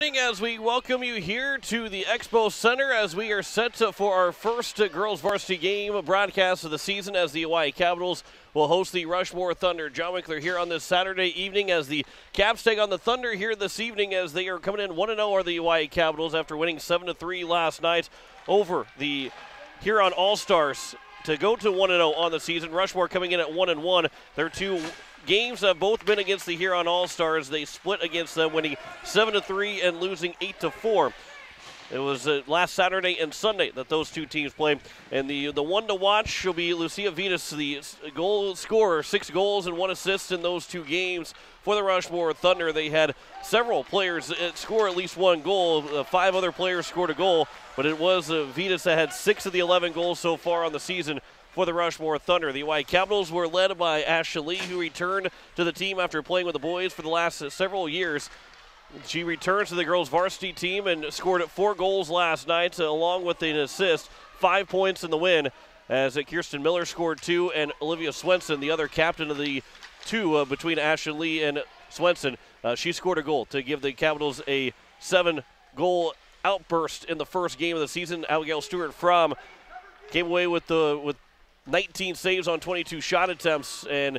As we welcome you here to the Expo Center as we are set for our first girls varsity game broadcast of the season as the Oahe Capitals will host the Rushmore Thunder. John Winkler here on this Saturday evening as the Caps take on the Thunder here this evening as they are coming in 1-0 are the Oahe Capitals after winning 7-3 last night over the Huron All-Stars to go to 1-0 on the season. Rushmore coming in at 1-1. Their two games have both been against the Huron All-Stars. They split against them, winning 7-3 and losing 8-4. It was last Saturday and Sunday that those two teams played. And the one to watch will be Lucia Vitas, the goal scorer, 6 goals and 1 assist in those two games for the Rushmore Thunder. They had several players score at least 1 goal. 5 other players scored a goal, but it was Vitas that had 6 of the 11 goals so far on the season for the Rushmore Thunder. The Oahe Capitals were led by Ashley Lee, who returned to the team after playing with the boys for the last several years. She returns to the girls varsity team and scored 4 goals last night, along with an assist, 5 points in the win, as Kirsten Miller scored 2, and Olivia Swenson, the other captain of the two between Ashley Lee and Swenson, she scored a goal to give the Capitals a 7-goal outburst in the first game of the season. Abigail Stewart-Fromm came away with 19 saves on 22 shot attempts and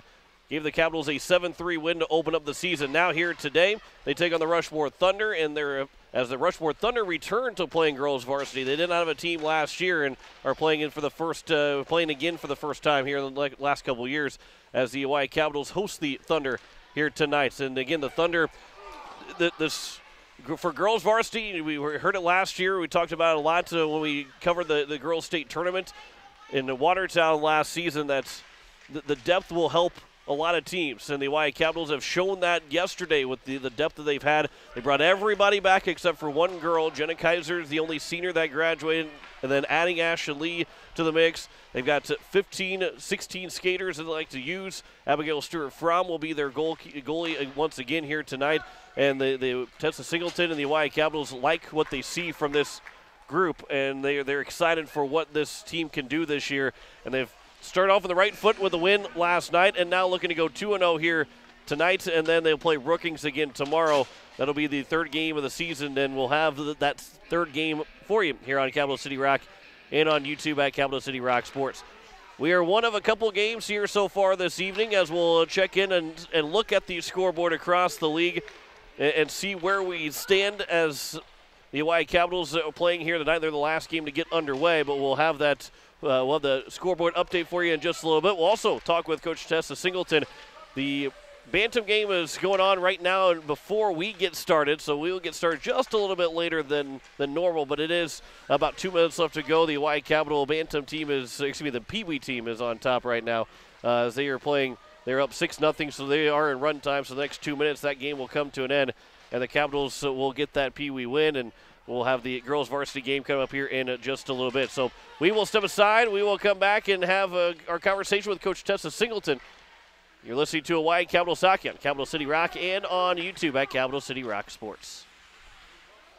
gave the Capitals a 7-3 win to open up the season. Now here today, they take on the Rushmore Thunder, and as the Rushmore Thunder return to playing girls varsity. They did not have a team last year and are playing again for the first time here in the last couple of years as the Oahe Capitals host the Thunder here tonight. And again, the Thunder, for girls varsity, we heard it last year. We talked about it a lot when we covered the girls state tournament in Watertown last season. That's the depth will help a lot of teams, and the Oahe Capitals have shown that yesterday with the depth that they've had. They brought everybody back except for one girl. Jenna Kaiser is the only senior that graduated, and then adding Ashley Lee to the mix. They've got 16 skaters that they like to use. Abigail Stewart-Fromm will be their goalie once again here tonight, and the Tessa Singleton and the Oahe Capitals like what they see from this group, and they're excited for what this team can do this year. And they've started off on the right foot with a win last night, and now looking to go 2-0 here tonight, and then they'll play Brookings again tomorrow. That'll be the third game of the season, and we'll have that third game for you here on Capital City Rock and on YouTube at Capital City Rock Sports. We are one of a couple games here so far this evening as we'll check in and look at the scoreboard across the league and see where we stand as the Oahe Capitals are playing here tonight. They're the last game to get underway, but we'll have that. We'll have the scoreboard update for you in just a little bit. We'll also talk with Coach Tessa Singleton. The Bantam game is going on right now before we get started, so we will get started just a little bit later than normal, but it is about 2 minutes left to go. The Oahe Capital Bantam team the Pee Wee team is on top right now as they are playing. They're up 6-0, so they are in run time, so the next 2 minutes that game will come to an end, and the Capitals will get that Pee Wee win, and we'll have the girls varsity game come up here in just a little bit. So we will step aside. We will come back and have our conversation with Coach Tessa Singleton. You're listening to Oahe Capital Hockey on Capital City Rock and on YouTube at Capital City Rock Sports.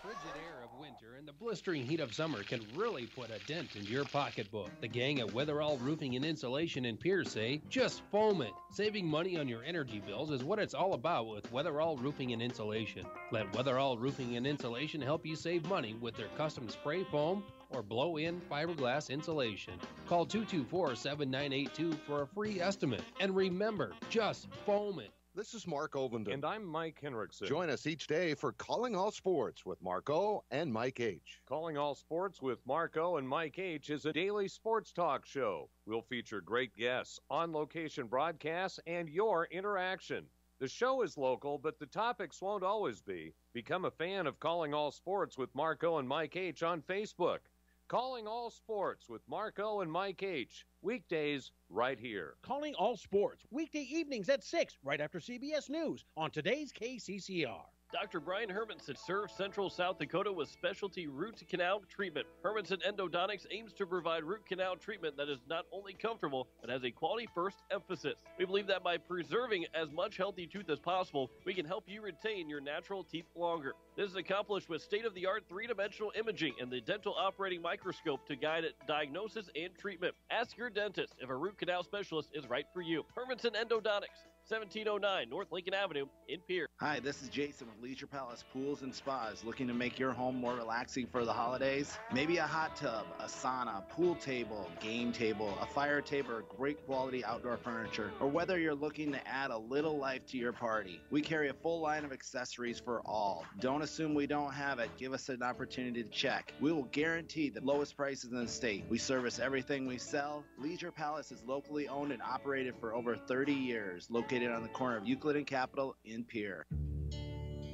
Frigid air of winter and the blistering heat of summer can really put a dent into your pocketbook. The gang at Weatherall Roofing and Insulation in Pierce say, just foam it. Saving money on your energy bills is what it's all about with Weatherall Roofing and Insulation. Let Weatherall Roofing and Insulation help you save money with their custom spray foam or blow-in fiberglass insulation. Call 224-7982 for a free estimate. And remember, just foam it. This is Mark Ovenden. And I'm Mike Henriksen. Join us each day for Calling All Sports with Marco and Mike H. Calling All Sports with Marco and Mike H. is a daily sports talk show. We'll feature great guests, on-location broadcasts, and your interaction. The show is local, but the topics won't always be. Become a fan of Calling All Sports with Marco and Mike H. on Facebook. Calling All Sports with Marco and Mike H. Weekdays right here. Calling All Sports, weekday evenings at 6, right after CBS News on today's KCCR. Dr. Brian Hermanson serves Central South Dakota with specialty root canal treatment. Hermanson Endodontics aims to provide root canal treatment that is not only comfortable, but has a quality-first emphasis. We believe that by preserving as much healthy tooth as possible, we can help you retain your natural teeth longer. This is accomplished with state-of-the-art three-dimensional imaging and the dental operating microscope to guide diagnosis and treatment. Ask your dentist if a root canal specialist is right for you. Hermanson Endodontics, 1709 North Lincoln Avenue in Pierre. Hi, this is Jason with Leisure Palace Pools and Spas. Looking to make your home more relaxing for the holidays? Maybe a hot tub, a sauna, pool table, game table, a fire table, or great quality outdoor furniture. Or whether you're looking to add a little life to your party. We carry a full line of accessories for all. Don't assume we don't have it. Give us an opportunity to check. We will guarantee the lowest prices in the state. We service everything we sell. Leisure Palace is locally owned and operated for over 30 years. Located on the corner of Euclid and Capitol in Pierre.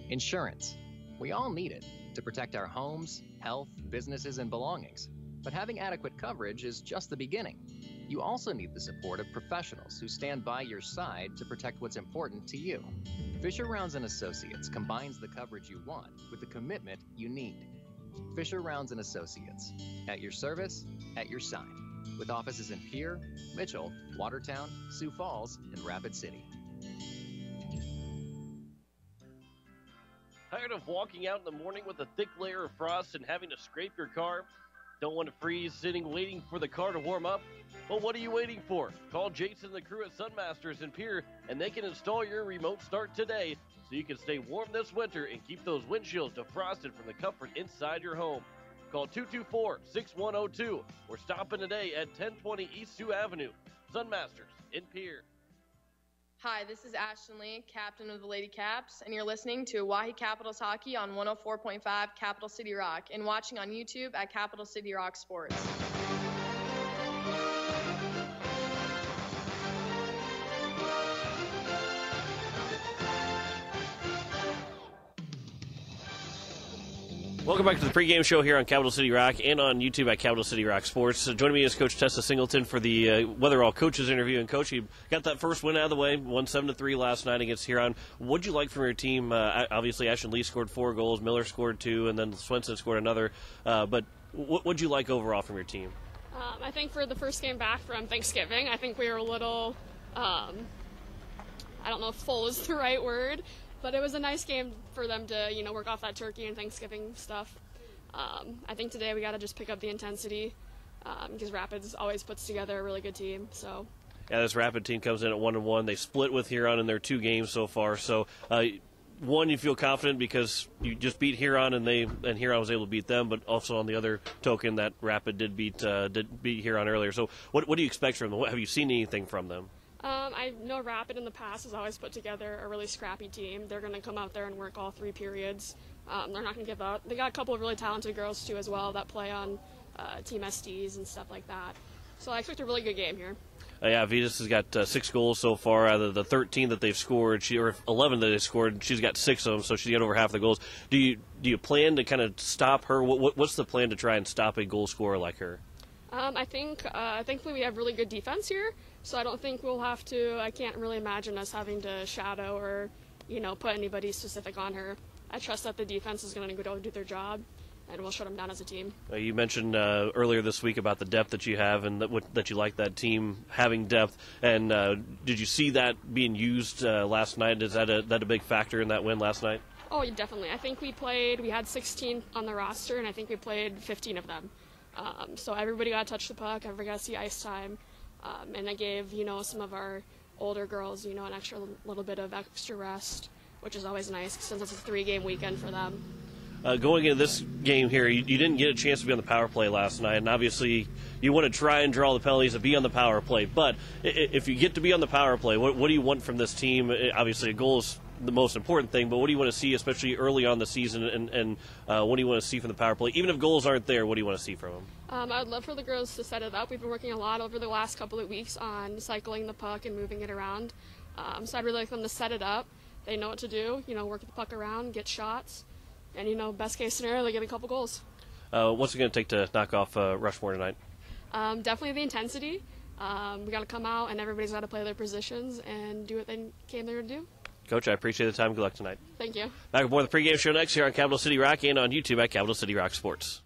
Insurance. We all need it to protect our homes, health, businesses, and belongings. But having adequate coverage is just the beginning. You also need the support of professionals who stand by your side to protect what's important to you. Fisher Rounds & Associates combines the coverage you want with the commitment you need. Fisher Rounds & Associates. At your service, at your side. With offices in Pierre, Mitchell, Watertown, Sioux Falls, and Rapid City. Tired of walking out in the morning with a thick layer of frost and having to scrape your car? Don't want to freeze sitting waiting for the car to warm up? Well, what are you waiting for? Call Jason and the crew at Sunmasters in Pierre, and they can install your remote start today so you can stay warm this winter and keep those windshields defrosted from the comfort inside your home. Call 224-6102 or stop in today at 1020 East Sioux Avenue. Sunmasters in Pierre. Hi, this is Ashton Lee, captain of the Lady Caps, and you're listening to Oahe Capitals Hockey on 104.5 Capital City Rock and watching on YouTube at Capital City Rock Sports. Welcome back to the pregame show here on Capital City Rock and on YouTube at Capital City Rock Sports. Joining me is Coach Tessa Singleton for the Weatherall Coaches interview. And, Coach, you got that first win out of the way, won 7-3 last night against Huron. What did you like from your team? Obviously, Ashton Lee scored 4 goals, Miller scored 2, and then Swenson scored another. But what did you like overall from your team? I think for the first game back from Thanksgiving, I think we were a little, I don't know if full is the right word, but it was a nice game for them to, work off that turkey and Thanksgiving stuff. I think today we got to just pick up the intensity because Rapids always puts together a really good team. So. Yeah, this Rapid team comes in at 1-1. They split with Huron in their 2 games so far. So, one, you feel confident because you just beat Huron and Huron was able to beat them. But also on the other token, that Rapid did beat Huron earlier. So, what do you expect from them? Have you seen anything from them? I know Rapid in the past has always put together a really scrappy team. They're going to come out there and work all 3 periods. They're not going to give up. They got a couple of really talented girls, too, as well, that play on Team SDs and stuff like that. So I expect a really good game here. Yeah, Vitas has got 6 goals so far out of the 13 that they've scored, or 11 that they've scored. She's got 6 of them, so she's got over half the goals. Do you plan to kind of stop her? What's the plan to try and stop a goal scorer like her? I think thankfully we have really good defense here, so I don't think we'll have to. I can't really imagine us having to shadow or put anybody specific on her. I trust that the defense is going to go do their job, and we'll shut them down as a team. You mentioned earlier this week about the depth that you have and that you like that team having depth. And did you see that being used last night? Is that a big factor in that win last night? Oh, yeah, definitely. I think we had 16 on the roster, and I think we played 15 of them. So everybody got to touch the puck, everybody got to see ice time, and it gave, some of our older girls, an extra little bit of extra rest, which is always nice since it's a 3-game weekend for them. Going into this game here, you didn't get a chance to be on the power play last night, and obviously you want to try and draw the penalties and be on the power play. But if you get to be on the power play, what do you want from this team? Obviously, a goal is the most important thing, but what do you want to see, especially early on the season, and what do you want to see from the power play? Even if goals aren't there, what do you want to see from them? I would love for the girls to set it up. We've been working a lot over the last couple of weeks on cycling the puck and moving it around. So I'd really like them to set it up. They know what to do, work the puck around, get shots, and, best case scenario, they get a couple goals. What's it going to take to knock off Rushmore tonight? Definitely the intensity. We got to come out, and everybody's got to play their positions and do what they came there to do. Coach, I appreciate the time. Good luck tonight. Thank you. Back with more of the pregame show next here on Capital City Rock and on YouTube at Capital City Rock Sports.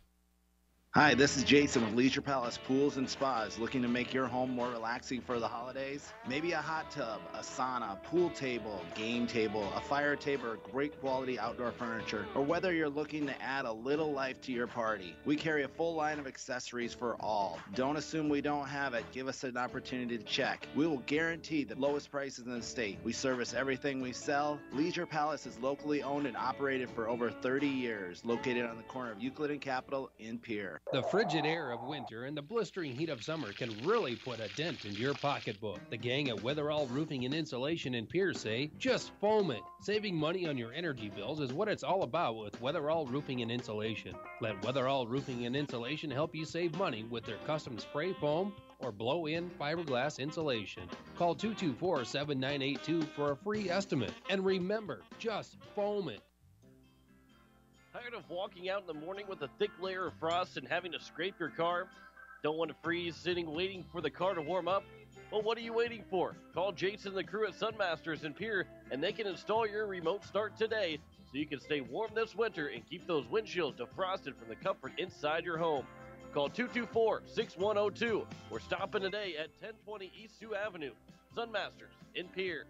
Hi, this is Jason with Leisure Palace Pools and Spas. Looking to make your home more relaxing for the holidays? Maybe a hot tub, a sauna, pool table, game table, a fire table, or great quality outdoor furniture, or whether you're looking to add a little life to your party. We carry a full line of accessories for all. Don't assume we don't have it. Give us an opportunity to check. We will guarantee the lowest prices in the state. We service everything we sell. Leisure Palace is locally owned and operated for over 30 years, located on the corner of Euclid and Capitol in Pierre. The frigid air of winter and the blistering heat of summer can really put a dent in your pocketbook. The gang at Weatherall Roofing and Insulation in Pierce say, just foam it. Saving money on your energy bills is what it's all about with Weatherall Roofing and Insulation. Let Weatherall Roofing and Insulation help you save money with their custom spray foam or blow-in fiberglass insulation. Call 224-7982 for a free estimate. And remember, just foam it. Tired of walking out in the morning with a thick layer of frost and having to scrape your car? Don't want to freeze sitting waiting for the car to warm up? Well, what are you waiting for? Call Jason and the crew at Sunmasters in Pierre, and they can install your remote start today so you can stay warm this winter and keep those windshields defrosted from the comfort inside your home. Call 224-6102 or stop in today at 1020 East Sioux Avenue. Sunmasters in Pierre.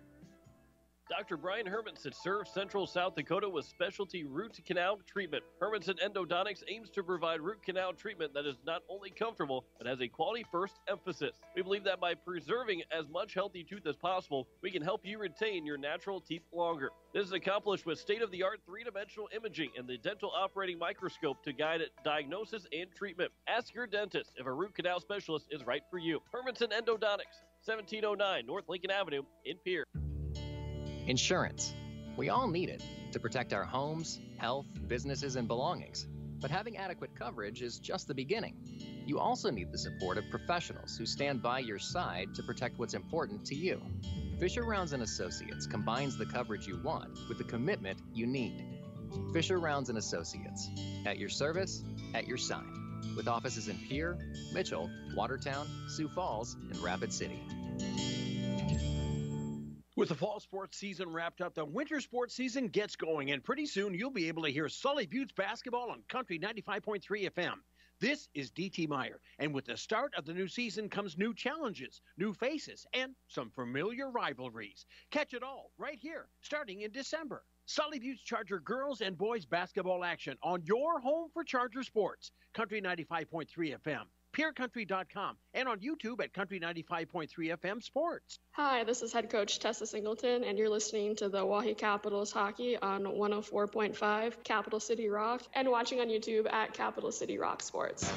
Dr. Brian Hermanson serves Central South Dakota with specialty root canal treatment. Hermanson Endodontics aims to provide root canal treatment that is not only comfortable, but has a quality-first emphasis. We believe that by preserving as much healthy tooth as possible, we can help you retain your natural teeth longer. This is accomplished with state-of-the-art three-dimensional imaging and the dental operating microscope to guide diagnosis and treatment. Ask your dentist if a root canal specialist is right for you. Hermanson Endodontics, 1709 North Lincoln Avenue in Pierre. Insurance. We all need it to protect our homes, health, businesses, and belongings. But having adequate coverage is just the beginning. You also need the support of professionals who stand by your side to protect what's important to you. Fisher Rounds & Associates combines the coverage you want with the commitment you need. Fisher Rounds & Associates. At your service, at your side. With offices in Pierre, Mitchell, Watertown, Sioux Falls, and Rapid City. With the fall sports season wrapped up, the winter sports season gets going, and pretty soon you'll be able to hear Sully Buttes basketball on Country 95.3 FM. This is D.T. Meyer, and with the start of the new season comes new challenges, new faces, and some familiar rivalries. Catch it all right here, starting in December. Sully Buttes Charger girls and boys basketball action on your home for Charger sports, Country 95.3 FM. PeerCountry.com, and on YouTube at Country 95.3 FM Sports. Hi, this is head coach Tessa Singleton, and you're listening to the Oahe Capitals hockey on 104.5 Capital City Rock and watching on YouTube at Capital City Rock Sports.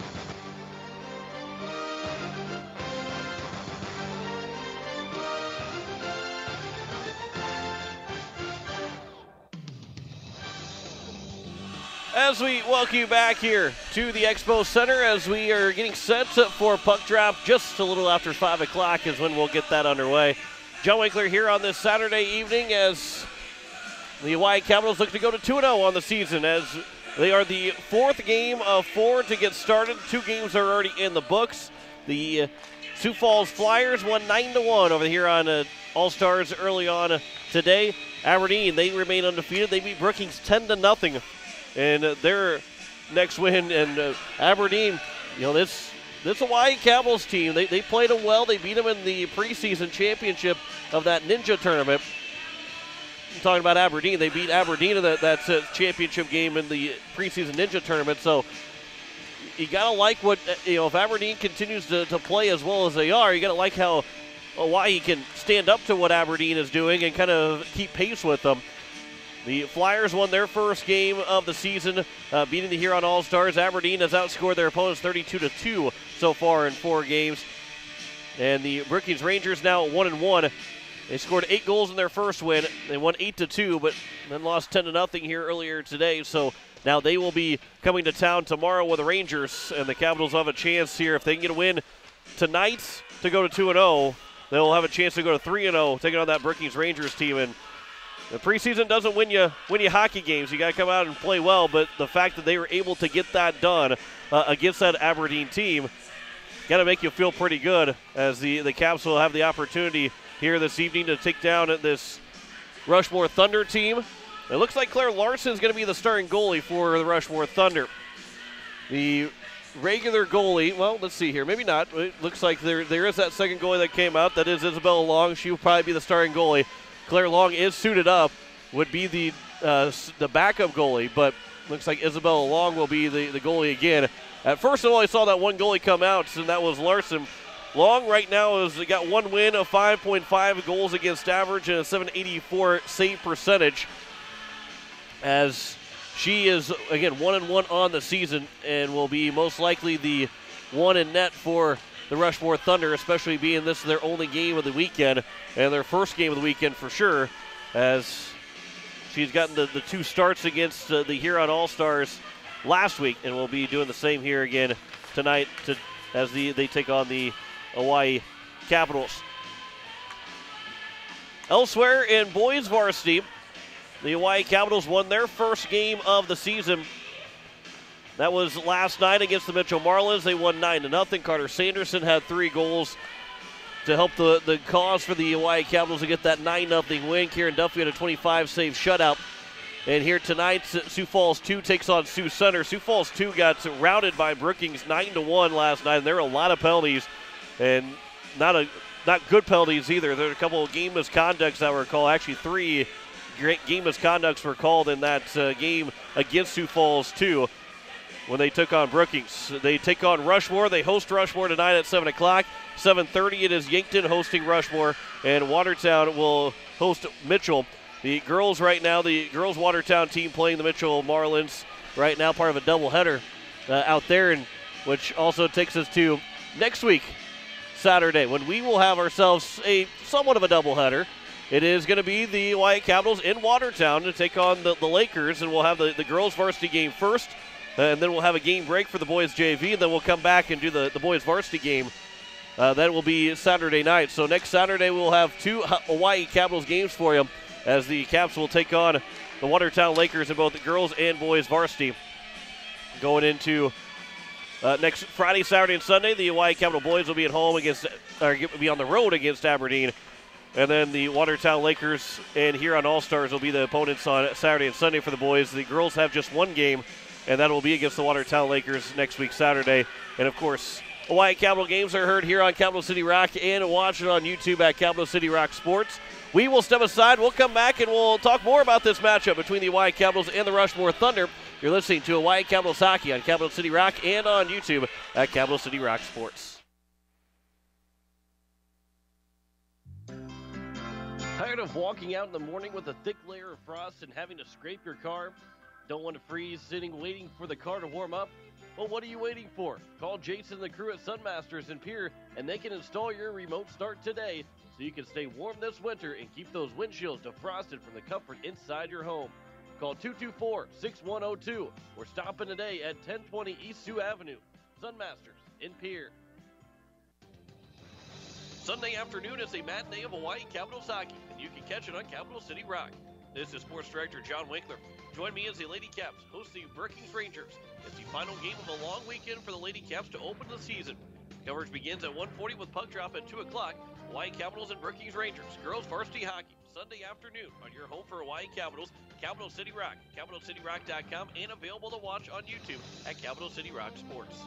As we welcome you back here to the Expo Center as we are getting set for puck drop just a little after 5 o'clock is when we'll get that underway. John Winkler here on this Saturday evening as the Oahe Capitals look to go to 2-0 on the season as they are the fourth game of 4 to get started. 2 games are already in the books. The Sioux Falls Flyers won 9-1 over here on All-Stars early on today. Aberdeen, they remain undefeated. They beat Brookings 10-0. And their next win, and Aberdeen, you know, this Hawaii Capitals team, they played them well. They beat them in the preseason championship of that Ninja tournament. I'm talking about Aberdeen. They beat Aberdeen in that championship game in the preseason Ninja tournament. So you got to like what, you know, if Aberdeen continues to play as well as they are, you got to like how Hawaii can stand up to what Aberdeen is doing and kind of keep pace with them. The Flyers won their first game of the season, beating the Huron All-Stars. Aberdeen has outscored their opponents 32-2 so far in 4 games. And the Brookings Rangers now 1-1. They scored 8 goals in their first win. They won 8-2, but then lost 10-0 here earlier today. So now they will be coming to town tomorrow with the Rangers, and the Capitals will have a chance here. If they can get a win tonight to go to 2-0, they'll have a chance to go to 3-0, taking on that Brookings Rangers team. And the preseason doesn't win you hockey games. You got to come out and play well, but the fact that they were able to get that done against that Aberdeen team got to make you feel pretty good as the Caps will have the opportunity here this evening to take down this Rushmore Thunder team. It looks like Claire Larson is going to be the starting goalie for the Rushmore Thunder. The regular goalie. Well, let's see here. Maybe not. It looks like there is that second goalie that came out. That is Isabella Long. She will probably be the starting goalie. Claire Long is suited up, would be the backup goalie, but looks like Isabella Long will be the goalie again. At first of all, I saw that one goalie come out, and that was Larson. Long right now has got one win, a 5.5 goals against average, and a 784 save percentage, as she is, again, 1-1 on the season and will be most likely the one in net for the Rushmore Thunder, especially being this is their only game of the weekend and their first game of the weekend for sure, as she's gotten the 2 starts against the Huron All-Stars last week and will be doing the same here again tonight as they take on the Hawaii Capitals. Elsewhere in boys varsity, the Hawaii Capitals won their first game of the season. That was last night against the Mitchell Marlins. They won 9-0. Carter Sanderson had 3 goals to help the cause for the Hawaii Capitals to get that 9-0 win. Kieran Duffy had a 25-save shutout. And here tonight, Sioux Falls 2 takes on Sioux Center. Sioux Falls 2 got routed by Brookings 9-1 last night, and there were a lot of penalties, and not good penalties either. There were a couple of game misconducts that were called. Actually, 3 game misconducts were called in that game against Sioux Falls 2 when they took on Brookings. They take on Rushmore. They host Rushmore tonight at 7 o'clock. 7:30 it is Yankton hosting Rushmore, and Watertown will host Mitchell. The girls right now, the girls Watertown team playing the Mitchell Marlins right now, part of a doubleheader out there, and which also takes us to next week, Saturday, when we will have ourselves a somewhat of a doubleheader. It is going to be the Hawaii Capitals in Watertown to take on the Lakers, and we'll have the girls varsity game first, and then we'll have a game break for the boys JV, and then we'll come back and do the boys varsity game. That will be Saturday night. So next Saturday we'll have 2 Hawaii Capitals games for you, as the Caps will take on the Watertown Lakers in both the girls and boys varsity. Going into next Friday, Saturday, and Sunday, the Hawaii Capital boys will be at home be on the road against Aberdeen. And then the Watertown Lakers and Huron All-Stars will be the opponents on Saturday and Sunday for the boys. The girls have just one game, and that will be against the Watertown Lakers next week, Saturday. And, of course, Hawaii Capital games are heard here on Capital City Rock and watch it on YouTube at Capital City Rock Sports. We will step aside. We'll come back, and we'll talk more about this matchup between the Hawaii Capitals and the Rushmore Thunder. You're listening to Hawaii Capitals Hockey on Capital City Rock and on YouTube at Capital City Rock Sports. Tired of walking out in the morning with a thick layer of frost and having to scrape your car? Don't want to freeze sitting waiting for the car to warm up? Well, what are you waiting for? Call Jason and the crew at Sunmasters in Pierre, and they can install your remote start today so you can stay warm this winter and keep those windshields defrosted from the comfort inside your home. Call 224-6102 or stop in today at 1020 East Sioux Avenue. Sunmasters in Pierre. Sunday afternoon is a matinee of Hawaii Capitals hockey, and you can catch it on Capital City Rock. This is Sports Director John Winkler. Join me as the Lady Caps host the Brookings Rangers. It's the final game of a long weekend for the Lady Caps to open the season. Coverage begins at 1:40 with puck drop at 2 o'clock. Hawaii Capitals and Brookings Rangers. Girls varsity hockey, Sunday afternoon on your home for Hawaii Capitals, Capital City Rock, CapitalCityRock.com, and available to watch on YouTube at Capital City Rock Sports.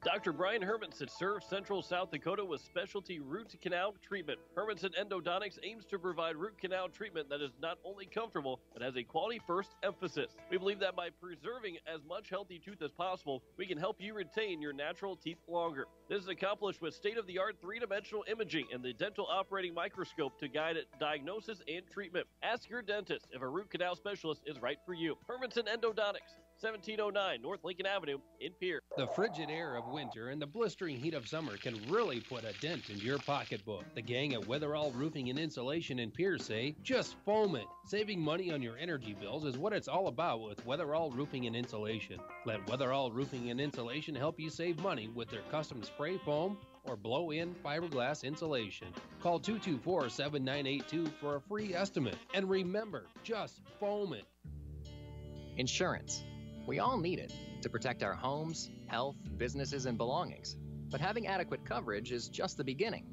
Dr. Brian Hermanson serves Central South Dakota with specialty root canal treatment. Hermanson Endodontics aims to provide root canal treatment that is not only comfortable, but has a quality-first emphasis. We believe that by preserving as much healthy tooth as possible, we can help you retain your natural teeth longer. This is accomplished with state-of-the-art three-dimensional imaging and the dental operating microscope to guide diagnosis and treatment. Ask your dentist if a root canal specialist is right for you. Hermanson Endodontics, 1709 North Lincoln Avenue in Pierre. The frigid air of winter and the blistering heat of summer can really put a dent into your pocketbook. The gang at Weatherall Roofing and Insulation in Pierre say, just foam it. Saving money on your energy bills is what it's all about with Weatherall Roofing and Insulation. Let Weatherall Roofing and Insulation help you save money with their custom spray foam or blow-in fiberglass insulation. Call 224-7982 for a free estimate. And remember, just foam it. Insurance. We all need it to protect our homes, health, businesses, and belongings. But having adequate coverage is just the beginning.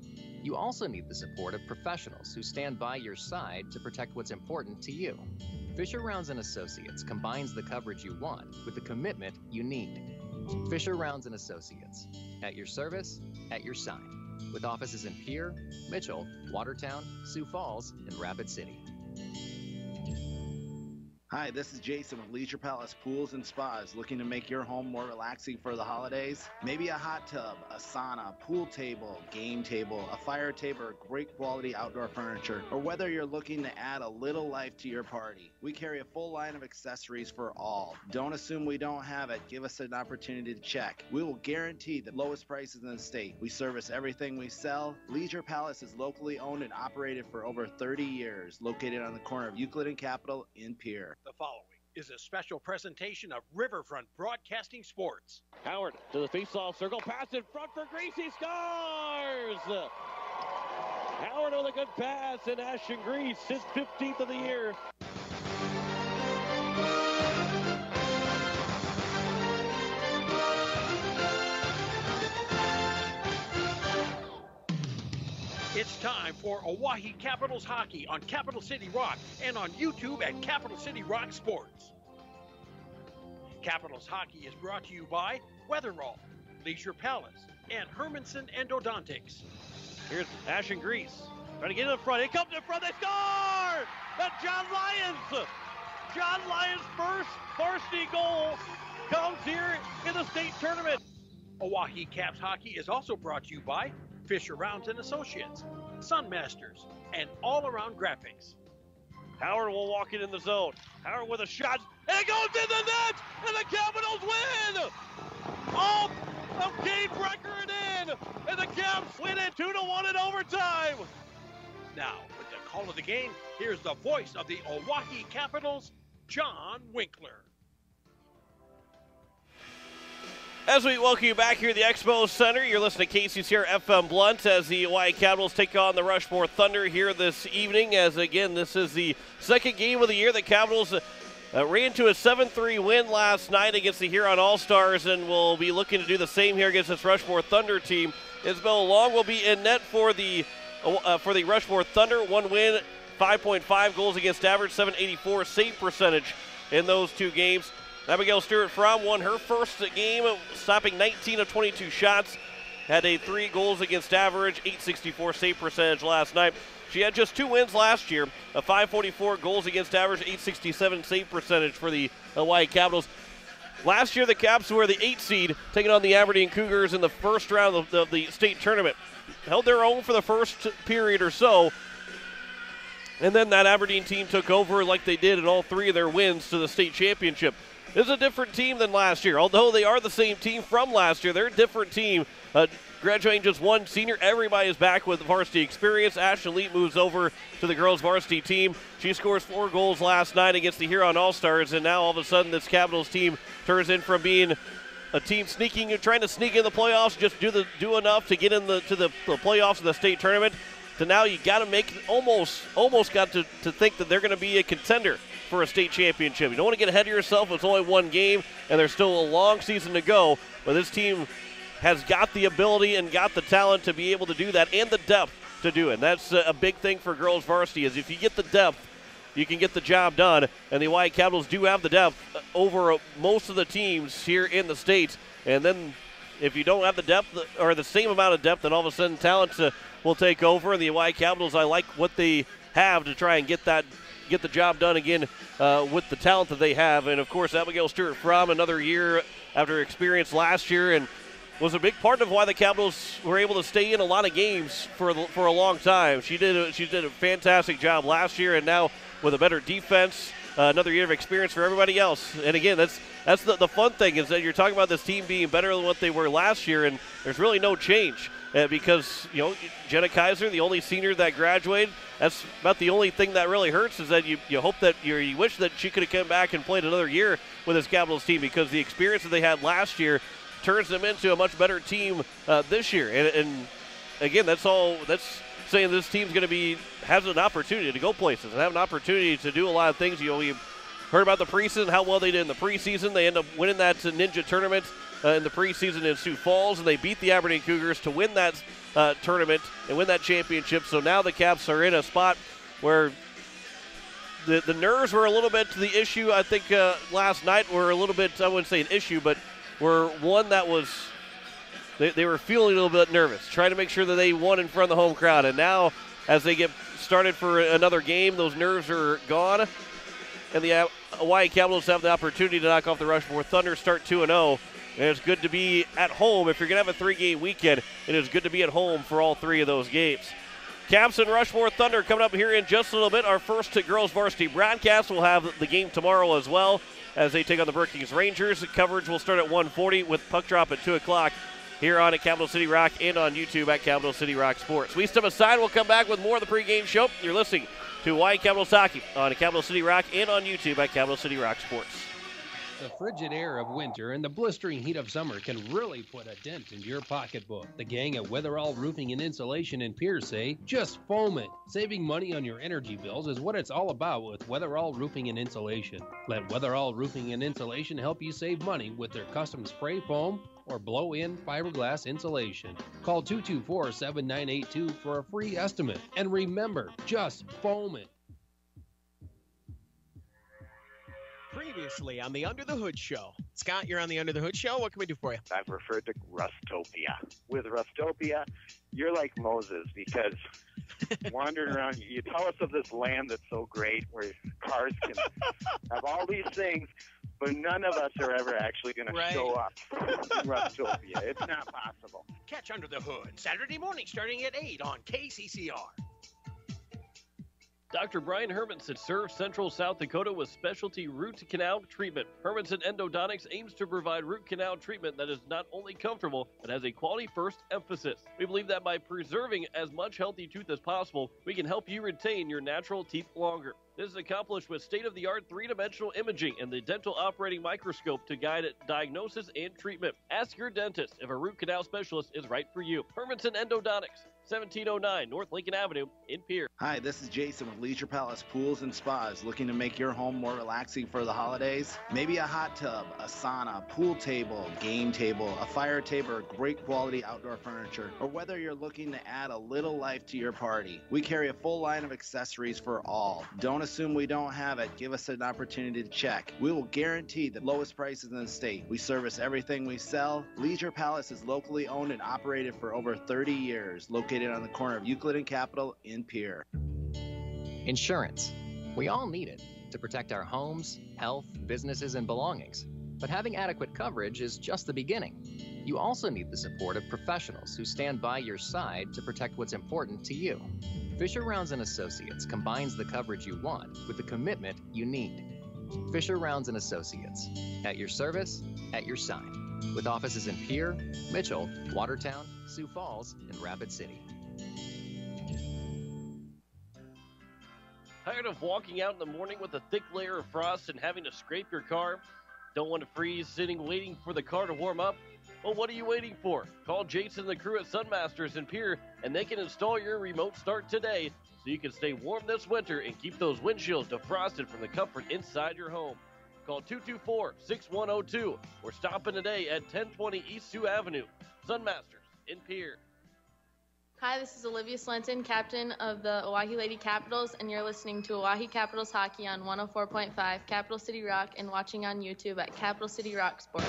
You also need the support of professionals who stand by your side to protect what's important to you. Fisher Rounds & Associates combines the coverage you want with the commitment you need. Fisher Rounds & Associates, at your service, at your side, with offices in Pierre, Mitchell, Watertown, Sioux Falls, and Rapid City. Hi, this is Jason with Leisure Palace Pools and Spas. Looking to make your home more relaxing for the holidays? Maybe a hot tub, a sauna, pool table, game table, a fire table, or great quality outdoor furniture. Or whether you're looking to add a little life to your party. We carry a full line of accessories for all. Don't assume we don't have it. Give us an opportunity to check. We will guarantee the lowest prices in the state. We service everything we sell. Leisure Palace is locally owned and operated for over 30 years. Located on the corner of Euclid and Capitol in Pierre. The following is a special presentation of Riverfront Broadcasting Sports. Howard to the face-off circle, pass in front for Greasy, scores! Howard with a good pass, and Ashton Grease, his 15th of the year. It's time for Oahe Capitals hockey on Capital City Rock and on YouTube at Capital City Rock Sports. Capitals hockey is brought to you by Weatherall, Leisure Palace, and Hermanson Endodontics. Here's Ashton Grease trying to get in the front. He comes in front. They score! That's John Lyons. John Lyons' first varsity goal comes here in the state tournament. Oahe Caps hockey is also brought to you by Fisher Rounds & Associates, Sunmasters, and All Around Graphics. Howard will walk it in the zone. Howard with a shot, and it goes in the net, and the Capitals win! Off of Cade Brecker and in, and the Caps win it 2-1 in overtime. Now, with the call of the game, here's the voice of the Oahe Capitals, John Winkler. As we welcome you back here at the Expo Center, you're listening to KCCR FM Blunt as the Oahe Capitals take on the Rushmore Thunder here this evening. As again, this is the second game of the year. The Capitals ran to a 7-3 win last night against the Huron All-Stars and will be looking to do the same here against this Rushmore Thunder team. Isabella Long will be in net for the Rushmore Thunder. One win, 5.5 goals against average, 784 save percentage in those two games. Abigail Stewart-Fromm won her first game, stopping 19 of 22 shots. Had a 3 goals against average, 864 save percentage last night. She had just 2 wins last year, a 544 goals against average, 867 save percentage for the Hawaii Capitals. Last year, the Caps were the 8 seed, taking on the Aberdeen Cougars in the first round of the state tournament. Held their own for the first period or so, and then that Aberdeen team took over like they did in all 3 of their wins to the state championship. This is a different team than last year. Although they are the same team from last year, they're a different team. Graduating just 1 senior. Everybody is back with varsity experience. Ashton Leet moves over to the girls' varsity team. She scores 4 goals last night against the Huron All-Stars, and now all of a sudden this Capitals team turns in from being a team trying to sneak in the playoffs, just do enough to get in to the playoffs of the state tournament, to now you got to make almost got to think that they're going to be a contender for a state championship. You don't want to get ahead of yourself. It's only 1 game, and there's still a long season to go. But this team has got the ability and got the talent to be able to do that, and the depth to do it. And that's a big thing for girls varsity, is if you get the depth, you can get the job done. And the Hawaii Capitals do have the depth over most of the teams here in the state. And then if you don't have the depth or the same amount of depth, then all of a sudden talent will take over. And the Hawaii Capitals, I like what they have to try and get the job done again with the talent that they have. And, of course, Abigail Stewart-Fromm, another year after experience last year, and was a big part of why the Capitals were able to stay in a lot of games for a long time. She did a fantastic job last year, and now with a better defense, another year of experience for everybody else. And, again, that's the fun thing, is that you're talking about this team being better than what they were last year, and there's really no change. Because, Jenna Kaiser, the only senior that graduated, that's about the only thing that really hurts, is that you hope that you wish that she could have come back and played another year with this Capitals team, because the experience that they had last year turns them into a much better team this year. And again, that's saying this team's going to has an opportunity to go places and have an opportunity to do a lot of things. We heard about the preseason, how well they did in the preseason. They end up winning that Ninja tournament in the preseason in Sioux Falls, and they beat the Aberdeen Cougars to win that tournament and win that championship. So now the Caps are in a spot where the nerves were a little bit the issue. I think last night were a little bit, I wouldn't say an issue, but were one that was, they were feeling a little bit nervous, trying to make sure that they won in front of the home crowd. And now as they get started for another game, those nerves are gone. And the Hawaii Capitals have the opportunity to knock off the Rushmore Thunder, start 2-0. And it's good to be at home. If you're going to have a 3-game weekend, it is good to be at home for all 3 of those games. Caps and Rushmore Thunder coming up here in just a little bit. Our first girls varsity broadcast will have the game tomorrow as well as they take on the Brookings Rangers. The coverage will start at 1:40 with puck drop at 2 o'clock here on at Capital City Rock and on YouTube at Capital City Rock Sports. We step aside. We'll come back with more of the pregame show. You're listening to Hawaii Capitals Hockey on Capital City Rock and on YouTube at Capital City Rock Sports. The frigid air of winter and the blistering heat of summer can really put a dent into your pocketbook. The gang at Weatherall Roofing and Insulation in Pierce say, just foam it. Saving money on your energy bills is what it's all about with Weatherall Roofing and Insulation. Let Weatherall Roofing and Insulation help you save money with their custom spray foam or blow-in fiberglass insulation. Call 224-7982 for a free estimate. And remember, just foam it. Previously on the Under the Hood Show. Scott, you're on the Under the Hood Show. What can we do for you? I've referred to Rustopia. With Rustopia, you're like Moses because wandering around, you tell us of this land that's so great where cars can have all these things, but none of us are ever actually going to show up in Rustopia. It's not possible. Catch Under the Hood Saturday morning starting at 8 on KCCR. Dr. Brian Hermanson serves Central South Dakota with specialty root canal treatment. Hermanson Endodontics aims to provide root canal treatment that is not only comfortable, but has a quality-first emphasis. We believe that by preserving as much healthy tooth as possible, we can help you retain your natural teeth longer. This is accomplished with state-of-the-art three-dimensional imaging and the dental operating microscope to guide diagnosis and treatment. Ask your dentist if a root canal specialist is right for you. Hermanson Endodontics, 1709 North Lincoln Avenue in Pierre. Hi, this is Jason with Leisure Palace Pools and Spas. Looking to make your home more relaxing for the holidays? Maybe a hot tub, a sauna, pool table, game table, a fire table, or great quality outdoor furniture. Or whether you're looking to add a little life to your party. We carry a full line of accessories for all. Don't assume we don't have it. Give us an opportunity to check. We will guarantee the lowest prices in the state. We service everything we sell. Leisure Palace is locally owned and operated for over 30 years. Located on the corner of Euclid and Capitol in Pierre. Insurance. We all need it to protect our homes, health, businesses, and belongings. But having adequate coverage is just the beginning. You also need the support of professionals who stand by your side to protect what's important to you. Fisher Rounds & Associates combines the coverage you want with the commitment you need. Fisher Rounds & Associates, at your service, at your side, with offices in Pierre, Mitchell, Watertown, Sioux Falls, and Rapid City. Tired of walking out in the morning with a thick layer of frost and having to scrape your car? Don't want to freeze sitting waiting for the car to warm up? Well, what are you waiting for? Call Jason and the crew at Sunmasters in Pierre, and they can install your remote start today so you can stay warm this winter and keep those windshields defrosted from the comfort inside your home. Call 224-6102 or stop in today at 1020 East Sioux Avenue. Sunmasters in Pierre. Hi, this is Olivia Slenton, captain of the Oahe Lady Capitals, and you're listening to Oahe Capitals Hockey on 104.5 Capital City Rock and watching on YouTube at Capital City Rock Sports.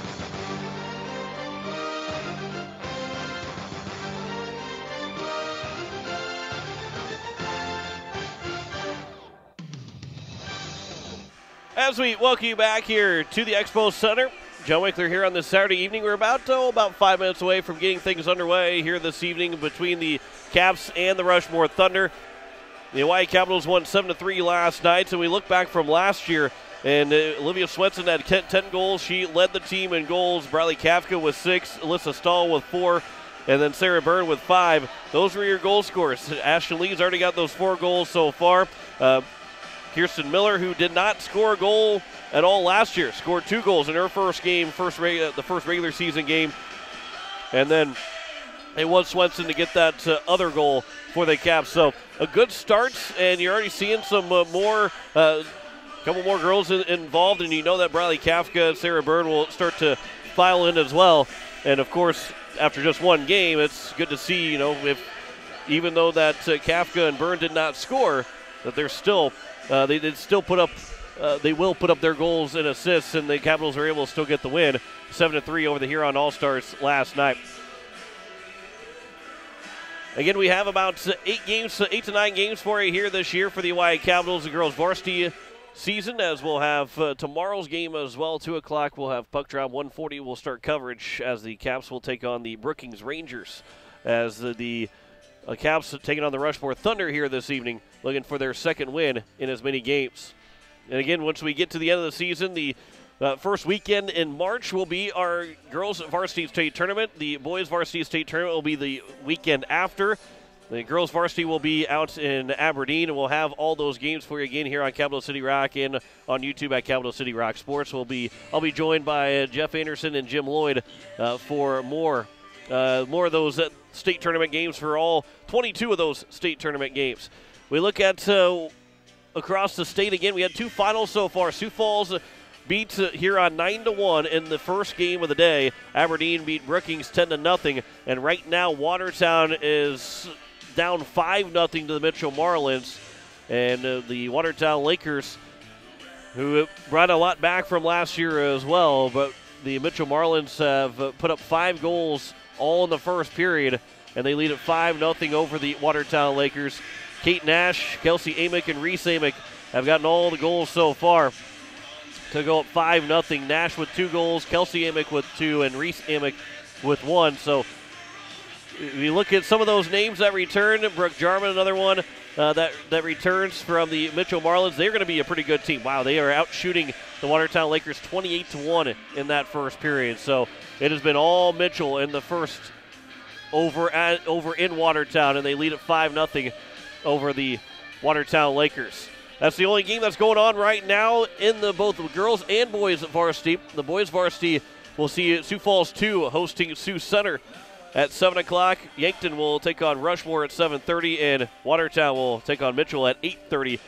As we welcome you back here to the Expo Center, Joe Winkler here on this Saturday evening. We're about 5 minutes away from getting things underway here this evening between the Caps and the Rushmore Thunder. The Hawaii Capitals won 7-3 last night, so we look back from last year, and Olivia Swenson had 10 goals. She led the team in goals. Bradley Kafka with 6, Alyssa Stahl with 4, and then Sarah Byrne with 5. Those were your goal scorers. Ashton Lee's already got those 4 goals so far. Kirsten Miller, who did not score a goal at all last year, scored 2 goals in her first game, the first regular season game. And then it was Swenson to get that other goal for the Caps. So a good start, and you're already seeing some couple more girls involved, and you know that Bradley Kafka and Sarah Byrne will start to file in as well. And, of course, after just one game, it's good to see, if even though that Kafka and Byrne did not score, that there's still they did still put up. They will put up their goals and assists, and the Capitals are able to still get the win, 7-3 over the Huron All-Stars last night. Again, we have about 8 to 9 games for you here this year for the Oahe Capitals, the girls varsity season, as we'll have tomorrow's game as well. 2 o'clock, we'll have puck drop. 1:40 will start coverage as the Caps will take on the Brookings Rangers, as the Caps taking on the Rushmore Thunder here this evening, looking for their second win in as many games. And again, once we get to the end of the season, the first weekend in March will be our girls varsity state tournament. The boys varsity state tournament will be the weekend after. The girls varsity will be out in Aberdeen, and we'll have all those games for you again here on Capital City Rock and on YouTube at Capital City Rock Sports. I'll be joined by Jeff Anderson and Jim Lloyd for more of those state tournament games, for all 22 of those state tournament games. We look at across the state again. We had 2 finals so far. Sioux Falls beat Huron 9-1 in the first game of the day. Aberdeen beat Brookings 10-0, and right now Watertown is down 5-0 to the Mitchell Marlins, and the Watertown Lakers, who brought a lot back from last year as well, but the Mitchell Marlins have put up 5 goals all in the first period, and they lead at 5-0 over the Watertown Lakers. Kate Nash, Kelsey Amick, and Reese Amick have gotten all the goals so far to go up 5-0. Nash with 2 goals, Kelsey Amick with 2, and Reese Amick with 1. So if you look at some of those names that return, Brooke Jarman, another one that returns from the Mitchell Marlins, they're going to be a pretty good team. Wow, they are out shooting the Watertown Lakers 28-1 in that first period. So it has been all Mitchell in the first over in Watertown, and they lead at 5-0 over the Watertown Lakers. That's the only game that's going on right now in both the girls and boys varsity. The boys varsity will see Sioux Falls 2 hosting Sioux Center at 7 o'clock. Yankton will take on Rushmore at 7:30, and Watertown will take on Mitchell at 8:30.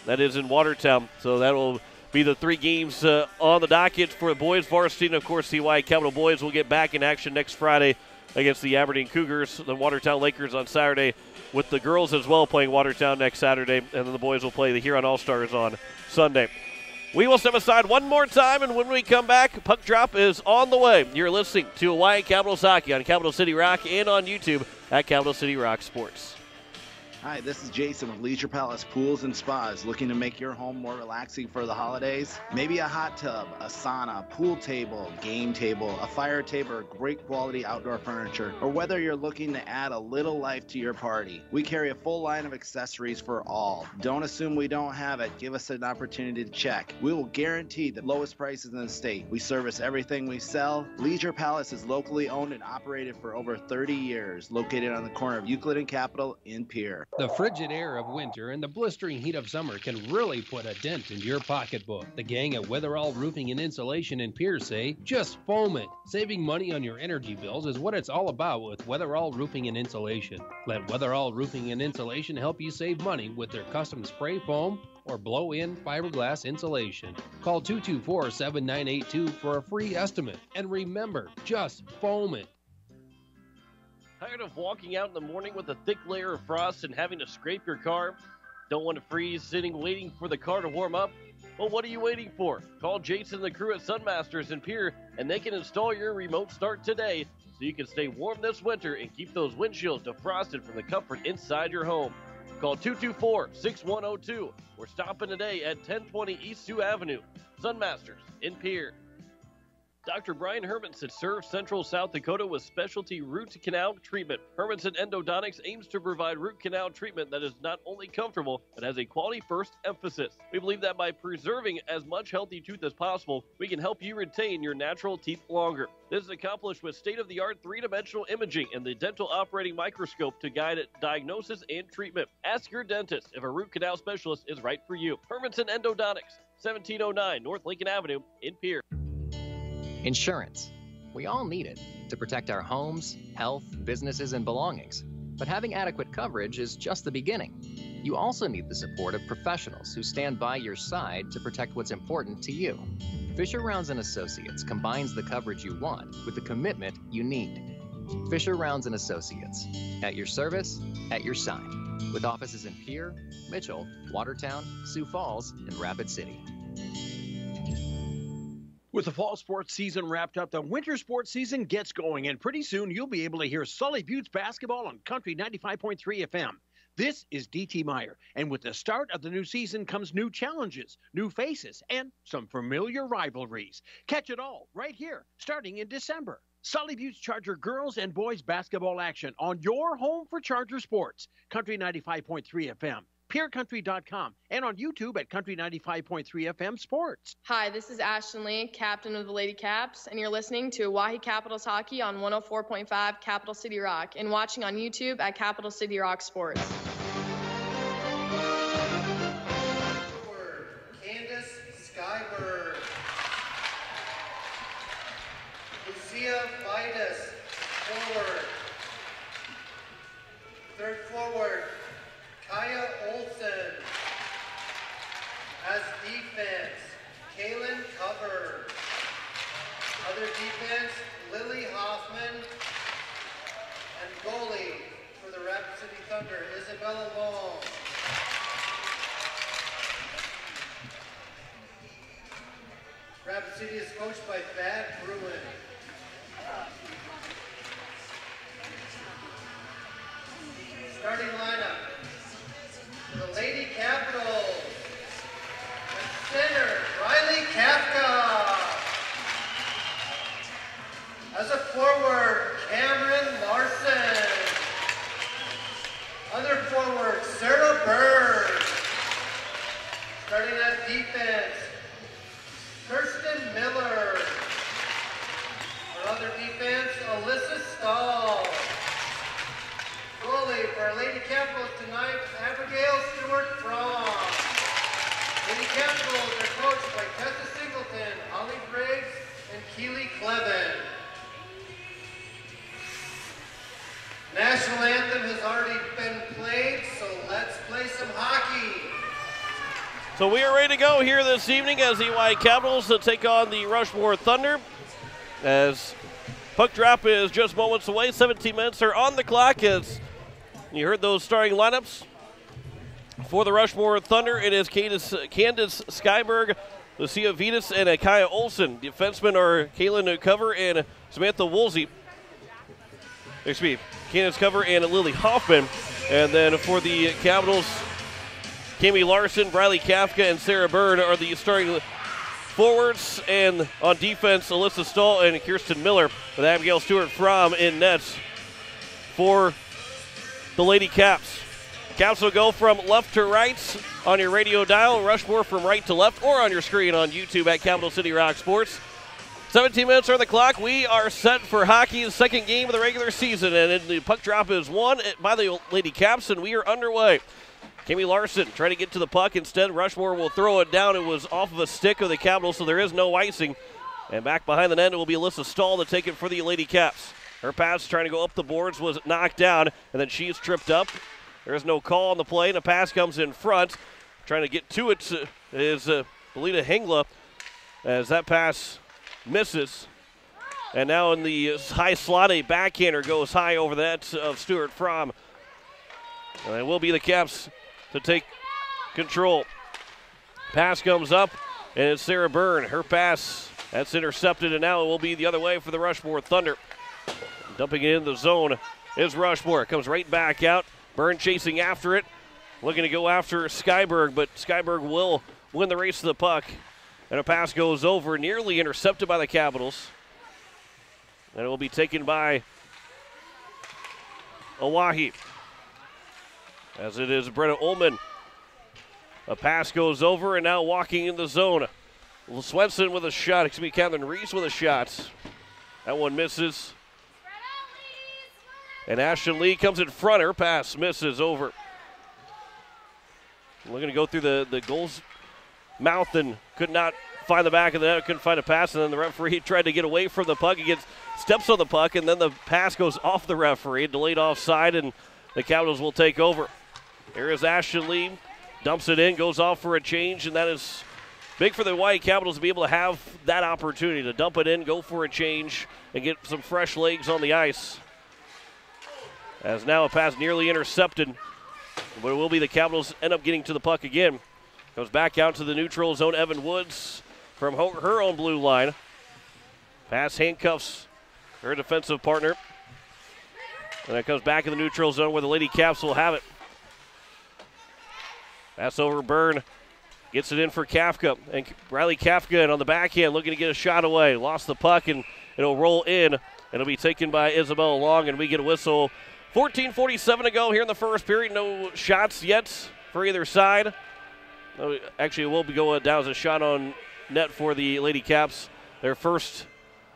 That is in Watertown. So that will be the 3 games on the docket for the boys varsity. And, of course, the Oahe Capital boys will get back in action next Friday against the Aberdeen Cougars, the Watertown Lakers on Saturday, with the girls as well playing Watertown next Saturday, and then the boys will play the Huron All-Stars on Sunday. We will step aside one more time, and when we come back, puck drop is on the way. You're listening to Oahe Capitals Hockey on Capital City Rock and on YouTube at Capital City Rock Sports. Hi, this is Jason with Leisure Palace Pools and Spas. Looking to make your home more relaxing for the holidays? Maybe a hot tub, a sauna, pool table, game table, a fire table, or great quality outdoor furniture. Or whether you're looking to add a little life to your party, we carry a full line of accessories for all. Don't assume we don't have it. Give us an opportunity to check. We will guarantee the lowest prices in the state. We service everything we sell. Leisure Palace is locally owned and operated for over 30 years. Located on the corner of Euclid and Capitol in Pierre. The frigid air of winter and the blistering heat of summer can really put a dent into your pocketbook. The gang at Weatherall Roofing and Insulation in Pierce say, just foam it. Saving money on your energy bills is what it's all about with Weatherall Roofing and Insulation. Let Weatherall Roofing and Insulation help you save money with their custom spray foam or blow-in fiberglass insulation. Call 224-7982 for a free estimate. And remember, just foam it. Tired of walking out in the morning with a thick layer of frost and having to scrape your car? Don't want to freeze sitting waiting for the car to warm up? Well, what are you waiting for? Call Jason and the crew at Sunmasters in Pierre, and they can install your remote start today so you can stay warm this winter and keep those windshields defrosted from the comfort inside your home. Call 224-6102 or stop in today at 1020 East Sioux Avenue. Sunmasters in Pierre. Dr. Brian Hermanson serves Central South Dakota with specialty root canal treatment. Hermanson Endodontics aims to provide root canal treatment that is not only comfortable, but has a quality-first emphasis. We believe that by preserving as much healthy tooth as possible, we can help you retain your natural teeth longer. This is accomplished with state-of-the-art three-dimensional imaging and the dental operating microscope to guide diagnosis and treatment. Ask your dentist if a root canal specialist is right for you. Hermanson Endodontics, 1709 North Lincoln Avenue in Pierre. Insurance. We all need it to protect our homes, health, businesses, and belongings. But having adequate coverage is just the beginning. You also need the support of professionals who stand by your side to protect what's important to you. Fisher Rounds & Associates combines the coverage you want with the commitment you need. Fisher Rounds & Associates. At your service, at your side. with offices in Pierre, Mitchell, Watertown, Sioux Falls, and Rapid City. With the fall sports season wrapped up, the winter sports season gets going, and pretty soon you'll be able to hear Sully Buttes basketball on Country 95.3 FM. This is D.T. Meyer, and with the start of the new season comes new challenges, new faces, and some familiar rivalries. Catch it all right here, starting in December. Sully Buttes Charger girls and boys basketball action on your home for Charger sports, Country 95.3 FM. PeerCountry.com, and on YouTube at Country 95.3 FM Sports. Hi, this is Ashton Lee, captain of the Lady Caps, and you're listening to Oahe Capitals Hockey on 104.5 Capital City Rock and watching on YouTube at Capital City Rock Sports. Forward, Candace Skyberg. Lucia Vidas, forward. Third forward, Kaya Olsen. As defense, Kaylin Cover. Other defense, Lily Hoffman. And goalie for the Rapid City Thunder, Isabella Long. Rapid City is coached by Thad Bruin. Starting lineup. The Lady Capitals. At center, Riley Kafka. As a forward, Cameron Larson. Other forward, Sarah Bird. Starting at defense, Kirsten Miller. On other defense, Alyssa Stahl. Goalie for our Lady Capitals tonight, Abigail Stewart Fromm. Lady Capitals are coached by Tessa Singleton, Holly Briggs, and Keely Clevin. National anthem has already been played, so let's play some hockey. So we are ready to go here this evening as the Oahe Capitals take on the Rushmore Thunder. As puck drop is just moments away, 17 minutes are on the clock. As you heard those starting lineups for the Rushmore Thunder, it is Candace Skyberg, Lucia Vitas, and Kaya Olsen. Defensemen are Kaylin Cover and Samantha Woolsey. Excuse me, Candace Cover and Lily Hoffman. And then for the Capitals, Cami Larson, Riley Kafka, and Sarah Bird are the starting forwards. And on defense, Alyssa Stahl and Kirsten Miller, with Abigail Stewart Fromm in nets for the Lady Caps. Caps will go from left to right on your radio dial, Rushmore from right to left, or on your screen on YouTube at Capital City Rock Sports. 17 minutes on the clock. We are set for hockey's second game of the regular season, and the puck drop is won by the Lady Caps, and we are underway. Cami Larson trying to get to the puck. Instead, Rushmore will throw it down. It was off of a stick of the Capitals, so there is no icing. And back behind the net, it will be Alyssa Stahl to take it for the Lady Caps. Her pass trying to go up the boards was knocked down, and then she's tripped up. There is no call on the play, and a pass comes in front. Trying to get to it is Belita Hengla as that pass misses. And now in the high slot, a backhander goes high over the net of Stewart Fromm. And it will be the Caps to take control. Pass comes up, and it's Sarah Byrne. Her pass, that's intercepted, and now it will be the other way for the Rushmore Thunder. Dumping it in the zone is Rushmore. Comes right back out. Byrne chasing after it. Looking to go after Skyberg, but Skyberg will win the race to the puck. And a pass goes over, nearly intercepted by the Capitals. And it will be taken by Oahe. As it is Brenna Ullman. A pass goes over, and now walking in the zone. Swenson with a shot. Excuse me, Catherine Reese with a shot. That one misses. And Ashton Lee comes in front. Her pass misses over. Looking to go through the goal's mouth and could not find the back of the net. Couldn't find a pass, and then the referee tried to get away from the puck. He gets steps on the puck, and then the pass goes off the referee. Delayed offside, and the Capitals will take over. Here is Ashton Lee. Dumps it in, goes off for a change, and that is big for the Oahe Capitals to be able to have that opportunity to dump it in, go for a change, and get some fresh legs on the ice. As now a pass nearly intercepted But it will be the Capitals end up getting to the puck again. Goes back out to the neutral zone. Evan Woods from her own blue line. Pass handcuffs her defensive partner. And it comes back in the neutral zone where the Lady Caps will have it. Pass over Byrne. Gets it in for Kafka. And Riley Kafka on the backhand looking to get a shot away. Lost the puck and it'll roll in. It'll be taken by Isabella Long and we get a whistle. 14:47 to go here in the first period. No shots yet for either side. Actually, it will be going down as a shot on net for the Lady Caps. Their first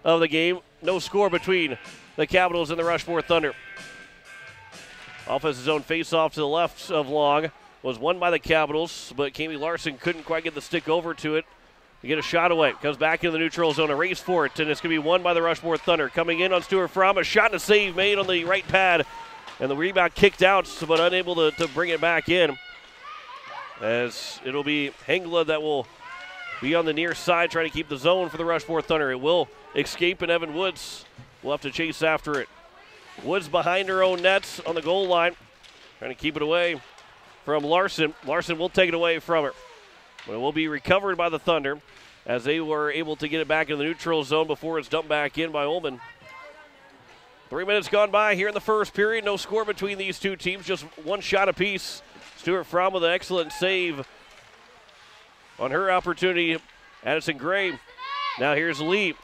of the game. No score between the Capitals and the Rushmore Thunder. Offensive zone face-off to the left of Long was won by the Capitals, but Kami Larson couldn't quite get the stick over to it to get a shot away. Comes back into the neutral zone, a race for it, and it's going to be won by the Rushmore Thunder. Coming in on Stuart Fromm, a shot and a save made on the right pad, and the rebound kicked out, but unable to bring it back in. As it'll be Hengla that will be on the near side trying to keep the zone for the Rushmore Thunder. It will escape, and Evan Woods will have to chase after it. Woods behind her own nets on the goal line, trying to keep it away from Larson. Larson will take it away from her. But it will be recovered by the Thunder as they were able to get it back in the neutral zone before it's dumped back in by Ullman. 3 minutes gone by here in the first period. No score between these two teams, just one shot apiece. Stuart Fromm with an excellent save on her opportunity. Addison Gray. Now here's Lee.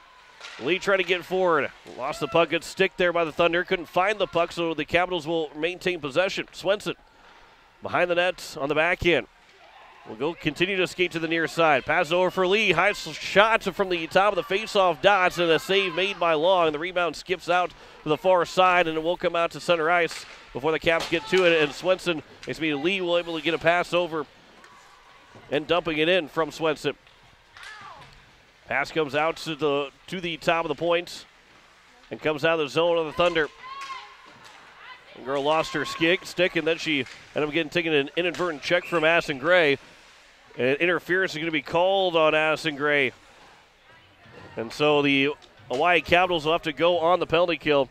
Lee trying to get forward. Lost the puck. Good stick there by the Thunder. Couldn't find the puck, so the Capitals will maintain possession. Swenson behind the net on the back end. Will continue to skate to the near side. Pass over for Lee. High shot from the top of the face-off dots, and a save made by Long. The rebound skips out to the far side, and it will come out to center ice before the Caps get to it. And Lee will able to get a pass over and dumping it in from Swenson. Pass comes out to the top of the point and comes out of the zone of the Thunder. The girl lost her stick, and then she ended up taking an inadvertent check from Addison Gray. And interference is going to be called on Addison Gray. And so the Hawaii Capitals will have to go on the penalty kill.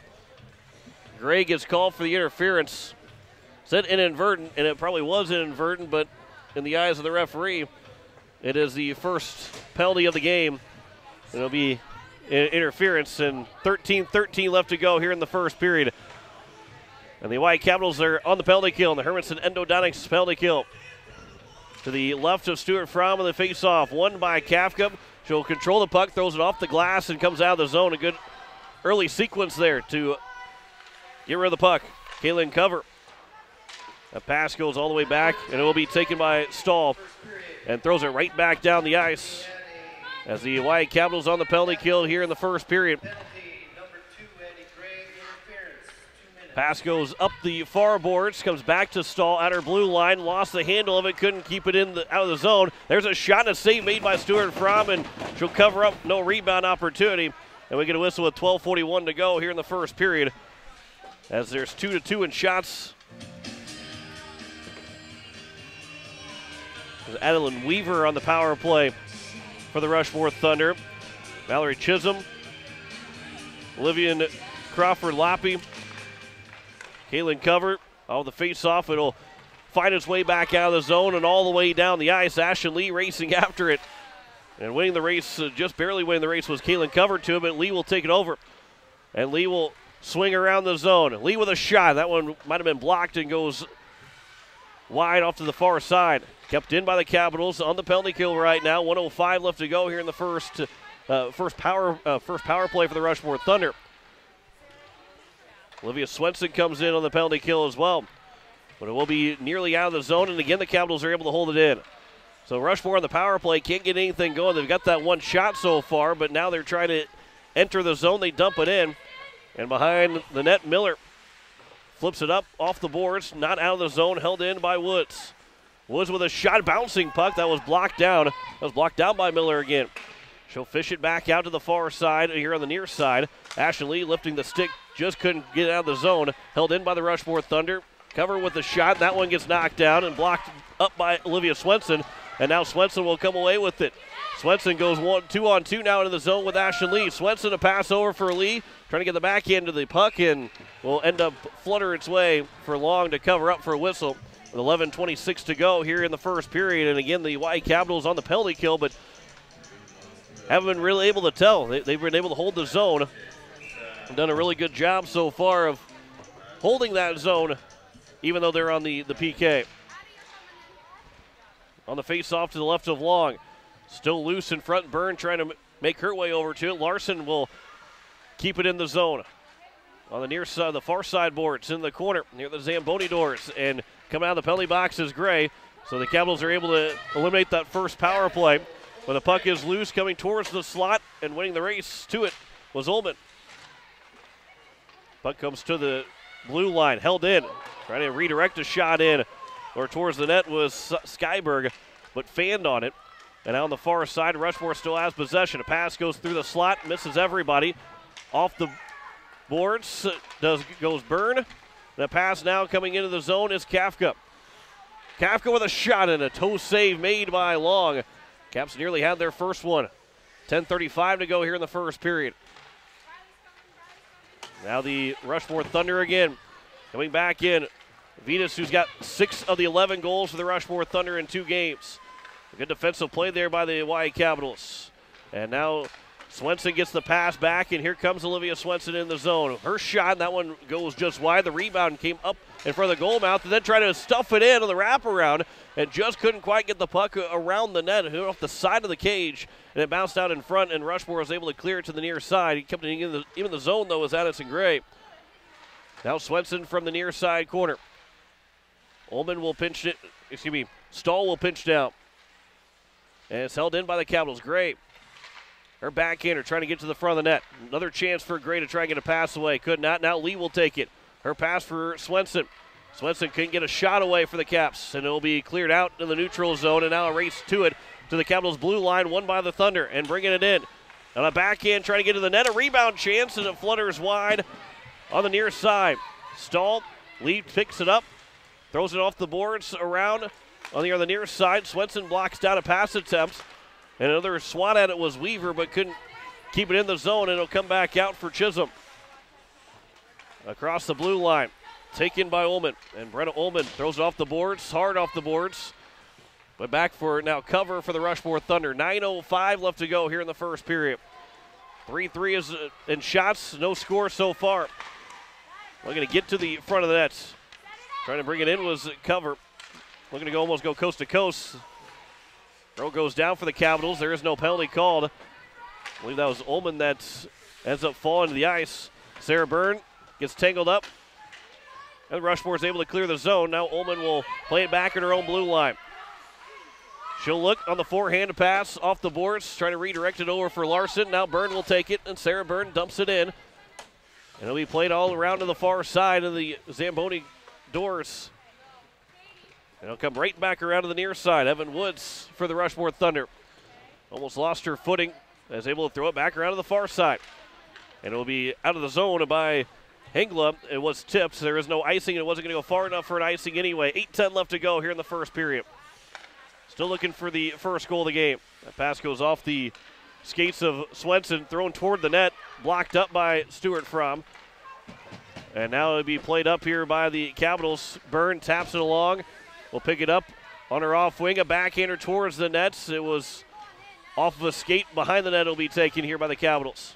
Gray gets called for the interference. Said inadvertent, and it probably was inadvertent, but in the eyes of the referee, it is the first penalty of the game. It'll be interference, and 13-13 left to go here in the first period. And the Hawaii Capitals are on the penalty kill, and the Hermanson Endodontics penalty kill. To the left of Stuart Fromm on the face-off, won by Kafka. She'll control the puck, throws it off the glass, and comes out of the zone. A good early sequence there to get rid of the puck. Kaylin Cover. A pass goes all the way back, and it will be taken by Stahl and throws it right back down the ice as the Hawaii Capitals on the penalty kill here in the first period. Pass goes up the far boards, comes back to Stahl at her blue line, lost the handle of it, couldn't keep it out of the zone. There's a shot and a save made by Stuart Fromm, and she'll cover up, no rebound opportunity. And we get a whistle with 12:41 to go here in the first period as there's 2-2 in shots. There's Adeline Weaver on the power play for the Rushmore Thunder. Mallory Chisholm, Olivia Crawford-Loppy, Kaylin Cover. Oh, the face-off, it'll find its way back out of the zone and all the way down the ice. Ashton Lee racing after it. And winning the race, just barely winning the race, was Kaylin Cover to it, but Lee will take it over. And Lee will swing around the zone. Lee with a shot. That one might have been blocked and goes wide off to the far side. Kept in by the Capitals on the penalty kill right now. 1:05 left to go here in the first power play for the Rushmore Thunder. Olivia Swenson comes in on the penalty kill as well. But it will be nearly out of the zone, and again the Capitals are able to hold it in. So Rushmore on the power play can't get anything going. They've got that one shot so far, but now they're trying to enter the zone. They dump it in. And behind the net, Miller flips it up off the boards, not out of the zone, held in by Woods. Woods with a shot, bouncing puck. That was blocked down. That was blocked down by Miller again. She'll fish it back out to the far side here on the near side. Ashton Lee lifting the stick, just couldn't get out of the zone. Held in by the Rushmore Thunder. Cover with the shot. That one gets knocked down and blocked up by Olivia Swenson. And now Swenson will come away with it. Swenson goes 2-on-2 now into the zone with Ashton Lee. Swenson a pass over for Lee. Trying to get the back end of the puck and will end up flutter its way for Long to cover up for a whistle. with 11:26 to go here in the first period. And again, the Hawaii Capitals on the penalty kill, but haven't been really able to tell. They've been able to hold the zone. Done a really good job so far of holding that zone, even though they're on the PK. On the face-off to the left of Long. Still loose in front. Byrne trying to make her way over to it. Larson will keep it in the zone. On the near side, the far side boards in the corner near the Zamboni doors. And coming out of the penalty box is Gray. So the Capitals are able to eliminate that first power play. When the puck is loose, coming towards the slot and winning the race to it was Ullman. Puck comes to the blue line, held in. Trying to redirect a shot in or towards the net was Skyberg, but fanned on it. And out on the far side, Rushmore still has possession. A pass goes through the slot, misses everybody. Off the boards goes Byrne. The pass now coming into the zone is Kafka. Kafka with a shot and a toe save made by Long. Caps nearly had their first one. 10:35 to go here in the first period. Now the Rushmore Thunder again. Coming back in. Vitas, who's got 6 of the 11 goals for the Rushmore Thunder in 2 games. A good defensive play there by the Hawaii Capitals. And now Swenson gets the pass back, and here comes Olivia Swenson in the zone. Her shot, that one goes just wide. The rebound came up in front of the goal mouth, and then tried to stuff it in on the wraparound, and just couldn't quite get the puck around the net. It hit off the side of the cage, and it bounced out in front, and Rushmore was able to clear it to the near side. He kept it in the zone, though, was Addison Gray. Now Swenson from the near side corner. Ullman will pinch it, Stahl will pinch down. And it's held in by the Capitals. Gray, her backhander trying to get to the front of the net. Another chance for Gray to try and get a pass away. Could not. Now Lee will take it. Her pass for Swenson. Swenson couldn't get a shot away for the Caps, and it will be cleared out in the neutral zone, and now a race to it to the Capitals' blue line, won by the Thunder, and bringing it in. On a backhand, trying to get to the net, a rebound chance, and it flutters wide on the near side. Stahl, Lee picks it up, throws it off the boards around on the near side. Swenson blocks down a pass attempt, and another swat at it was Weaver, but couldn't keep it in the zone, and it'll come back out for Chisholm. Across the blue line, taken by Ullman, and Brenna Ullman throws it off the boards, hard off the boards, but back for now cover for the Rushmore Thunder. 9:05 left to go here in the first period. 3-3 is in shots, no score so far. We're going to get to the front of the net. Trying to bring it in was cover. Looking to almost go coast to coast. Throw goes down for the Capitals. There is no penalty called. I believe that was Ullman that ends up falling to the ice. Sarah Byrne gets tangled up. And Rushmore is able to clear the zone. Now Ullman will play it back in her own blue line. She'll look on the forehand pass off the boards, trying to redirect it over for Larson. Now Byrne will take it, and Sarah Byrne dumps it in. And it'll be played all around to the far side of the Zamboni doors. And it'll come right back around to the near side. Evan Woods for the Rushmore Thunder. Almost lost her footing. Is able to throw it back around to the far side. And it will be out of the zone by Hengla. It was tipped. There is no icing, and it wasn't going to go far enough for an icing anyway. 8:10 left to go here in the first period. Still looking for the first goal of the game. That pass goes off the skates of Swenson, thrown toward the net, blocked up by Stuart Fromm. And now it'll be played up here by the Capitals. Byrne taps it along. Will pick it up on her off wing, a backhander towards the nets. It was off of a skate behind the net. It'll be taken here by the Capitals.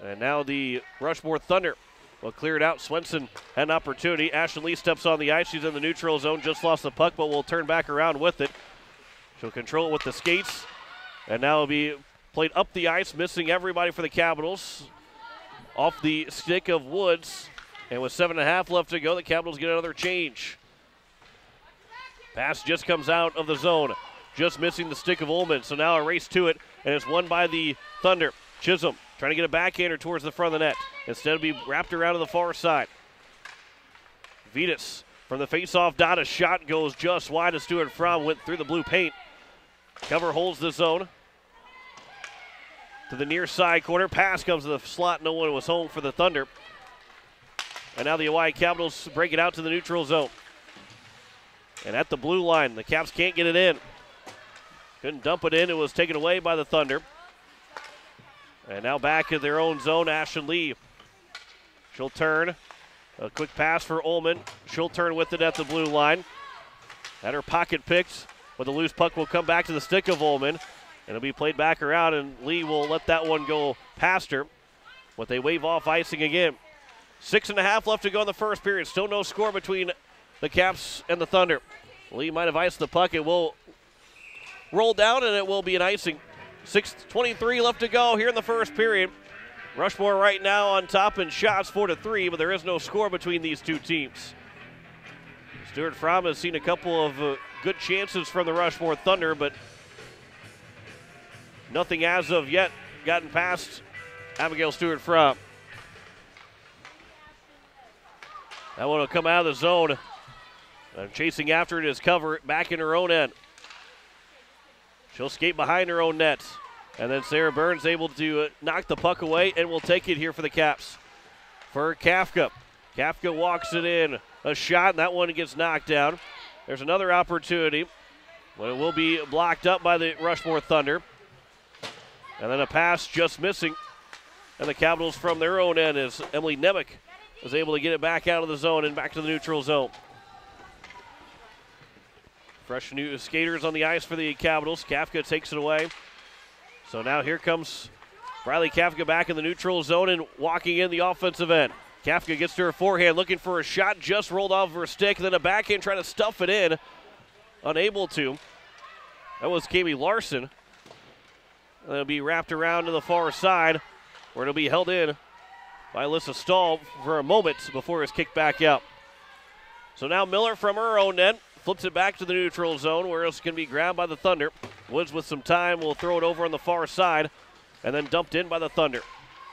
And now the Rushmore Thunder will clear it out. Swenson had an opportunity. Ashton Lee steps on the ice. She's in the neutral zone, just lost the puck, but will turn back around with it. She'll control it with the skates. And now it'll be played up the ice, missing everybody for the Capitals. Off the stick of Woods. And with 7:30 left to go, the Capitals get another change. Pass just comes out of the zone. Just missing the stick of Ullman. So now a race to it, and it's won by the Thunder. Chisholm trying to get a backhander towards the front of the net. Instead, it'll be wrapped around to the far side. Vitas from the face-off dot. A shot goes just wide as Stuart Fromm went through the blue paint. Cover holds the zone. To the near side corner. Pass comes to the slot. No one was home for the Thunder. And now the Hawaii Capitals break it out to the neutral zone. And at the blue line, the Caps can't get it in. Couldn't dump it in. It was taken away by the Thunder. And now back in their own zone, Ashton Lee. She'll turn. A quick pass for Ullman. She'll turn with it at the blue line. Had her pocket picked, but the loose puck will come back to the stick of Ullman. And it'll be played back around, and Lee will let that one go past her. But they wave off icing again. 6.5 left to go in the first period. Still no score between the Caps and the Thunder. Lee might have iced the puck. It will roll down, and it will be an icing. 6:23 left to go here in the first period. Rushmore right now on top in shots, 4-3, but there is no score between these two teams. Stuart Fromm has seen a couple of good chances from the Rushmore Thunder, but nothing as of yet gotten past Abigail Stewart Fromm. That one will come out of the zone. Chasing after it is Cover back in her own end. She'll skate behind her own net. And then Sarah Burns able to knock the puck away and will take it here for the Caps. For Kafka. Kafka walks it in. A shot, and that one gets knocked down. There's another opportunity, but it will be blocked up by the Rushmore Thunder. And then a pass just missing. And the Capitals from their own end as Emily Nemec was able to get it back out of the zone and back to the neutral zone. Fresh new skaters on the ice for the Capitals. Kafka takes it away. So now here comes Riley Kafka back in the neutral zone and walking in the offensive end. Kafka gets to her forehand, looking for a shot, just rolled off of her stick, then a backhand trying to stuff it in. Unable to. That was Kaylee Larson. And it'll be wrapped around to the far side, where it'll be held in by Alyssa Stahl for a moment before it's kicked back out. So now Miller from her own end flips it back to the neutral zone, where it's going to be grabbed by the Thunder. Woods with some time will throw it over on the far side and then dumped in by the Thunder.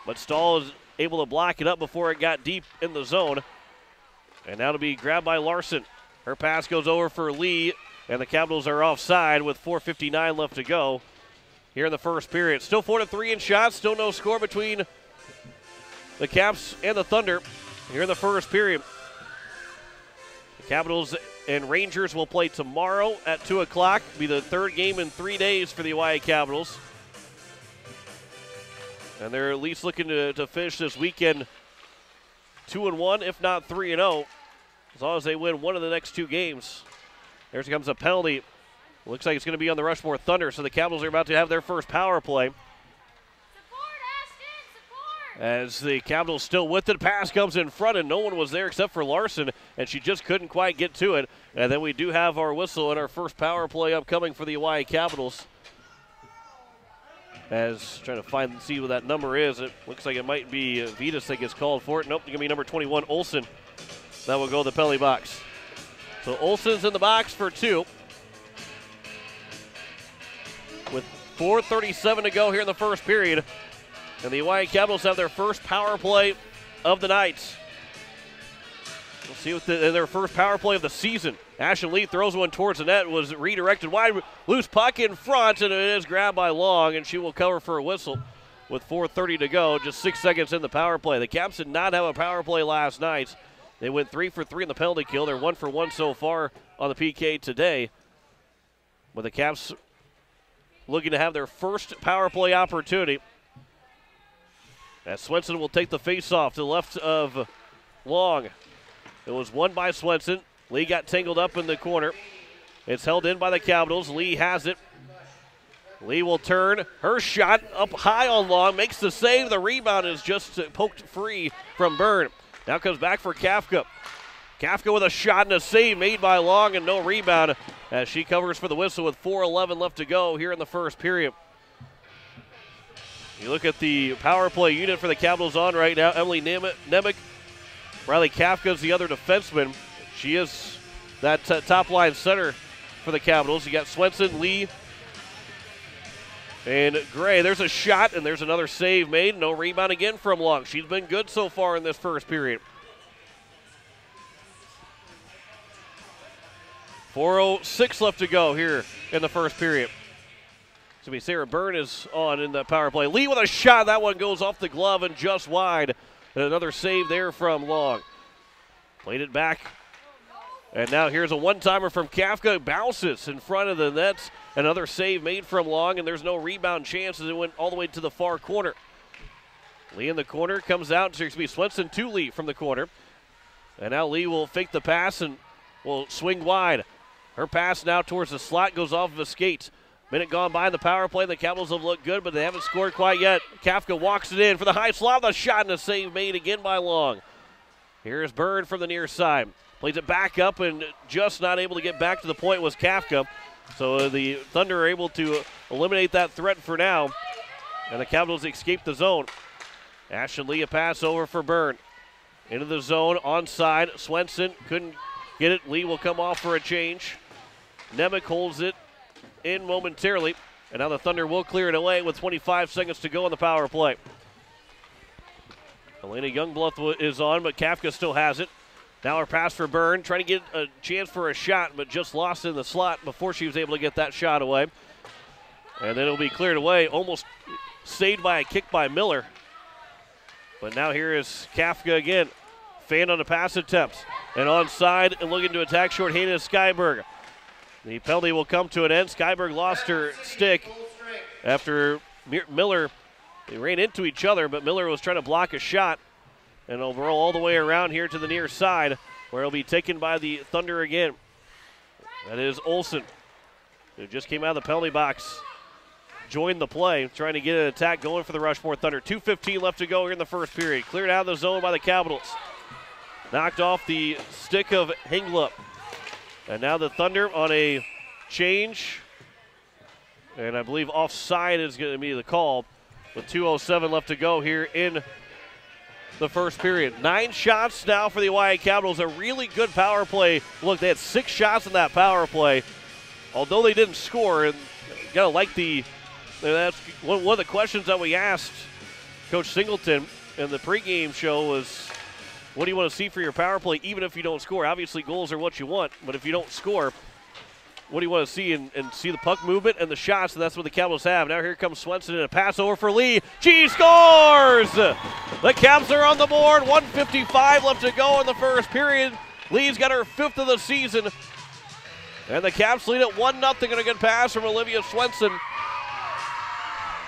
But Stahl is able to block it up before it got deep in the zone. And now to be grabbed by Larson. Her pass goes over for Lee, and the Capitals are offside with 4:59 left to go here in the first period. Still 4-3 in shots, still no score between the Caps and the Thunder here in the first period. The Capitals and Rangers will play tomorrow at 2 o'clock. Be the third game in 3 days for the Oahe Capitals. And they're at least looking to finish this weekend 2-1, if not 3-0, as long as they win one of the next 2 games. There comes a penalty. Looks like it's going to be on the Rushmore Thunder, so the Capitals are about to have their first power play. As the Capitals still with it, pass comes in front, and no one was there except for Larson, and she just couldn't quite get to it. And then we do have our whistle and our first power play upcoming for the Oahe Capitals. As trying to see what that number is. It looks like it might be Vitas that gets called for it. Nope, it's going to be number 21, Olsen. That will go to the penalty box. So Olsen's in the box for 2. With 4:37 to go here in the first period. And the Oahe Capitals have their first power play of the night. We'll see what their first power play of the season. Ashton Lee throws one towards the net, was redirected wide, loose puck in front, and it is grabbed by Long, and she will cover for a whistle with 4:30 to go, just 6 seconds in the power play. The Caps did not have a power play last night. They went 3 for 3 in the penalty kill. They're 1 for 1 so far on the PK today. But the Caps looking to have their first power play opportunity. As Swenson will take the face-off to the left of Long. It was won by Swenson. Lee got tangled up in the corner. It's held in by the Capitals. Lee has it. Lee will turn. Her shot up high on Long. Makes the save. The rebound is just poked free from Byrne. Now comes back for Kafka. Kafka with a shot and a save made by Long and no rebound as she covers for the whistle with 4:11 left to go here in the first period. You look at the power play unit for the Capitals on right now. Emily Nemec. Riley Kafka's the other defenseman. She is that top line center for the Capitals. You got Swenson, Lee, and Gray. There's a shot, and there's another save made. No rebound again from Long. She's been good so far in this first period. 4:06 left to go here in the first period. It's going to be Sarah Byrne is on in the power play. Lee with a shot. That one goes off the glove and just wide. And another save there from Long. Played it back. And now here's a one-timer from Kafka. Bounces in front of the nets. Another save made from Long, and there's no rebound chance as it went all the way to the far corner. Lee in the corner comes out. It's going to be Swenson to Lee from the corner. And now Lee will fake the pass and will swing wide. Her pass now towards the slot goes off of a skate. Minute gone by in the power play. The Capitals have looked good, but they haven't scored quite yet. Kafka walks it in for the high slot. The shot and a save made again by Long. Here's Byrne from the near side. Plays it back up and just not able to get back to the point was Kafka. So the Thunder are able to eliminate that threat for now. And the Capitals escape the zone. Ashton Lee a pass over for Byrne. Into the zone, onside. Swenson couldn't get it. Lee will come off for a change. Nemec holds it in momentarily. And now the Thunder will clear it away with 25 seconds to go on the power play. Elena Youngblood is on, but Kafka still has it. Now her pass for Byrne, trying to get a chance for a shot, but just lost in the slot before she was able to get that shot away. And then it'll be cleared away, almost saved by a kick by Miller. But now here is Kafka again. Fan on the pass attempts. And onside and looking to attack short-handed is Skyberg. The penalty will come to an end. Skyberg lost her stick after Miller. They ran into each other, but Miller was trying to block a shot. And it'll roll all the way around here to the near side, where it'll be taken by the Thunder again. That is Olsen, who just came out of the penalty box. Joined the play, trying to get an attack going for the Rushmore Thunder. 2:15 left to go here in the first period. Cleared out of the zone by the Capitals. Knocked off the stick of Henglup. And now the Thunder on a change. And I believe offside is going to be the call. With 2:07 left to go here in the first period. 9 shots now for the Oahe Capitals. A really good power play. Look, they had 6 shots in that power play. Although they didn't score, and you gotta like that's one of the questions that we asked Coach Singleton in the pregame show was, what do you want to see for your power play even if you don't score? Obviously goals are what you want, but if you don't score, what do you want to see? And see the puck movement and the shots, and that's what the Capitals have. Now here comes Swenson and a pass over for Lee. She scores! The Caps are on the board. 1:55 left to go in the first period. Lee's got her 5th of the season. And the Caps lead at 1-0 on a good pass from Olivia Swenson.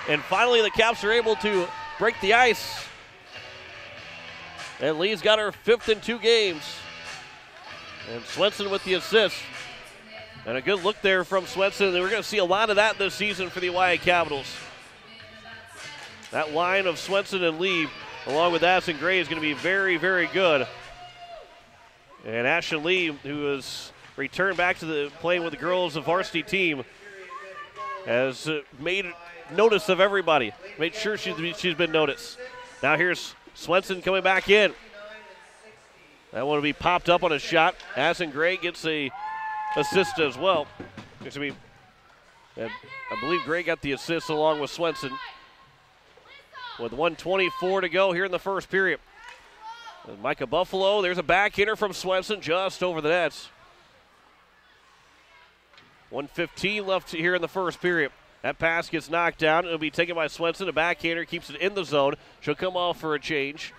And finally the Caps are able to break the ice. And Lee's got her 5th in 2 games. And Swenson with the assist. And a good look there from Swenson. We're going to see a lot of that this season for the Oahe Capitals. That line of Swenson and Lee, along with Addison Gray, is going to be very, very good. And Ashton Lee, who has returned back to the playing with the girls of Varsity team, has made notice of everybody. Made sure she's been noticed. Now here's Swenson coming back in. That one will be popped up on a shot. Addison Gray gets a assist as well. I believe Gray got the assist along with Swenson. With 1:24 to go here in the first period. And Micah Buffalo, there's a backhander from Swenson just over the nets. 1:15 left here in the first period. That pass gets knocked down. It'll be taken by Swenson. A backhander keeps it in the zone. She'll come off for a change.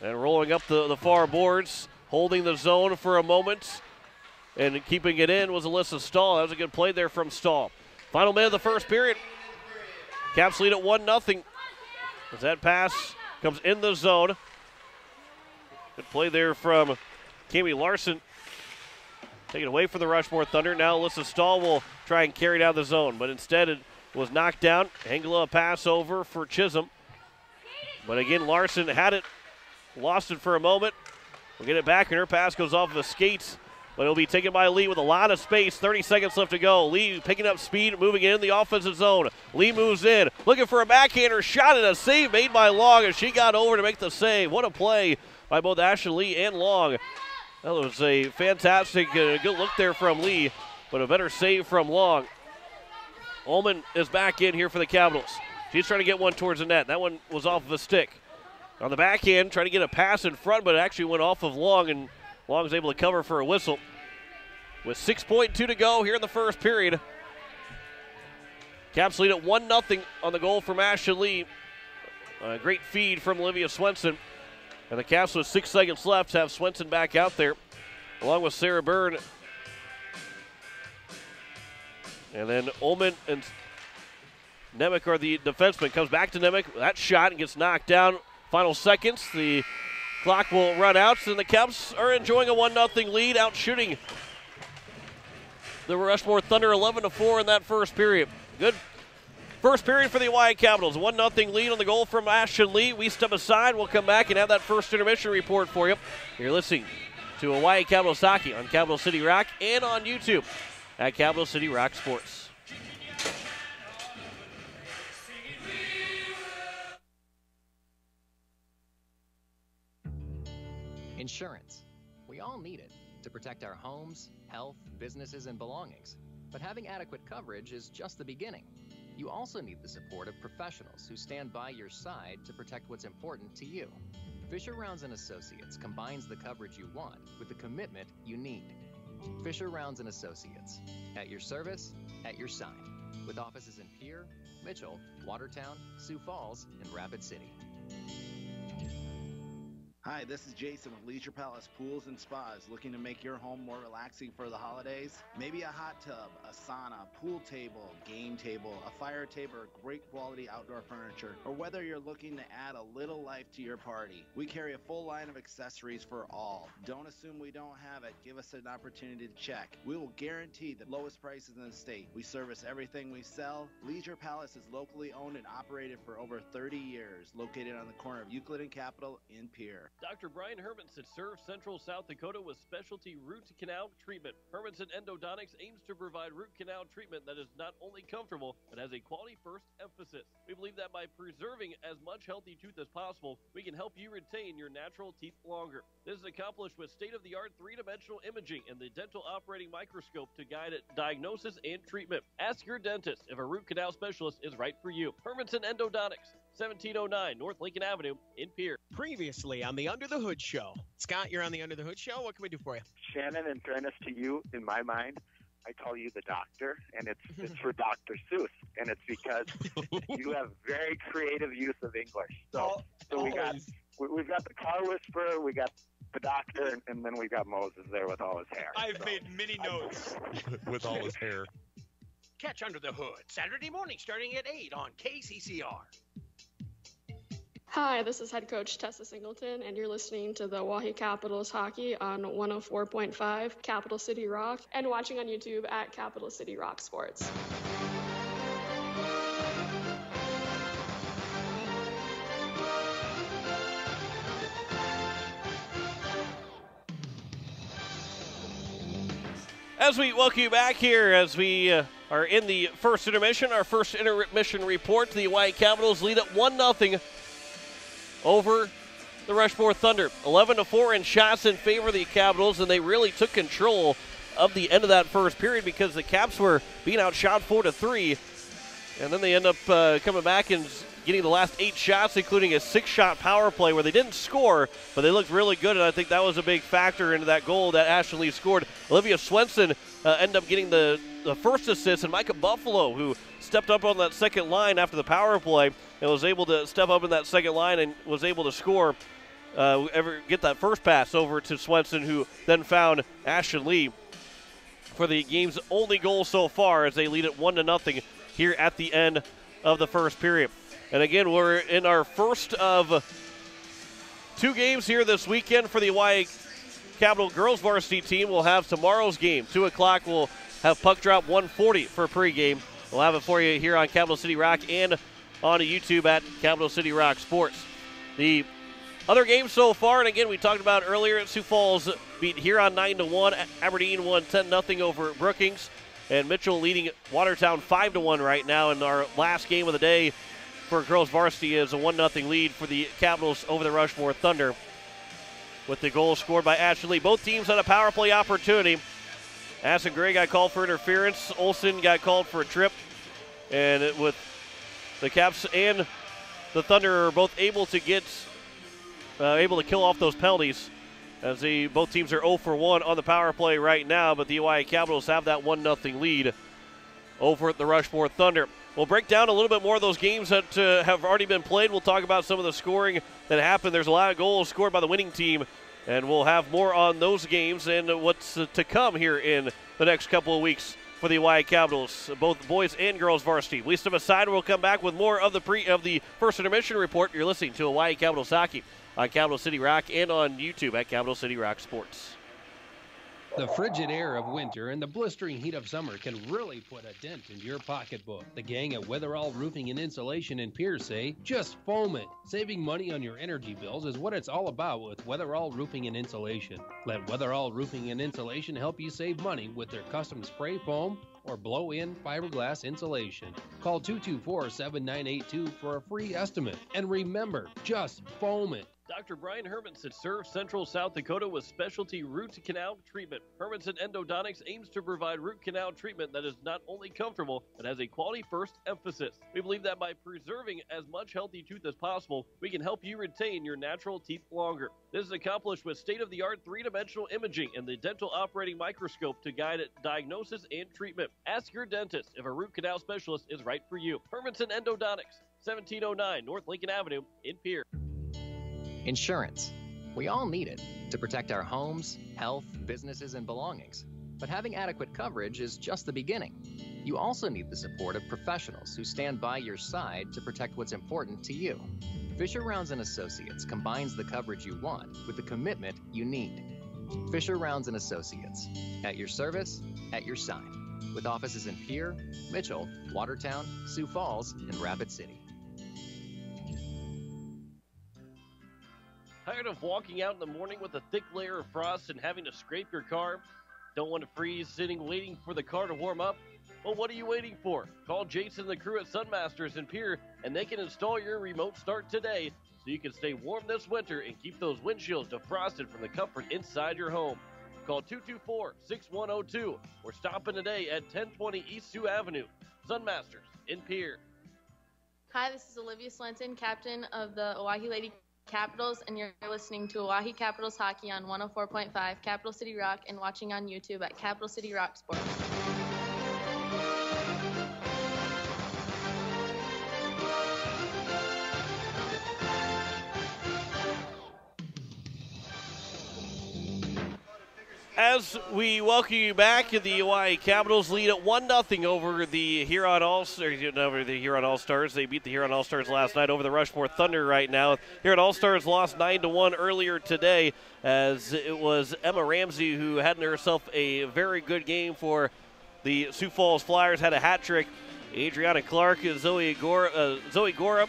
And rolling up the far boards, holding the zone for a moment. And keeping it in was Alyssa Stahl. That was a good play there from Stahl. Final minute of the first period. Caps lead at 1-0. As that pass comes in the zone. Good play there from Cami Larson. Taken away from the Rushmore Thunder. Now Alyssa Stahl will try and carry it out of the zone. But instead it was knocked down. Hengela a pass over for Chisholm. But again, Larson had it. Lost it for a moment. We'll get it back, and her pass goes off of a skate. But it'll be taken by Lee with a lot of space. 30 seconds left to go. Lee picking up speed, moving in the offensive zone. Lee moves in, looking for a backhander shot, and a save made by Long as she got over to make the save. What a play by both Ashley Lee and Long. That was a fantastic, good look there from Lee, but a better save from Long. Ullman is back in here for the Capitals. She's trying to get one towards the net. That one was off of a stick. On the backhand, trying to get a pass in front, but it actually went off of Long, and Long is able to cover for a whistle. With 6:2 to go here in the first period. Caps lead at 1-0 on the goal from Ashley Lee. A great feed from Olivia Swenson. And the Caps with 6 seconds left have Swenson back out there, along with Sarah Byrne. And then Ullman and Nemec are the defensemen. Comes back to Nemec. That shot and gets knocked down. Final seconds. The Clock will run out, and the Caps are enjoying a 1-0 lead, out shooting the Rushmore Thunder 11-4 in that first period. Good first period for the Oahe Capitals. 1-0 lead on the goal from Ashton Lee. We step aside. We'll come back and have that first intermission report for you. You're listening to Oahe Capitals Hockey on Capital City Rock and on YouTube at Capital City Rock Sports. Insurance. We all need it to protect our homes, health, businesses, and belongings. But having adequate coverage is just the beginning. You also need the support of professionals who stand by your side to protect what's important to you. Fisher Rounds & Associates combines the coverage you want with the commitment you need. Fisher Rounds & Associates, at your service, at your side, with offices in Pierre, Mitchell, Watertown, Sioux Falls, and Rapid City. Hi, this is Jason with Leisure Palace Pools and Spas. Looking to make your home more relaxing for the holidays? Maybe a hot tub, a sauna, pool table, game table, a fire table, or great quality outdoor furniture. Or whether you're looking to add a little life to your party. We carry a full line of accessories for all. Don't assume we don't have it. Give us an opportunity to check. We will guarantee the lowest prices in the state. We service everything we sell. Leisure Palace is locally owned and operated for over 30 years. Located on the corner of Euclid and Capitol in Pierre. Dr. Brian Hermanson serves Central South Dakota with specialty root canal treatment. Hermanson Endodontics aims to provide root canal treatment that is not only comfortable, but has a quality-first emphasis. We believe that by preserving as much healthy tooth as possible, we can help you retain your natural teeth longer. This is accomplished with state-of-the-art three-dimensional imaging and the dental operating microscope to guide diagnosis and treatment. Ask your dentist if a root canal specialist is right for you. Hermanson Endodontics, 1709 North Lincoln Avenue in Pierre. Previously on the Under the Hood Show. Scott, you're on the Under the Hood Show. What can we do for you? Shannon, in fairness to you, in my mind, I call you the doctor, and it's for Dr. Seuss, and it's because you have very creative use of English. So we've got the car whisperer, we got the doctor, and then we got Moses there with all his hair. I've made many notes. With all his hair. Catch Under the Hood, Saturday morning starting at 8 on KCCR. Hi, this is head coach Tessa Singleton, and you're listening to the Oahe Capitals Hockey on 104.5 Capital City Rock and watching on YouTube at Capital City Rock Sports. As we welcome you back here, as we are in the first intermission, our first intermission report, the Oahe Capitals lead at 1-0 over the Rushmore Thunder. 11-4 in shots in favor of the Capitals, and they really took control of the end of that first period because the Caps were being outshot 4-3, and then they end up coming back and getting the last 8 shots, including a 6-shot power play where they didn't score, but they looked really good, and I think that was a big factor into that goal that Ashton Lee scored. Olivia Swenson ended up getting the first assist, and Micah Buffalo, who stepped up on that second line after the power play and was able to step up in that second line and was able to score, get that first pass over to Swenson, who then found Ashton Lee for the game's only goal so far as they lead it 1-0 here at the end of the first period. And again, we're in our first of 2 games here this weekend for the Oahe Capital girls varsity team. We'll have tomorrow's game. 2 o'clock, we'll have puck drop 140 for pregame. We'll have it for you here on Capital City Rock and on YouTube at Capital City Rock Sports. The other games so far, and again, we talked about earlier, Sioux Falls beat Huron 9-1. Aberdeen won 10-0 over Brookings. And Mitchell leading Watertown 5-1 right now. And our last game of the day for girls varsity is a 1-0 lead for the Capitals over the Rushmore Thunder, with the goal scored by Ashley. Both teams had a power play opportunity. Addison Gray got called for interference. Olsen got called for a trip. And with the Caps and the Thunder are both able to kill off those penalties, as both teams are 0 for 1 on the power play right now, but the Oahe Capitals have that 1-0 lead over at the Rushmore Thunder. We'll break down a little bit more of those games that have already been played. We'll talk about some of the scoring that happened. There's a lot of goals scored by the winning team, and we'll have more on those games and what's to come here in the next couple of weeks for the Oahe Capitals, both boys and girls varsity. We step aside and we'll come back with more of the first intermission report. You're listening to Oahe Capitals Hockey on Capital City Rock and on YouTube at Capital City Rock Sports. The frigid air of winter and the blistering heat of summer can really put a dent in your pocketbook. The gang at Weatherall Roofing and Insulation in Pierce say, just foam it. Saving money on your energy bills is what it's all about with Weatherall Roofing and Insulation. Let Weatherall Roofing and Insulation help you save money with their custom spray foam or blow-in fiberglass insulation. Call 224-7982 for a free estimate. And remember, just foam it. Dr. Brian Hermanson serves Central South Dakota with specialty root canal treatment. Hermanson Endodontics aims to provide root canal treatment that is not only comfortable, but has a quality-first emphasis. We believe that by preserving as much healthy tooth as possible, we can help you retain your natural teeth longer. This is accomplished with state-of-the-art three-dimensional imaging and the dental operating microscope to guide diagnosis and treatment. Ask your dentist if a root canal specialist is right for you. Hermanson Endodontics, 1709 North Lincoln Avenue in Pierre. Insurance. We all need it to protect our homes, health, businesses, and belongings. But having adequate coverage is just the beginning. You also need the support of professionals who stand by your side to protect what's important to you. Fisher Rounds & Associates combines the coverage you want with the commitment you need. Fisher Rounds & Associates. At your service, at your side. With offices in Pierre, Mitchell, Watertown, Sioux Falls, and Rapid City. Tired of walking out in the morning with a thick layer of frost and having to scrape your car? Don't want to freeze sitting waiting for the car to warm up? Well, what are you waiting for? Call Jason and the crew at Sunmasters in Pierre, and they can install your remote start today so you can stay warm this winter and keep those windshields defrosted from the comfort inside your home. Call 224-6102 or stop in today at 1020 East Sioux Avenue. Sunmasters in Pierre. Hi, this is Olivia Slenton, captain of the Oahe Lady Capitals, and you're listening to Oahe Capitals Hockey on 104.5 Capital City Rock and watching on YouTube at Capital City Rock Sports. As we welcome you back, the Oahe Capitals lead at 1-0 over the Huron All-Stars. They beat the Huron All-Stars last night over the Rushmore Thunder right now. Huron All-Stars lost 9-1 earlier today, as it was Emma Ramsey who had herself a very good game for the Sioux Falls Flyers, had a hat trick. Adriana Clark, Zoe Gorham,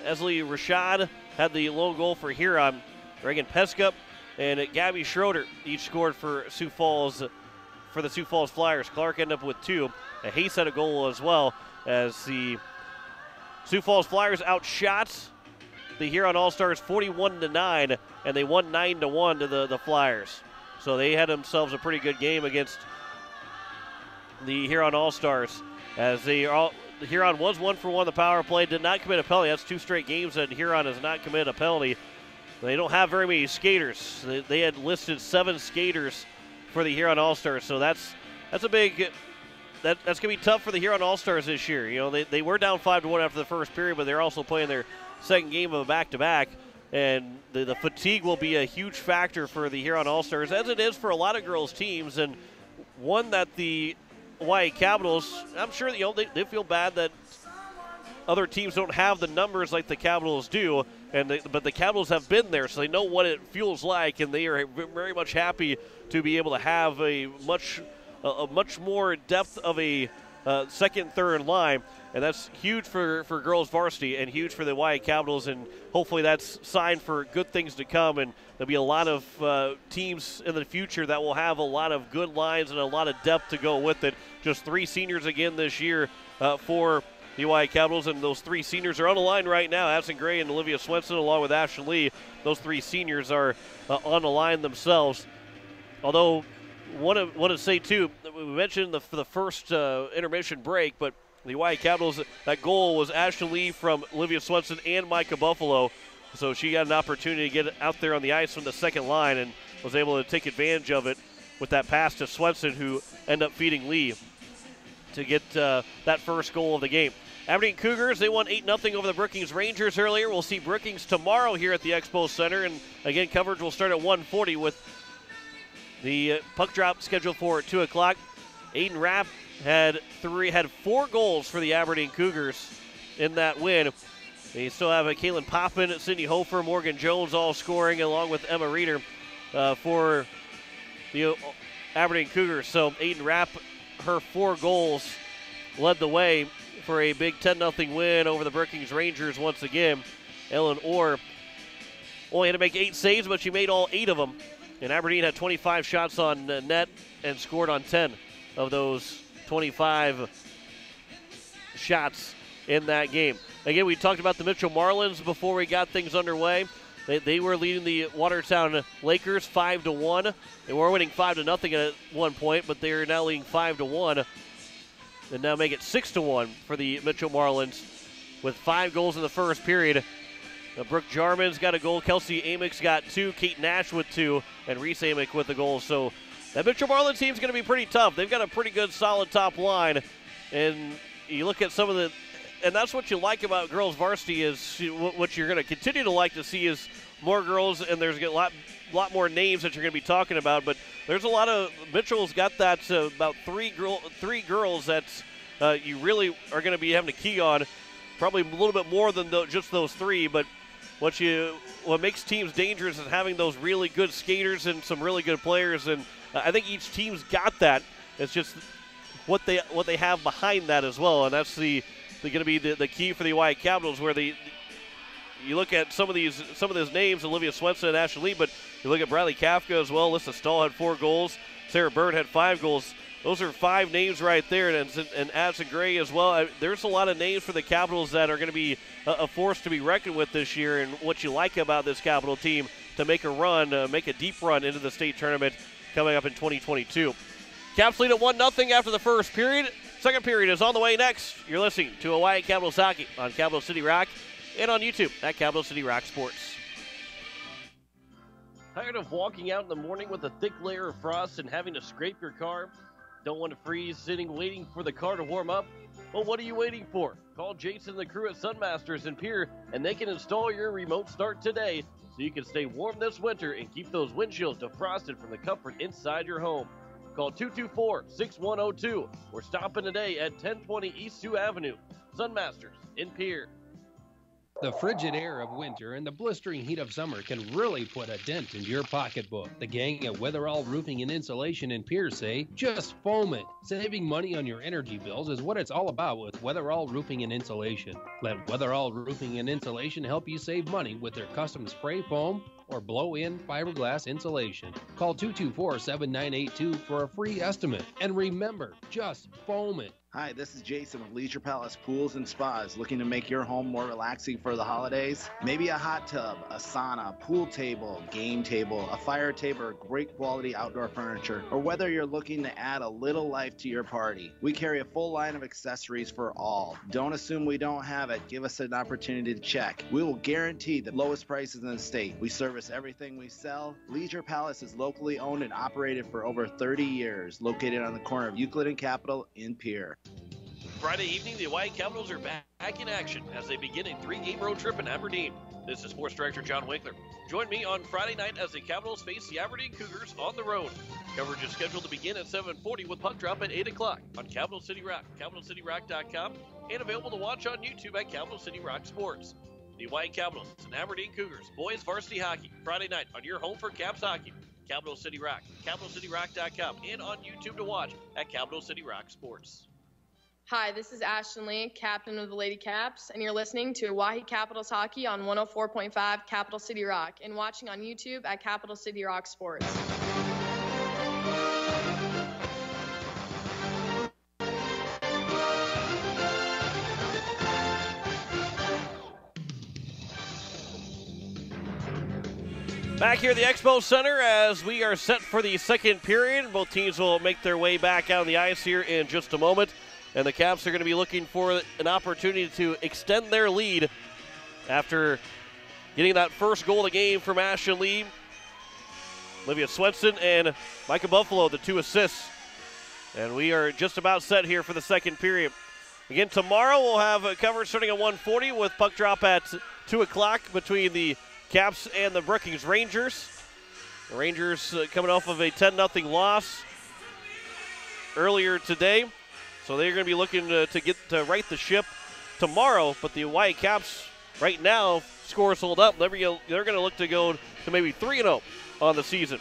Esley Rashad had the lone goal for Huron. Reagan Peskup and Gabby Schroeder each scored for the Sioux Falls Flyers. Clark ended up with 2. Hayes had a goal as well, as the Sioux Falls Flyers outshot the Huron All-Stars 41-9, and they won 9-1 to the Flyers. So they had themselves a pretty good game against the Huron All-Stars, as the Huron was 1-for-1 the power play, did not commit a penalty. That's 2 straight games that Huron has not committed a penalty. They don't have very many skaters. They had listed 7 skaters for the Huron All-Stars, so that's a big that's going to be tough for the Huron All-Stars this year. You know, they were down 5-1 after the first period, but they're also playing their second game of a back-to-back, and the fatigue will be a huge factor for the Huron All-Stars, as it is for a lot of girls' teams, and one that the Oahe Capitals, I'm sure they feel bad that other teams don't have the numbers like the Capitals do, but the Capitals have been there, so they know what it feels like, and they are very much happy to be able to have a much more depth of a second, third line, and that's huge for girls varsity and huge for the Oahe Capitals, and hopefully that's sign for good things to come, and there'll be a lot of teams in the future that will have a lot of good lines and a lot of depth to go with it. Just 3 seniors again this year for the Oahe Capitals, and those 3 seniors are on the line right now. Addison Gray and Olivia Swenson, along with Ashley Lee. Those 3 seniors are on the line themselves. Although, want to say too, we mentioned for the first intermission break, but the Oahe Capitals, that goal was Ashley Lee from Olivia Swenson and Micah Buffalo. So she got an opportunity to get out there on the ice from the second line and was able to take advantage of it with that pass to Swenson, who ended up feeding Lee to get that first goal of the game. Aberdeen Cougars, they won 8-0 over the Brookings Rangers earlier. We'll see Brookings tomorrow here at the Expo Center, and again, coverage will start at 1:40 with the puck drop scheduled for 2 o'clock. Aiden Rapp had 4 goals for the Aberdeen Cougars in that win. You still have Kaylin Poppin, Sydney Hofer, Morgan Jones all scoring, along with Emma Reeder for the Aberdeen Cougars. So Aiden Rapp, her 4 goals led the way for a big 10-0 win over the Brookings Rangers once again. Ellen Orr only had to make 8 saves, but she made all 8 of them. And Aberdeen had 25 shots on net and scored on 10 of those 25 shots in that game. Again, we talked about the Mitchell Marlins before we got things underway. They were leading the Watertown Lakers 5-1. They were winning 5-0 at one point, but they are now leading 5-1, and now make it 6-1 for the Mitchell Marlins with 5 goals in the first period. Brooke Jarman's got a goal. Kelsey Amick's got 2. Kate Nash with 2, and Reese Amick with a goal. So that Mitchell Marlins team's going to be pretty tough. They've got a pretty good, solid top line, and you look at some of the. And that's what you like about girls varsity is what you're going to continue to like to see is more girls, and there's a lot more names that you're going to be talking about. But there's a lot of Mitchell's got that about three girls that you really are going to be having to key on, probably a little bit more than just those 3. But what makes teams dangerous is having those really good skaters and some really good players, and I think each team's got that. It's just what they have behind that as well, and that's going to be the key for the Oahe Capitals, where you look at some of these names, Olivia Swenson and Ashley Lee, but you look at Bradley Kafka as well. Alyssa Stahl had 4 goals. Sarah Bird had 5 goals. Those are 5 names right there, and Addison Gray as well. There's a lot of names for the Capitals that are going to be a force to be reckoned with this year, and what you like about this Capital team to make a run, make a deep run into the state tournament coming up in 2022. Caps lead at 1-0 after the first period. Second period is on the way next. You're listening to Hawaii Capitals Hockey on Capital City Rock and on YouTube at Capital City Rock Sports. Tired of walking out in the morning with a thick layer of frost and having to scrape your car? Don't want to freeze sitting waiting for the car to warm up? Well, what are you waiting for? Call Jason and the crew at Sunmasters in Pier, and they can install your remote start today so you can stay warm this winter and keep those windshields defrosted from the comfort inside your home. Call 224-6102 or stop in today at 1020 East Sioux Avenue. Sunmasters in Pier. The frigid air of winter and the blistering heat of summer can really put a dent into your pocketbook. The gang at Weatherall Roofing and Insulation in Pierce say, just foam it. Saving money on your energy bills is what it's all about with Weatherall Roofing and Insulation. Let Weatherall Roofing and Insulation help you save money with their custom spray foam or blow-in fiberglass insulation. Call 224-7982 for a free estimate. And remember, just foam it. Hi, this is Jason with Leisure Palace Pools and Spas. Looking to make your home more relaxing for the holidays? Maybe a hot tub, a sauna, pool table, game table, a fire table, or great quality outdoor furniture, or whether you're looking to add a little life to your party. We carry a full line of accessories for all. Don't assume we don't have it. Give us an opportunity to check. We will guarantee the lowest prices in the state. We service everything we sell. Leisure Palace is locally owned and operated for over 30 years, located on the corner of Euclid and Capitol in Pier. Friday evening, the Hawaii Capitals are back in action as they begin a 3-game road trip in Aberdeen. This is Sports Director John Winkler. Join me on Friday night as the Capitals face the Aberdeen Cougars on the road. Coverage is scheduled to begin at 7:40 with puck drop at 8 o'clock on Capital City Rock, CapitalCityRock.com, and available to watch on YouTube at Capital City Rock Sports. The Hawaii Capitals and Aberdeen Cougars boys varsity hockey Friday night on your home for Caps hockey. Capital City Rock, CapitalCityRock.com, and on YouTube to watch at Capital City Rock Sports. Hi, this is Ashton Lee, captain of the Lady Caps, and you're listening to Oahe Capitals Hockey on 104.5 Capital City Rock and watching on YouTube at Capital City Rock Sports. Back here at the Expo Center as we are set for the second period. Both teams will make their way back out on the ice here in just a moment. And the Caps are going to be looking for an opportunity to extend their lead after getting that first goal of the game from Ashley Lee. Olivia Swenson and Micah Buffalo, the 2 assists. And we are just about set here for the second period. Again, tomorrow we'll have a coverage starting at 1:40 with puck drop at 2 o'clock between the Caps and the Brookings Rangers. The Rangers coming off of a 10-0 loss earlier today. So they're going to be looking to right the ship tomorrow. But the Hawaii Caps right now, scores hold up. They're going to look to go to maybe 3-0 on the season.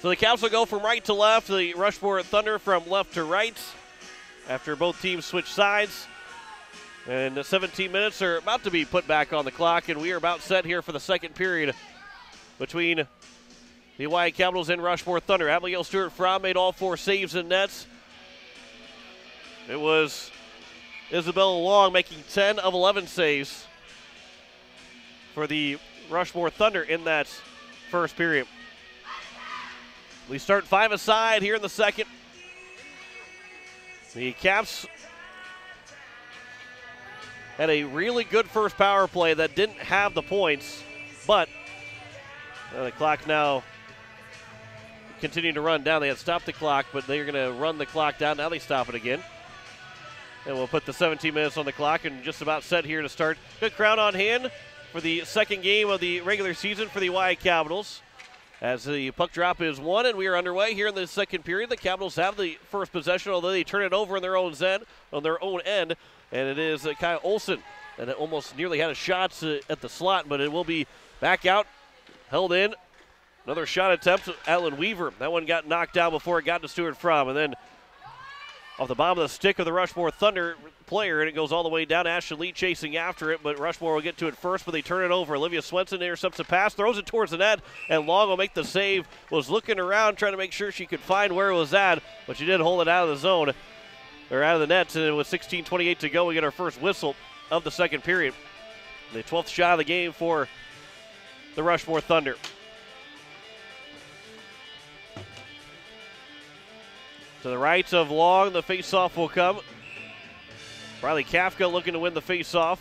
So the Caps will go from right to left. The Rushmore Thunder from left to right after both teams switch sides. And the 17 minutes are about to be put back on the clock, and we are about set here for the second period between the Hawaii Capitals and Rushmore Thunder. Abigail Stewart-Fromm made all 4 saves in nets. It was Isabella Long making 10 of 11 saves for the Rushmore Thunder in that first period. We start 5-a-side here in the second. The Caps had a really good first power play that didn't have the points, but the clock now continuing to run down. They had stopped the clock, but they're going to run the clock down. Now they stop it again. And we'll put the 17 minutes on the clock and just about set here to start. Good crowd on hand for the second game of the regular season for the Hawaii Capitals. As the puck drop is won and we are underway here in the second period. The Capitals have the first possession, although they turn it over on their own end. And it is Kyle Olsen. And it almost nearly had a shot at the slot, but it will be back out, held in. Another shot attempt, Alan Weaver. That one got knocked down before it got to Stewart-Fromm. And then off the bottom of the stick of the Rushmore Thunder player, and it goes all the way down. Ashton Lee chasing after it, but Rushmore will get to it first, but they turn it over. Olivia Swenson intercepts the pass, throws it towards the net, and Long will make the save. Was looking around, trying to make sure she could find where it was at, but she did hold it out of the zone, or out of the net, and with 16:28 to go, we get our first whistle of the second period. The 12th shot of the game for the Rushmore Thunder. To the right of Long, the faceoff will come. Riley Kafka looking to win the faceoff.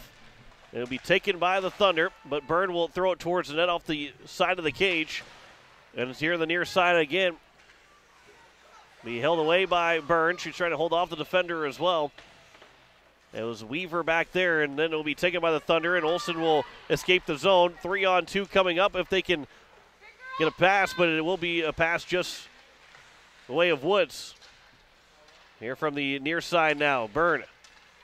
It'll be taken by the Thunder, but Byrne will throw it towards the net off the side of the cage. And it's here on the near side again. Be held away by Byrne. She's trying to hold off the defender as well. It was Weaver back there, and then it'll be taken by the Thunder, and Olsen will escape the zone. 3-on-2 coming up if they can get a pass, but it will be a pass just the way of Woods. Here from the near side now, Byrne.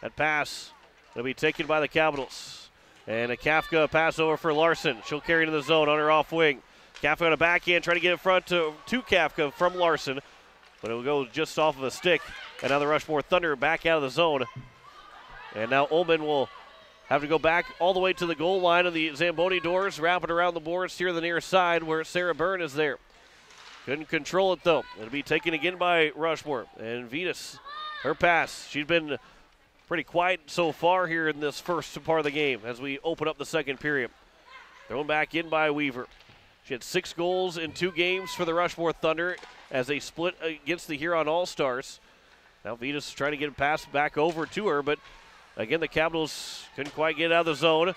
That pass will be taken by the Capitals. And a Kafka pass over for Larson. She'll carry it in the zone on her off wing. Kafka on a backhand, trying to get in front to Kafka from Larson. But it will go just off of a stick. And now the Rushmore Thunder back out of the zone. And now Ullman will have to go back all the way to the goal line of the Zamboni doors, wrap it around the boards here on the near side where Sarah Byrne is there. Couldn't control it, though. It'll be taken again by Rushmore. And Vitas, her pass. She's been pretty quiet so far here in this first part of the game as we open up the second period. Thrown back in by Weaver. She had 6 goals in 2 games for the Rushmore Thunder as they split against the Huron All-Stars. Now Vitas trying to get a pass back over to her, but again, the Capitals couldn't quite get out of the zone.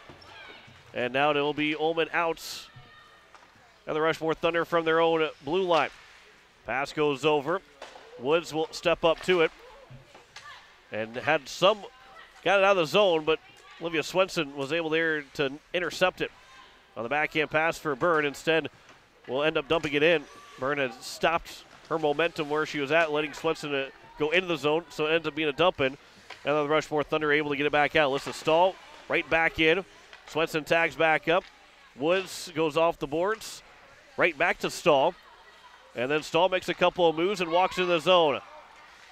And now it will be Ullman out. And the Rushmore Thunder from their own blue line. Pass goes over. Woods will step up to it. And got it out of the zone, but Olivia Swenson was able there to intercept it on the backhand pass for Byrne. Instead, will end up dumping it in. Byrne had stopped her momentum where she was at, letting Swenson go into the zone, so it ends up being a dump in. And then the Rushmore Thunder able to get it back out. Alyssa Stahl right back in. Swenson tags back up. Woods goes off the boards. Right back to Stahl. And then Stahl makes a couple of moves and walks into the zone.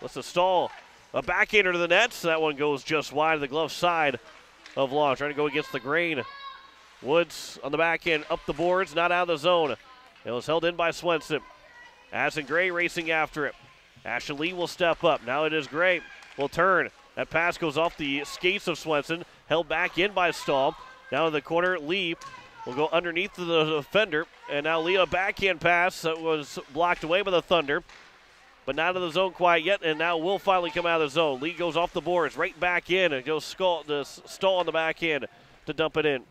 Alyssa Stahl, a backhander to the net. That one goes just wide of the glove side of Long. Trying to go against the grain. Woods on the backhand, up the boards, not out of the zone. It was held in by Swenson. Addison Gray racing after it. Ashley Lee will step up. Now it is Gray. Will turn. That pass goes off the skates of Swenson. Held back in by Stahl. Down to the corner, Lee will go underneath the defender. And now Lee, a backhand pass that was blocked away by the Thunder. But not in the zone quite yet, and now will finally come out of the zone. Lee goes off the boards, right back in, and goes Stahl on the backhand to dump it in.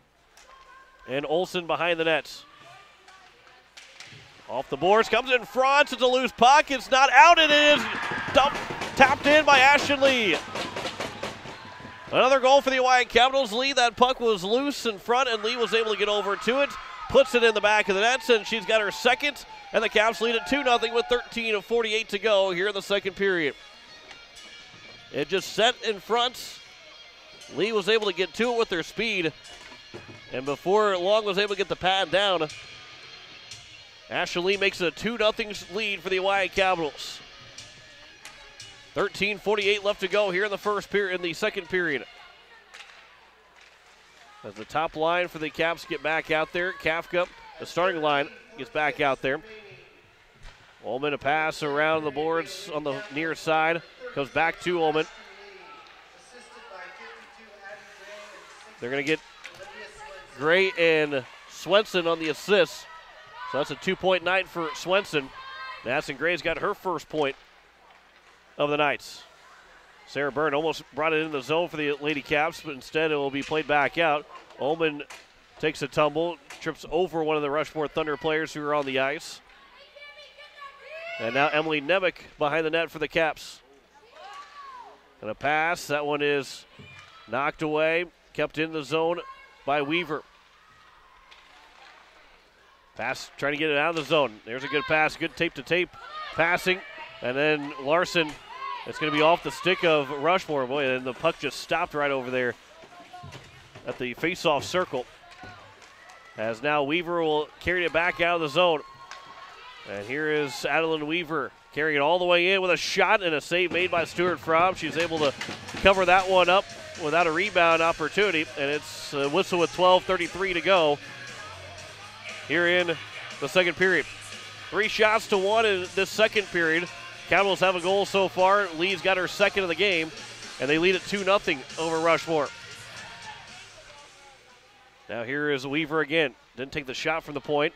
And Olsen behind the nets. Off the boards, comes in front. It's a loose puck. It's not out. It is tapped in by Ashton Lee. Another goal for the Hawaii Capitals. Lee, that puck was loose in front, and Lee was able to get over to it. puts it in the back of the net, and she's got her second, and the Caps lead it 2-0 with 13:48 to go here in the second period. It just set in front. Lee was able to get to it with her speed, and before long was able to get the pad down. Ashley Lee makes it a 2-0 lead for the Oahe Capitals. 13:48 left to go here in the second period. As the top line for the Caps get back out there, Kafka, the starting line, gets back out there. Ullman a pass around the boards on the near side, goes back to Ullman. They're going to get Gray and Swenson on the assists. So that's a 2-point night for Swenson. Madison Gray's got her first point of the night. Sarah Byrne almost brought it in the zone for the Lady Caps, but instead it will be played back out. Ullman takes a tumble, trips over one of the Rushmore Thunder players who are on the ice. And now Emily Nemec behind the net for the Caps. And a pass, that one is knocked away, kept in the zone by Weaver. Pass, trying to get it out of the zone. There's a good pass, good tape-to-tape passing. And then Larson, it's going to be off the stick of Rushmore. Boy, and the puck just stopped right over there at the face-off circle. As now Weaver will carry it back out of the zone. And here is Adeline Weaver carrying it all the way in with a shot and a save made by Stuart Fromm. She's able to cover that one up without a rebound opportunity. And it's a whistle with 12:33 to go here in the second period. 3 shots to 1 in this second period. Capitals have a goal so far. Lee's got her second of the game, and they lead at 2-0 over Rushmore. Now here is Weaver again. Didn't take the shot from the point.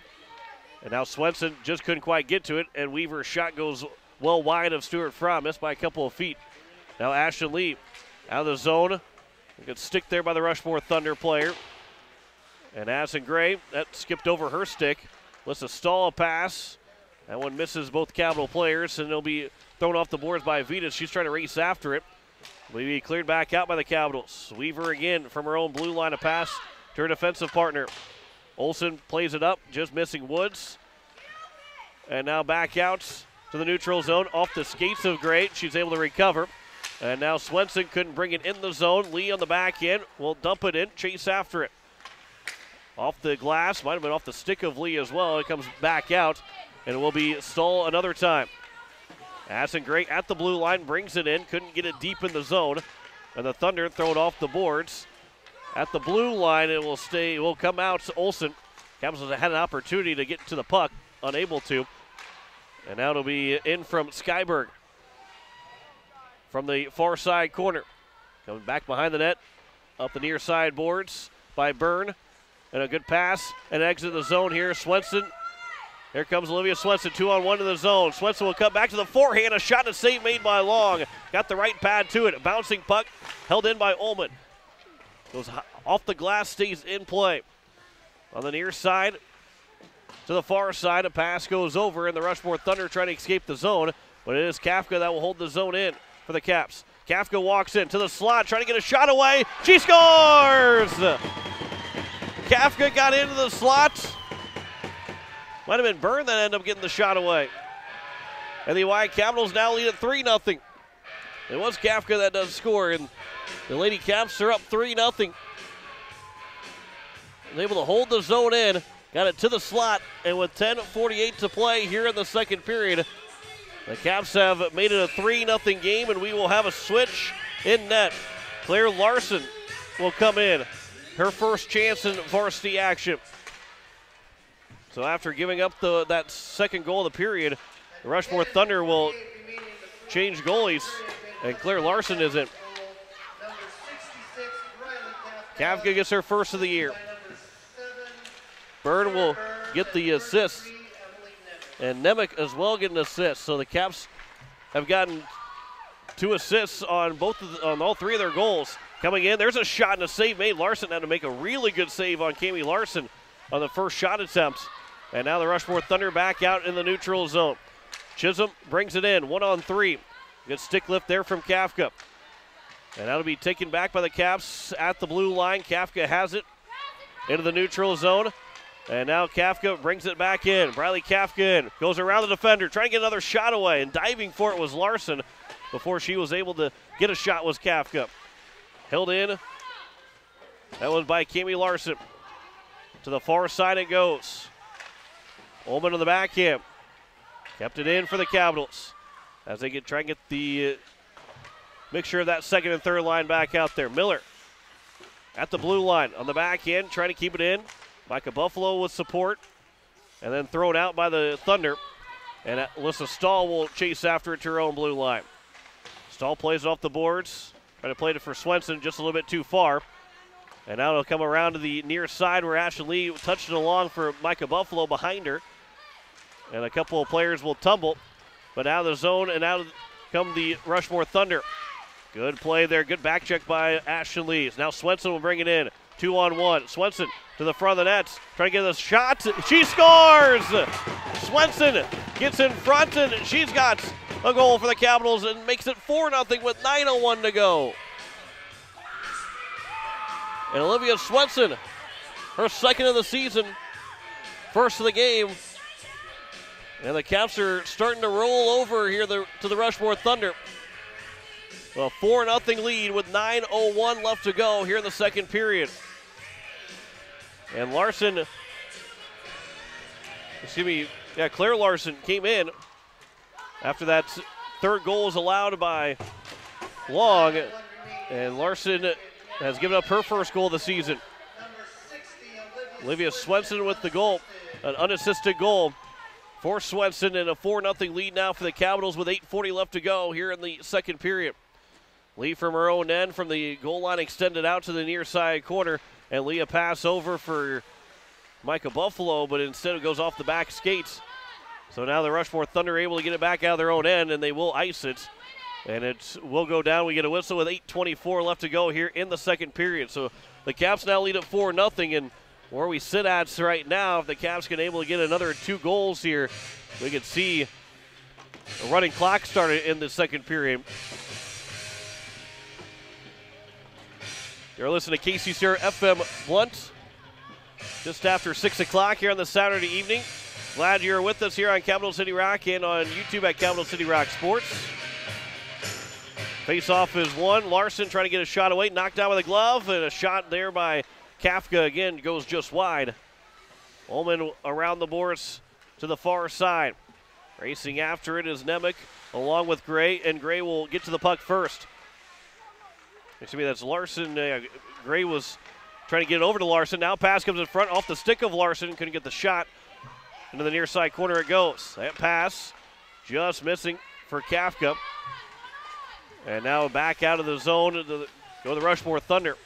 And now Swenson just couldn't quite get to it, and Weaver's shot goes well wide of Stuart Fromm, missed by a couple of feet. Now Ashton Lee out of the zone. Gets stick there by the Rushmore Thunder player. And Addison Gray, that skipped over her stick. Let's stall a pass. That one misses both Capital players, and it'll be thrown off the boards by Vitas. She's trying to race after it. Will be cleared back out by the Capitals. Weaver again from her own blue line, a pass to her defensive partner. Olsen plays it up, just missing Woods. And now back out to the neutral zone, off the skates of Gray. She's able to recover. And now Swenson couldn't bring it in the zone. Lee on the back end will dump it in, chase after it. Off the glass, might have been off the stick of Lee as well. It comes back out, and it will be Stoll another time. Addison Gray at the blue line, brings it in, couldn't get it deep in the zone. And the Thunder throw it off the boards. At the blue line, it will come out to Olsen. Capitals had an opportunity to get to the puck, unable to. And now it'll be in from Skyberg from the far side corner. Coming back behind the net, up the near side boards by Byrne. And a good pass and exit the zone here. Swenson. Here comes Olivia Swenson, 2-on-1 in the zone. Swenson will come back to the forehand. A shot and a save made by Long. Got the right pad to it. A bouncing puck held in by Ullman. Goes off the glass, stays in play. On the near side to the far side, a pass goes over, and the Rushmore Thunder trying to escape the zone. But it is Kafka that will hold the zone in for the Caps. Kafka walks in to the slot, trying to get a shot away. She scores! Kafka got into the slot. Might have been Byrne that ended up getting the shot away. And the Oahe Capitals now lead at 3-0. It was Kafka that does score, and the Lady Caps are up 3-0. Able to hold the zone in, got it to the slot, and with 10:48 to play here in the second period, the Caps have made it a 3-0 game, and we will have a switch in net. Claire Larson will come in. Her first chance in varsity action. So after giving up that second goal of the period, the Rushmore Thunder will change goalies, and Claire Larson is in. Kafka gets her first of the year. Byrne will get the assist, and Nemec as well get an assist. So the Caps have gotten 2 assists on all 3 of their goals. Coming in, there's a shot and a save made. Larson had to make a really good save on Kami Larson on the first shot attempt. And now the Rushmore Thunder back out in the neutral zone. Chisholm brings it in, 1-on-3. Good stick lift there from Kafka. And that'll be taken back by the Caps at the blue line. Kafka has it into the neutral zone. And now Kafka brings it back in. Briley Kafka in. Goes around the defender. Trying to get another shot away. And diving for it was Larson. Before she was able to get a shot was Kafka. Held in. That was by Kami Larson. To the far side it goes. Ullman on the backhand. Kept it in for the Capitals. As they try and get the mixture of that second and third line back out there. Miller at the blue line on the back end, trying to keep it in. Micah Buffalo with support, and then thrown out by the Thunder. And Alyssa Stahl will chase after it to her own blue line. Stahl plays it off the boards, trying to play it for Swenson just a little bit too far. And now it'll come around to the near side where Ashley Lee touched it along for Micah Buffalo behind her. And a couple of players will tumble, but out of the zone and out come the Rushmore Thunder. Good play there. Good back check by Ashton Lees. Now Swenson will bring it in. 2-on-1. Swenson to the front of the nets. Trying to get a shot. She scores! Swenson gets in front, and she's got a goal for the Capitals and makes it 4-0 with 9:01 to go. And Olivia Swenson, her second of the season, first of the game. And the Caps are starting to roll over here to the Rushmore Thunder. A 4-0 lead with 9:01 left to go here in the second period. And Claire Larson came in after that third goal was allowed by Long. And Larson has given up her first goal of the season. Olivia Swenson with the goal, an unassisted goal for Swenson, and a 4-0 lead now for the Capitals with 8:40 left to go here in the second period. Lee from her own end from the goal line extended out to the near side corner, and Leah pass over for Micah Buffalo, but instead it goes off the back skates. So now the Rushmore Thunder are able to get it back out of their own end, and they will ice it. And it will go down. We get a whistle with 8:24 left to go here in the second period. So the Caps now lead at 4-0, and where we sit at right now, if the Caps can able to get another 2 goals here, we could see a running clock started in the second period. You're listening to KCCR FM Blunt just after 6 o'clock here on the Saturday evening. Glad you're with us here on Capital City Rock and on YouTube at Capital City Rock Sports. Face-off is won. Larson trying to get a shot away, knocked down with a glove, and a shot there by Kafka again goes just wide. Ullman around the boards to the far side. Racing after it is Nemec along with Gray, and Gray will get to the puck first. Excuse me, that's Larson. Gray was trying to get it over to Larson. Now pass comes in front off the stick of Larson. Couldn't get the shot. Into the near side corner it goes. That pass just missing for Kafka. And now back out of the zone to the Rushmore Thunder.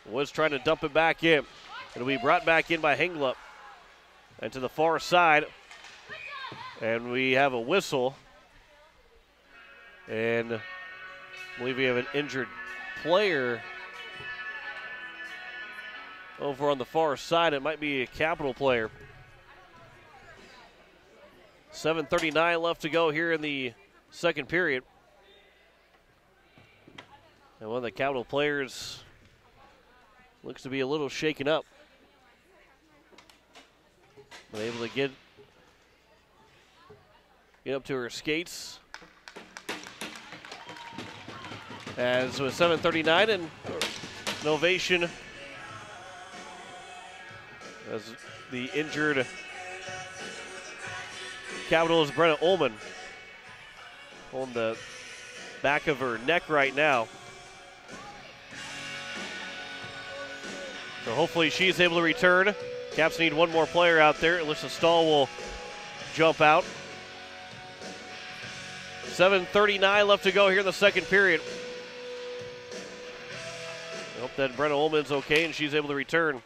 Was trying to dump it back in. It'll be brought back in by Hengla. And to the far side. And we have a whistle. And I believe we have an injured player over on the far side. It might be a Capital player. 7:39 left to go here in the second period. And one of the Capital players looks to be a little shaken up. But able to get up to her skates. As with 7:39 and an ovation as the injured Capitals Brenna Ullman on the back of her neck right now. So hopefully she's able to return. Caps need one more player out there. Alyssa Stahl will jump out. 7:39 left to go here in the second period. I hope that Brenna Ullman's okay and she's able to return.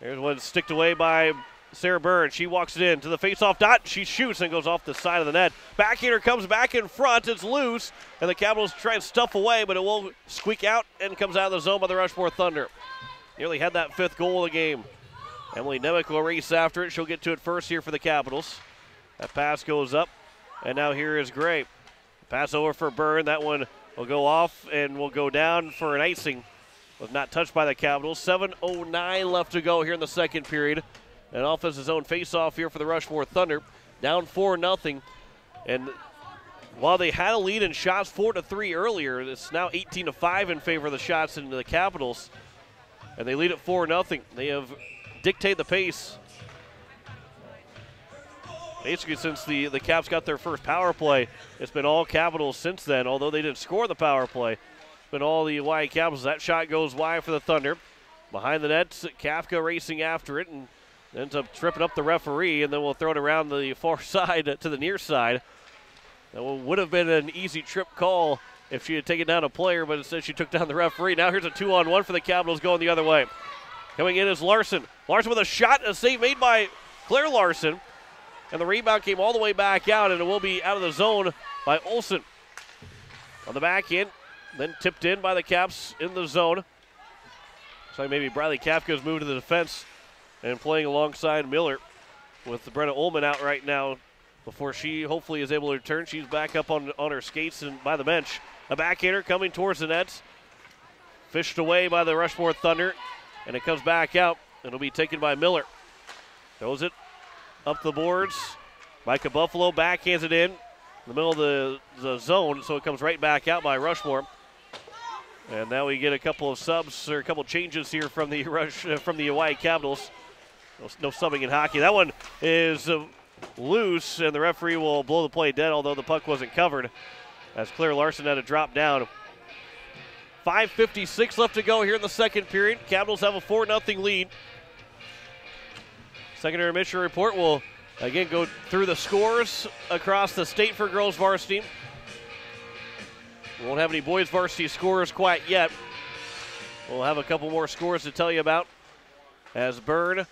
There's one sticked away by Sarah Byrne. She walks it in to the face-off dot. She shoots and goes off the side of the net. Backhander comes back in front. It's loose, and the Capitals try and stuff away, but it will squeak out and comes out of the zone by the Rushmore Thunder. Nearly had that 5th goal of the game. Emily Nemec will race after it. She'll get to it first here for the Capitals. That pass goes up, and now here is Gray. Pass over for Byrne. That one will go off and will go down for an icing. was not touched by the Capitals. 7:09 left to go here in the second period. An offensive zone face-off here for the Rushmore Thunder. Down 4-0. And while they had a lead in shots 4-3 earlier, it's now 18-5 in favor of the shots into the Capitals. And they lead at 4-0. They have dictated the pace basically since the Caps got their first power play. It's been all Capitals since then, although they didn't score the power play. It's been all the Hawaii Capitals. That shot goes wide for the Thunder. Behind the net, Kafka racing after it and ends up tripping up the referee, and then we'll throw it around the far side to the near side. That would have been an easy trip call if she had taken down a player, but instead she took down the referee. Now here's a 2-on-1 for the Capitals going the other way. Coming in is Larson. Larson with a shot, a save made by Claire Larson. And the rebound came all the way back out, and it will be out of the zone by Olsen. On the back end, then tipped in by the Caps in the zone. So maybe Briley Kafka's moved to the defense and playing alongside Miller with Brenna Ullman out right now before she hopefully is able to return. She's back up on her skates and by the bench. A backhander coming towards the net. Fished away by the Rushmore Thunder, and it comes back out. It'll be taken by Miller. Throws it up the boards. Micah Buffalo backhands it in the middle of the zone, so it comes right back out by Rushmore. And now we get a couple of subs or a couple changes here from the Hawaii Capitals. No subbing in hockey. That one is loose, and the referee will blow the play dead, although the puck wasn't covered, as Claire Larson had to drop down. 5:56 left to go here in the second period. Capitals have a 4-0 lead. Second intermission report will again go through the scores across the state for girls varsity. We won't have any boys varsity scores quite yet. We'll have a couple more scores to tell you about as Byrne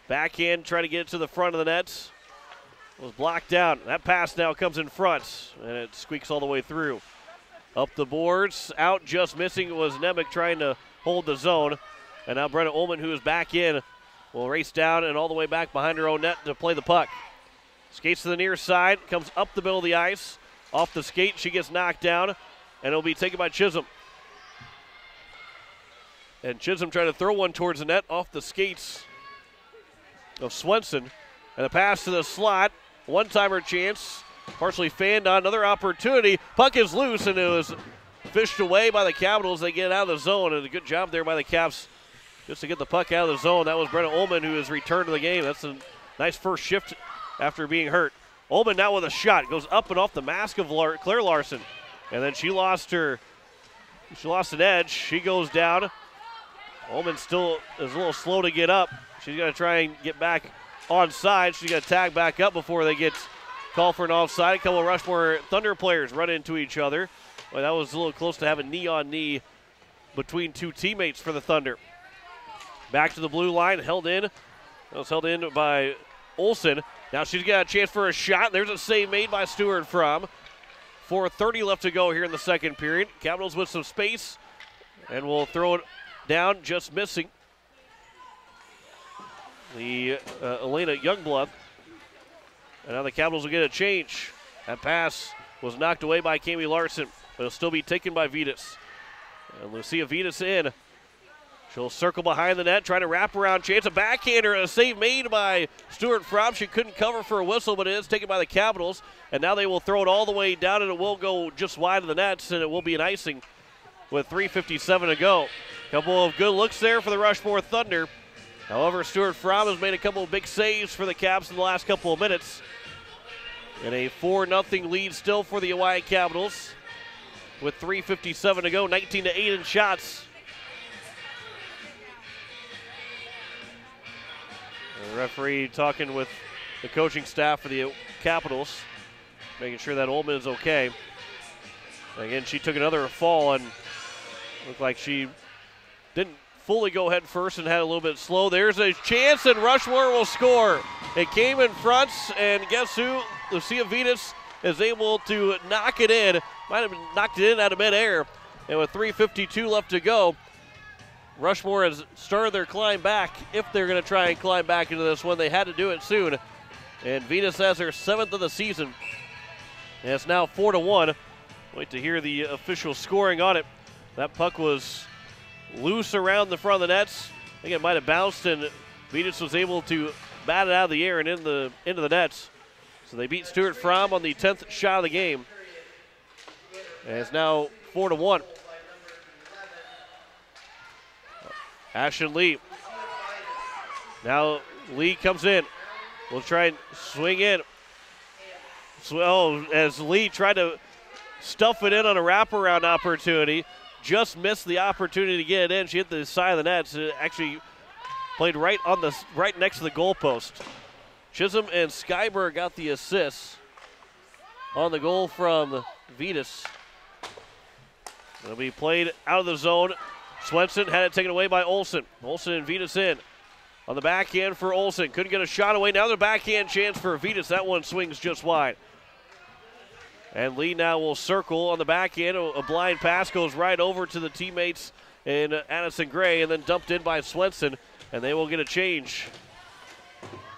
backhand trying to get it to the front of the net. Was blocked down. That pass now comes in front, and it squeaks all the way through. Up the boards, out just missing was Nemec trying to hold the zone. And now Brenna Ullman, who is back in, will race down and all the way back behind her own net to play the puck. Skates to the near side, comes up the middle of the ice. Off the skate, she gets knocked down, and it'll be taken by Chisholm. And Chisholm trying to throw one towards the net off the skates of Swenson. And a pass to the slot. One-timer chance. Partially fanned on. Another opportunity. Puck is loose, and it was fished away by the Capitals. They get it out of the zone, and a good job there by the Caps just to get the puck out of the zone. That was Brenna Ullman, who has returned to the game. That's a nice first shift after being hurt. Ullman now with a shot. Goes up and off the mask of Claire Larson. And then she lost an edge. She goes down. Ullman still is a little slow to get up. She's going to try and get back onside. She's going to tag back up before they get called for an offside. A couple of Rushmore Thunder players run into each other. Well, that was a little close to having knee-on-knee between two teammates for the Thunder. Back to the blue line, held in. That was held in by Olsen. Now she's got a chance for a shot. There's a save made by Stewart Fromm. 4:30 left to go here in the second period. Capitals with some space, and we'll throw it down, just missing the Elena Youngblood. And now the Capitals will get a change. That pass was knocked away by Kami Larson, but it'll still be taken by Vitas. And Lucia Vitas in. She'll circle behind the net, trying to wrap around chance. A backhander, a save made by Stewart Fromm. She couldn't cover for a whistle, but it is taken by the Capitals. And now they will throw it all the way down, and it will go just wide of the nets, and it will be an icing with 3:57 to go. Couple of good looks there for the Rushmore Thunder. However, Stewart Fromm has made a couple of big saves for the Caps in the last couple of minutes. And a 4-0 lead still for the Hawaii Capitals with 3:57 to go, 19-8 in shots. The referee talking with the coaching staff for the Capitals, making sure that Ullman is okay. Again, she took another fall and looked like she didn't fully go head first and had a little bit slow. There's a chance, and Rushmore will score. It came in front, and guess who? Lucia Vitas is able to knock it in. Might have knocked it in out of midair. And with 3:52 left to go, Rushmore has started their climb back. If they're going to try and climb back into this one, they had to do it soon. And Vitas has her 7th of the season. And it's now 4-1. Wait to hear the official scoring on it. That puck was loose around the front of the nets. I think it might have bounced, and Vetus was able to bat it out of the air and into the nets. So they beat Stuart Fromm on the 10th shot of the game. And it's now 4-1. Ashton Lee. Now Lee comes in. Will try and swing in. So, as Lee tried to stuff it in on a wraparound opportunity, just missed the opportunity to get it in. She hit the side of the net. So it actually played right next to the goalpost. Chisholm and Skyberg got the assists on the goal from Vetus. It'll be played out of the zone. Swenson had it taken away by Olsen. Olsen and Vetus in. On the backhand for Olsen. Couldn't get a shot away. Now the backhand chance for Vetus. That one swings just wide. And Lee now will circle on the backhand. A blind pass goes right over to the teammates in Addison Gray and then dumped in by Swenson. And they will get a change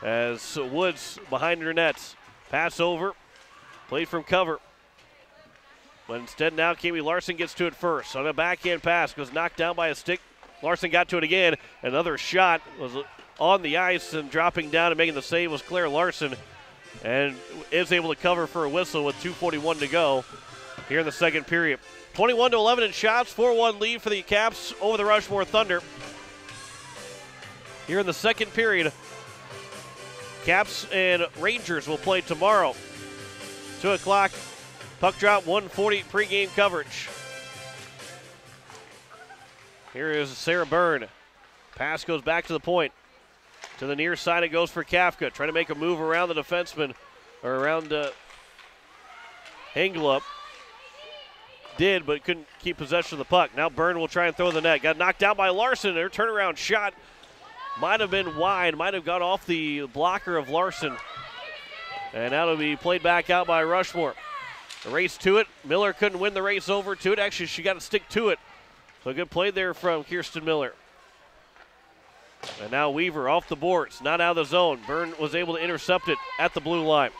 as Woods behind her nets. Pass over. Played from cover. But instead now Kami Larson gets to it first. On a backhand pass, goes knocked down by a stick. Larson got to it again. Another shot was on the ice, and dropping down and making the save was Claire Larson. And is able to cover for a whistle with 2:41 to go here in the second period. 21-11 in shots, 4-1 lead for the Caps over the Rushmore Thunder. Here in the second period, Caps and Rangers will play tomorrow. 2 o'clock. Puck drop, 1:40 pregame coverage. Here is Sarah Byrne. Pass goes back to the point. To the near side it goes for Kafka. Trying to make a move around the defenseman, or around Henglup. Did, but couldn't keep possession of the puck. Now Byrne will try and throw the net. Got knocked down by Larson. Her turnaround shot might have been wide. Might have got off the blocker of Larson. And now it'll be played back out by Rushmore. The race to it. Miller couldn't win the race over to it. Actually, she got to stick to it. So good play there from Kirsten Miller. And now Weaver off the boards, not out of the zone. Byrne was able to intercept it at the blue line.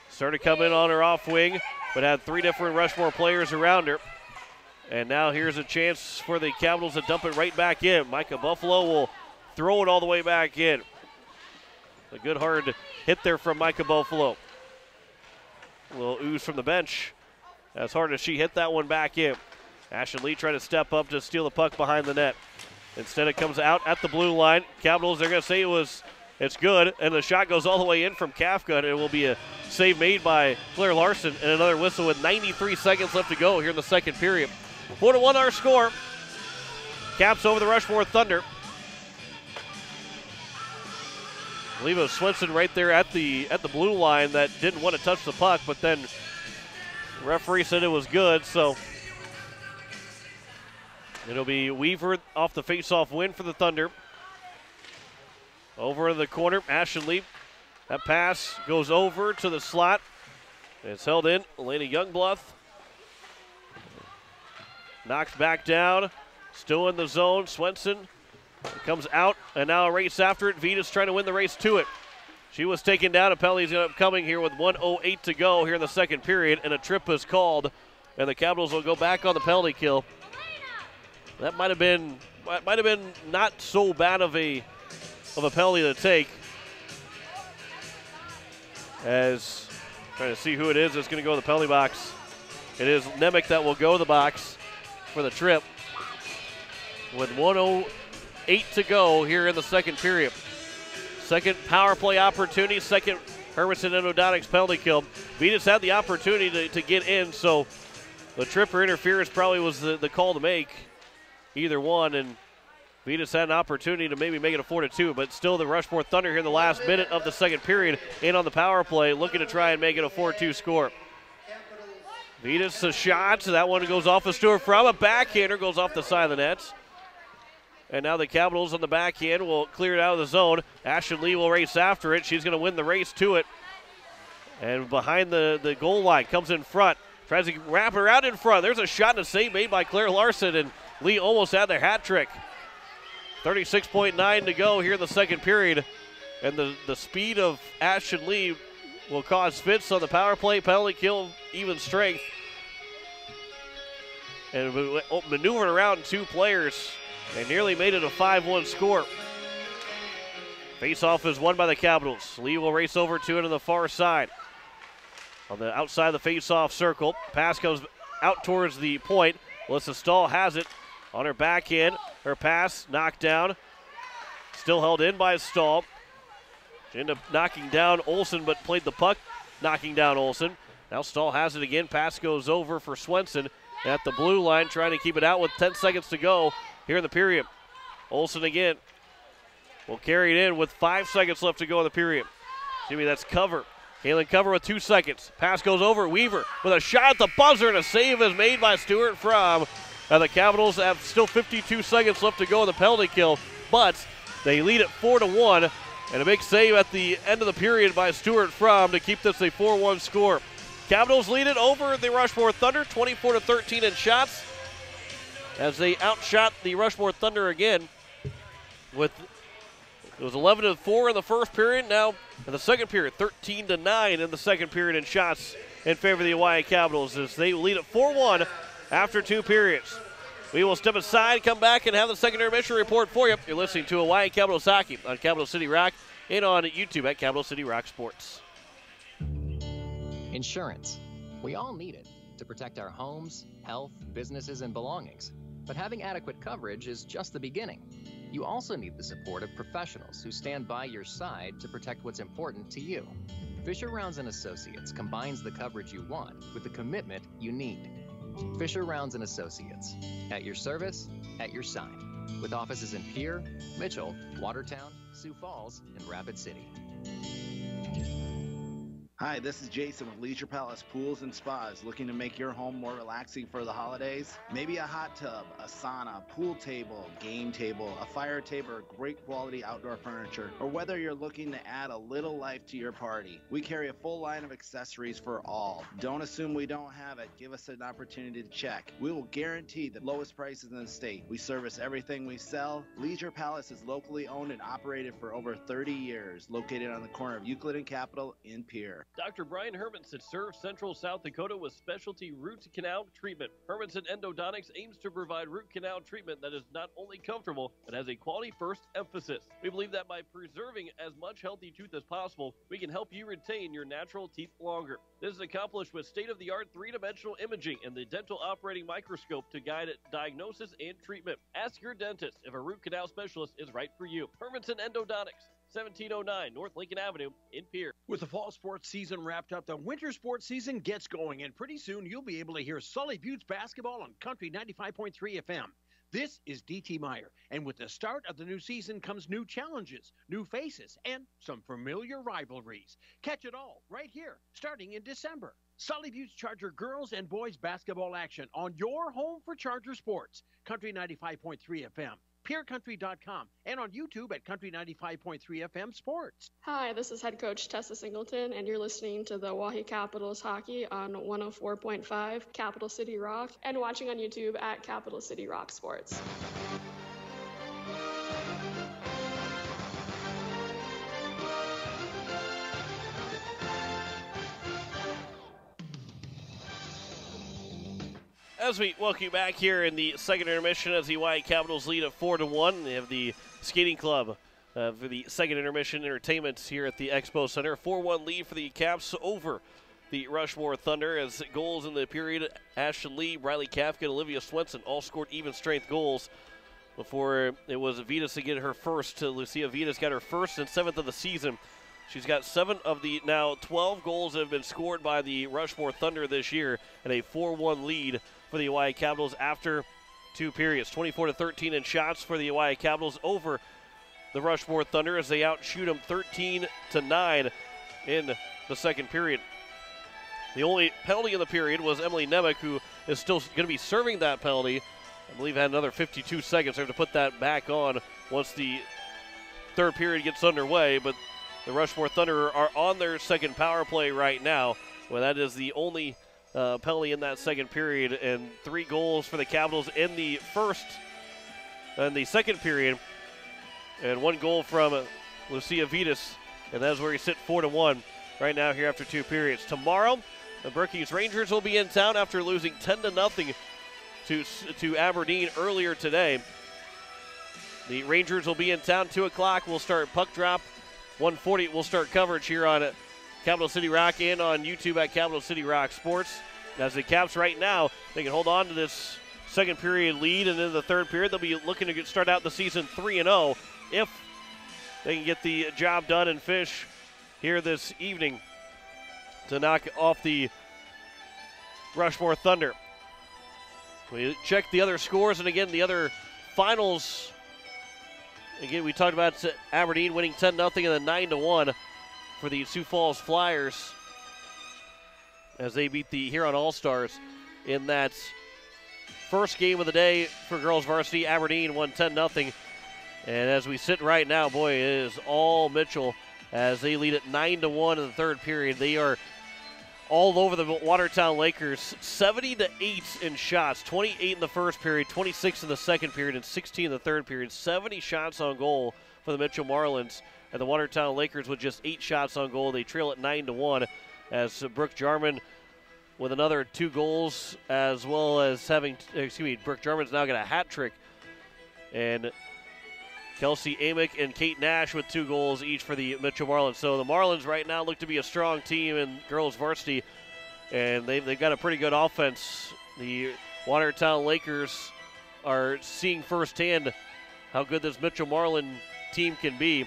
Started coming on her off wing, but had 3 different Rushmore players around her. And now here's a chance for the Capitals to dump it right back in. Micah Buffalo will throw it all the way back in. A good hard hit there from Micah Buffalo. A little ooze from the bench. As hard as she hit that one back in. Ashton Lee tried to step up to steal the puck behind the net. Instead, it comes out at the blue line. Capitals, they're going to say it's good, and the shot goes all the way in from Kafka, and it will be a save made by Claire Larson, and another whistle with 93 seconds left to go here in the second period. 4-1 our score. Caps over the Rushmore Thunder. I believe it was Swenson right there at the blue line that didn't want to touch the puck, but then the referee said it was good, so it'll be Weaver off the face-off win for the Thunder. Over in the corner, Ashton Lee. That pass goes over to the slot. It's held in. Elena Youngblood knocked back down. Still in the zone. Swenson comes out, and now a race after it. Vetus trying to win the race to it. She was taken down. A penalty is coming here with 1:08 to go here in the second period, and a trip is called, and the Capitals will go back on the penalty kill. That might have been not so bad of a penalty to take. As trying to see who it is that's going to go to the penalty box. It is Nemec that will go to the box for the trip. With 1:08 to go here in the second period. Second power play opportunity, second Hermanson Endodontics penalty kill. Vetus had the opportunity to get in, so the trip or interference probably was the call to make. Either one, and Vetus had an opportunity to maybe make it a 4-2, but still the Rushmore Thunder here in the last minute of the second period in on the power play, looking to try and make it a 4-2 score. Vetus a shot, that one goes off of Stuart Fromm. A backhander goes off the side of the net. And now the Capitals on the backhand will clear it out of the zone. Ashton Lee will race after it. She's going to win the race to it. And behind the goal line, comes in front. Tries to wrap her out in front. There's a shot and a save made by Claire Larson, and Lee almost had their hat trick. 36.9 to go here in the second period. And the speed of Ashton Lee will cause fits on the power play, penalty kill, even strength. and maneuvered around two players and nearly made it a 5-1 score. Face-off is won by the Capitals. Lee will race over to it on the far side. On the outside of the face-off circle, pass goes out towards the point. Melissa Stahl has it on her backhand. Her pass knocked down. Still held in by Stahl. She ended up knocking down Olsen, but played the puck, knocking down Olsen. Now Stahl has it again. Pass goes over for Swenson at the blue line, trying to keep it out with 10 seconds to go here in the period. Olsen again will carry it in with 5 seconds left to go in the period. Excuse me, that's Cover. Kaylin Cover with 2 seconds. Pass goes over. Weaver with a shot at the buzzer, and a save is made by Stewart Fromm. Now the Capitals have still 52 seconds left to go in the penalty kill, but they lead it 4-1, and a big save at the end of the period by Stewart Fromm to keep this a 4-1 score. Capitals lead it over the Rushmore Thunder, 24-13 in shots, as they outshot the Rushmore Thunder again. It was 11-4 in the first period. Now in the second period, 13-9 in the second period in shots in favor of the Oahe Capitals, as they lead it 4-1 after 2 periods. We will step aside, come back, and have the second intermission report for you. You're listening to Oahe Capitals Hockey on Capital City Rock and on YouTube at Capital City Rock Sports. Insurance. We all need it to protect our homes, health, businesses, and belongings. But having adequate coverage is just the beginning. You also need the support of professionals who stand by your side to protect what's important to you. Fisher Rounds & Associates combines the coverage you want with the commitment you need. Fisher Rounds & Associates, at your service, at your side, with offices in Pierre, Mitchell, Watertown, Sioux Falls, and Rapid City. Hi, this is Jason with Leisure Palace Pools and Spas. Looking to make your home more relaxing for the holidays? Maybe a hot tub, a sauna, pool table, game table, a fire table, or great quality outdoor furniture. Or whether you're looking to add a little life to your party. We carry a full line of accessories for all. Don't assume we don't have it. Give us an opportunity to check. We will guarantee the lowest prices in the state. We service everything we sell. Leisure Palace is locally owned and operated for over 30 years. Located on the corner of Euclid and Capitol in Pierre. Dr. Brian Hermanson serves Central South Dakota with specialty root canal treatment. Hermanson Endodontics aims to provide root canal treatment that is not only comfortable, but has a quality-first emphasis. We believe that by preserving as much healthy tooth as possible, we can help you retain your natural teeth longer. This is accomplished with state-of-the-art three-dimensional imaging and the dental operating microscope to guide diagnosis and treatment. Ask your dentist if a root canal specialist is right for you. Hermanson Endodontics. 1709 North Lincoln Avenue in Pierre. With the fall sports season wrapped up, the winter sports season gets going, and pretty soon you'll be able to hear Sully Buttes basketball on Country 95.3 FM. This is D.T. Meyer, and with the start of the new season comes new challenges, new faces, and some familiar rivalries. Catch it all right here, starting in December. Sully Buttes Charger girls and boys basketball action on your home for Charger sports, Country 95.3 FM. PeerCountry.com, and on YouTube at Country 95.3 FM Sports. Hi, this is head coach Tessa Singleton, and you're listening to the Oahe Capitals Hockey on 104.5 Capital City Rock, and watching on YouTube at Capital City Rock Sports. As we welcome you back here in the second intermission, as the Oahe Capitals lead at 4-1. They have the skating club for the second intermission entertainment here at the Expo Center. 4-1 lead for the Caps over the Rushmore Thunder, as goals in the period. Ashton Lee, Riley Kafka, and Olivia Swenson all scored even strength goals before it was Vitas to get her first. Lucia Vitas got her first and 7th of the season. She's got 7 of the now 12 goals that have been scored by the Rushmore Thunder this year, and a 4-1 lead for the Oahe Capitals after 2 periods. 24-13 in shots for the Oahe Capitals over the Rushmore Thunder, as they outshoot them 13-9 in the second period. The only penalty in the period was Emily Nemec, who is still going to be serving that penalty. I believe had another 52 seconds. They have to put that back on once the third period gets underway, but the Rushmore Thunder are on their second power play right now. Well, that is the only penalty in that second period, and 3 goals for the Capitals in the second period, and 1 goal from Lucia Vitas, and that's where he sit 4-1 right now here after 2 periods. Tomorrow, the Brookings Rangers will be in town after losing 10-0 to Aberdeen earlier today. The Rangers will be in town 2 o'clock. We'll start puck drop. 1:40 we'll start coverage here on Capital City Rock and on YouTube at Capital City Rock Sports. As the Caps right now, they can hold on to this second period lead, and in the third period they'll be looking to start out the season 3-0 if they can get the job done and finish here this evening to knock off the Rushmore Thunder. We check the other scores, and again, the other finals. Again, we talked about Aberdeen winning 10-0 and then 9-1 for the Sioux Falls Flyers as they beat the Huron All-Stars in that first game of the day for girls varsity. Aberdeen won 10-0. And as we sit right now, boy, it is all Mitchell as they lead it 9-1 in the third period. They are all over the Watertown Lakers, 70-8 in shots, 28 in the first period, 26 in the second period, and 16 in the third period. 70 shots on goal for the Mitchell Marlins, and the Watertown Lakers with just 8 shots on goal. They trail at 9-1 as Brooke Jarman with another 2 goals, as well as Brooke Jarman's now got a hat trick, and Kelsey Amick and Kate Nash with 2 goals each for the Mitchell Marlins. So the Marlins right now look to be a strong team in girls varsity, and they've got a pretty good offense. The Watertown Lakers are seeing firsthand how good this Mitchell Marlin team can be.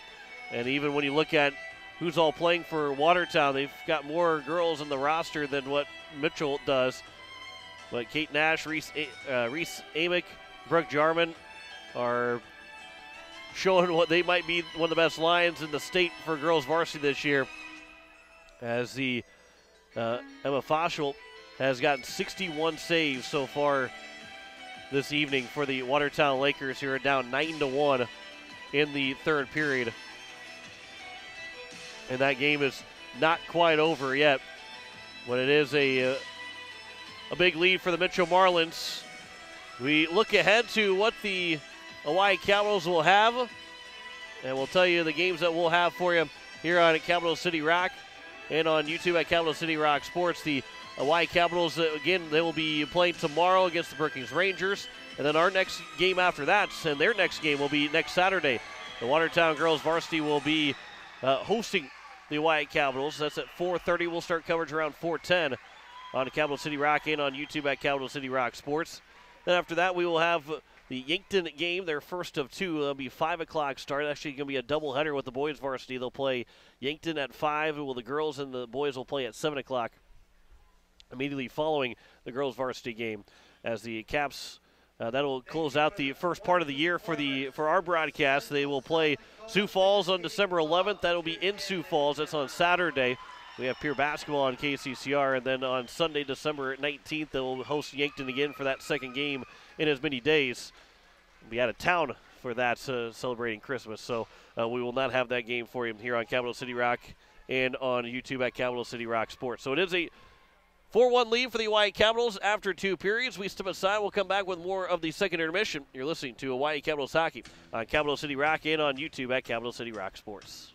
And even when you look at who's all playing for Watertown, they've got more girls in the roster than what Mitchell does. But Kate Nash, Reese Amick, Brooke Jarman are showing what they might be one of the best lines in the state for girls varsity this year, as the Emma Foschel has gotten 61 saves so far this evening for the Watertown Lakers, who are down 9-1 in the third period. And that game is not quite over yet, but it is a big lead for the Mitchell Marlins. We look ahead to what the Hawaii Capitals will have, and we'll tell you the games that we'll have for you here on Capital City Rock and on YouTube at Capital City Rock Sports. The Hawaii Capitals, again, they will be playing tomorrow against the Brookings Rangers, and then our next game after that, and their next game will be next Saturday. The Watertown Girls Varsity will be hosting the Hawaii Capitals. That's at 4:30. We'll start coverage around 4:10 on Capital City Rock and on YouTube at Capital City Rock Sports. Then after that, we will have the Yankton game, their first of 2. That'll be 5 o'clock start. Actually, going to be a doubleheader with the boys varsity. They'll play Yankton at 5, while the girls and the boys will play at 7 o'clock immediately following the girls varsity game. As the Caps, that'll close out the first part of the year for our broadcast. They will play Sioux Falls on December 11th. That'll be in Sioux Falls. That's on Saturday. We have Pier Basketball on KCCR, and then on Sunday, December 19th, they'll host Yankton again for that second game in as many days. We'll be out of town for that, celebrating Christmas, so we will not have that game for you here on Capital City Rock and on YouTube at Capital City Rock Sports. So it is a 4-1 lead for the Hawaii Capitals after 2 periods. We step aside. We'll come back with more of the second intermission. You're listening to Hawaii Capitals hockey on Capital City Rock and on YouTube at Capital City Rock Sports.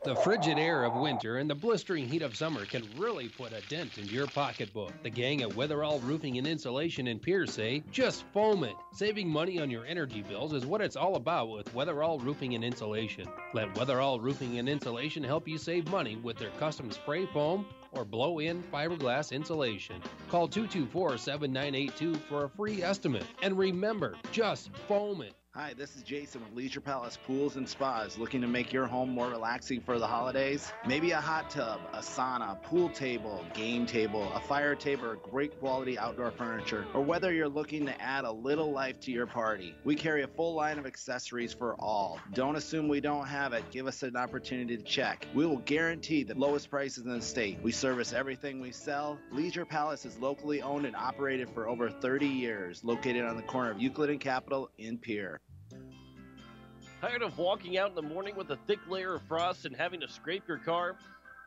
The frigid air of winter and the blistering heat of summer can really put a dent into your pocketbook. The gang at Weatherall Roofing and Insulation in Pierce say, just foam it. Saving money on your energy bills is what it's all about with Weatherall Roofing and Insulation. Let Weatherall Roofing and Insulation help you save money with their custom spray foam or blow-in fiberglass insulation. Call 224-7982 for a free estimate. And remember, just foam it. Hi, this is Jason with Leisure Palace Pools and Spas. Looking to make your home more relaxing for the holidays? Maybe a hot tub, a sauna, pool table, game table, a fire table, or great quality outdoor furniture, or whether you're looking to add a little life to your party. We carry a full line of accessories for all. Don't assume we don't have it. Give us an opportunity to check. We will guarantee the lowest prices in the state. We service everything we sell. Leisure Palace is locally owned and operated for over 30 years, located on the corner of Euclid and Capitol in Pierre. Tired of walking out in the morning with a thick layer of frost and having to scrape your car?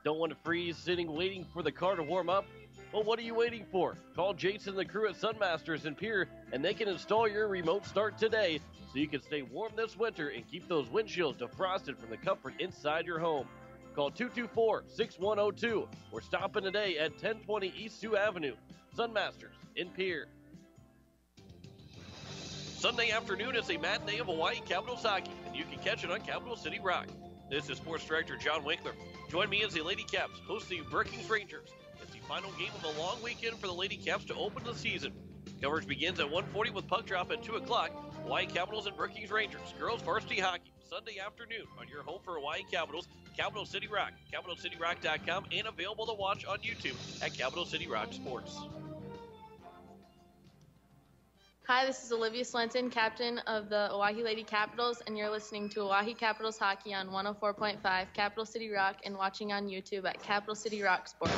Don't want to freeze sitting waiting for the car to warm up? Well, what are you waiting for? Call Jason and the crew at Sunmasters in Pierre, and they can install your remote start today so you can stay warm this winter and keep those windshields defrosted from the comfort inside your home. Call 224-6102 or stop in today at 1020 East Sioux Avenue. Sunmasters in Pierre. Sunday afternoon is a matinee of Hawaii Capitals hockey, and you can catch it on Capital City Rock. This is Sports Director John Winkler. Join me as the Lady Caps host the Brookings Rangers. It's the final game of a long weekend for the Lady Caps to open the season. Coverage begins at 1:40 with puck drop at 2 o'clock. Hawaii Capitals and Brookings Rangers. Girls Varsity Hockey, Sunday afternoon on your home for Hawaii Capitals, Capital City Rock, CapitalCityRock.com, and available to watch on YouTube at Capital City Rock Sports. Hi, this is Olivia Slenton, captain of the Oahe Lady Capitals, and you're listening to Oahe Capitals Hockey on 104.5 Capital City Rock and watching on YouTube at Capital City Rock Sports.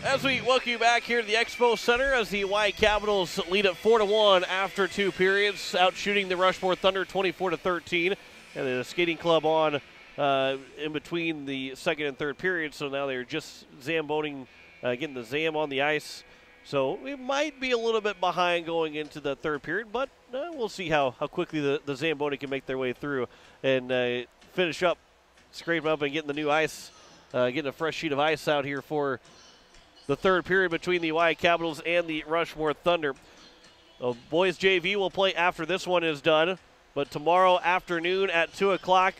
As we welcome you back here to the Expo Center as the Hawaii Capitals lead at 4-1 after 2 periods, out shooting the Rushmore Thunder 24-13, and the skating club on in between the second and third period. So now they're just zamboning, getting the zam on the ice. So we might be a little bit behind going into the third period, but we'll see how quickly the zamboni can make their way through and finish up, scrape up, and getting the new ice, getting a fresh sheet of ice out here for the third period between the Hawaii Capitals and the Rushmore Thunder. Boys JV will play after this one is done, but tomorrow afternoon at 2 o'clock,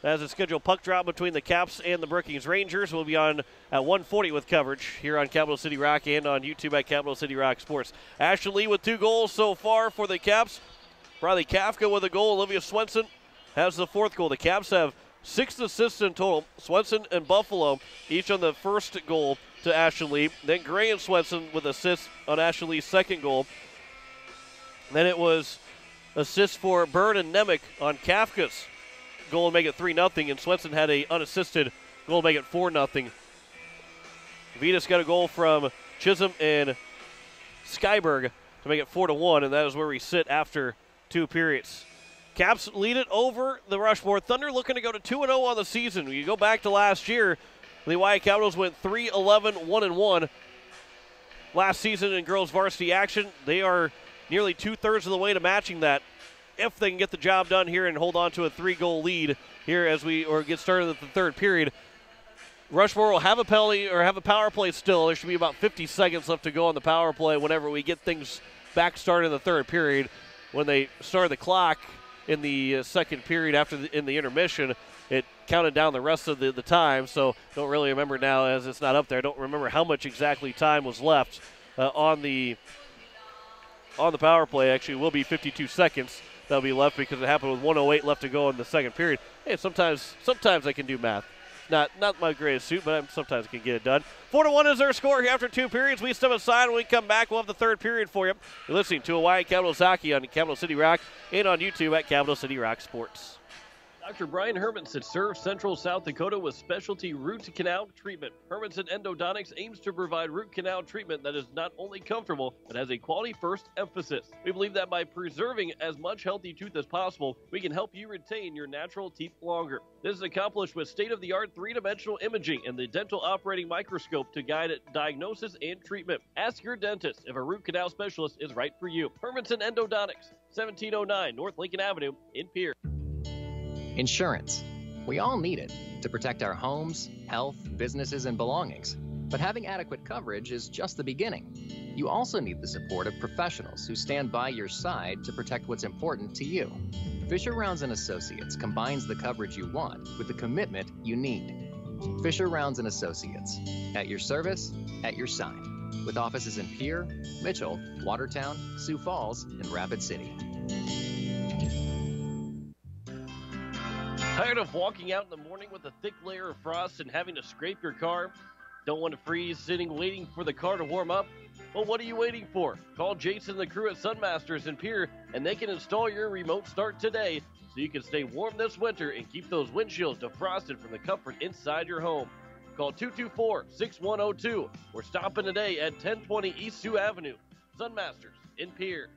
as a scheduled puck drop between the Caps and the Brookings Rangers. We'll be on at 1:40 with coverage here on Capital City Rock and on YouTube at Capital City Rock Sports. Ashley Lee with 2 goals so far for the Caps. Bradley Kafka with a goal. Olivia Swenson has the 4th goal. The Caps have 6 assists in total. Swenson and Buffalo each on the first goal to Ashley Lee. Then Gray and Swenson with assists on Ashley Lee's 2nd goal. Then it was assists for Byrne and Nemec on Kafka's goal to make it 3-0, and Swenson had a unassisted goal to make it 4-0. Vitas got a goal from Chisholm and Skyberg to make it 4-1, and that is where we sit after 2 periods. Caps lead it over the Rushmore Thunder, looking to go to 2-0 on the season. You go back to last year, the Hawaii Capitals went 3-11-1-1 last season in girls varsity action. They are nearly 2/3 of the way to matching that if they can get the job done here and hold on to a 3-goal lead here as we get started at the third period. Rushmore will have a penalty or have a power play still. There should be about 50 seconds left to go on the power play whenever we get things back started in the third period. When they started the clock in the second period in the intermission, it counted down the rest of the time, so don't really remember now as it's not up there. Don't remember how much exactly time was left on the power play. Actually, it will be 52 seconds that'll be left because it happened with 1:08 left to go in the second period. Hey, sometimes I can do math. Not my greatest suit, but sometimes I can get it done. 4-1 is our score here after 2 periods. We step aside. When we come back, we'll have the third period for you. You're listening to Hawaii Capitals Hockey on Capital City Rock and on YouTube at Capital City Rock Sports. Dr. Brian Hermanson serves Central South Dakota with specialty root canal treatment. Hermanson Endodontics aims to provide root canal treatment that is not only comfortable, but has a quality-first emphasis. We believe that by preserving as much healthy tooth as possible, we can help you retain your natural teeth longer. This is accomplished with state-of-the-art 3-dimensional imaging and the dental operating microscope to guide diagnosis and treatment. Ask your dentist if a root canal specialist is right for you. Hermanson Endodontics, 1709 North Lincoln Avenue in Pierre. Insurance. We all need it to protect our homes, health, businesses, and belongings. But having adequate coverage is just the beginning. You also need the support of professionals who stand by your side to protect what's important to you. Fisher Rounds & Associates combines the coverage you want with the commitment you need. Fisher Rounds & Associates. At your service, at your side. With offices in Pierre, Mitchell, Watertown, Sioux Falls, and Rapid City. Tired of walking out in the morning with a thick layer of frost and having to scrape your car? Don't want to freeze sitting waiting for the car to warm up? Well, what are you waiting for? Call Jason and the crew at Sunmasters in Pierre, and they can install your remote start today so you can stay warm this winter and keep those windshields defrosted from the comfort inside your home. Call 224-6102 or stop in today at 1020 East Sioux Avenue. Sunmasters in Pierre.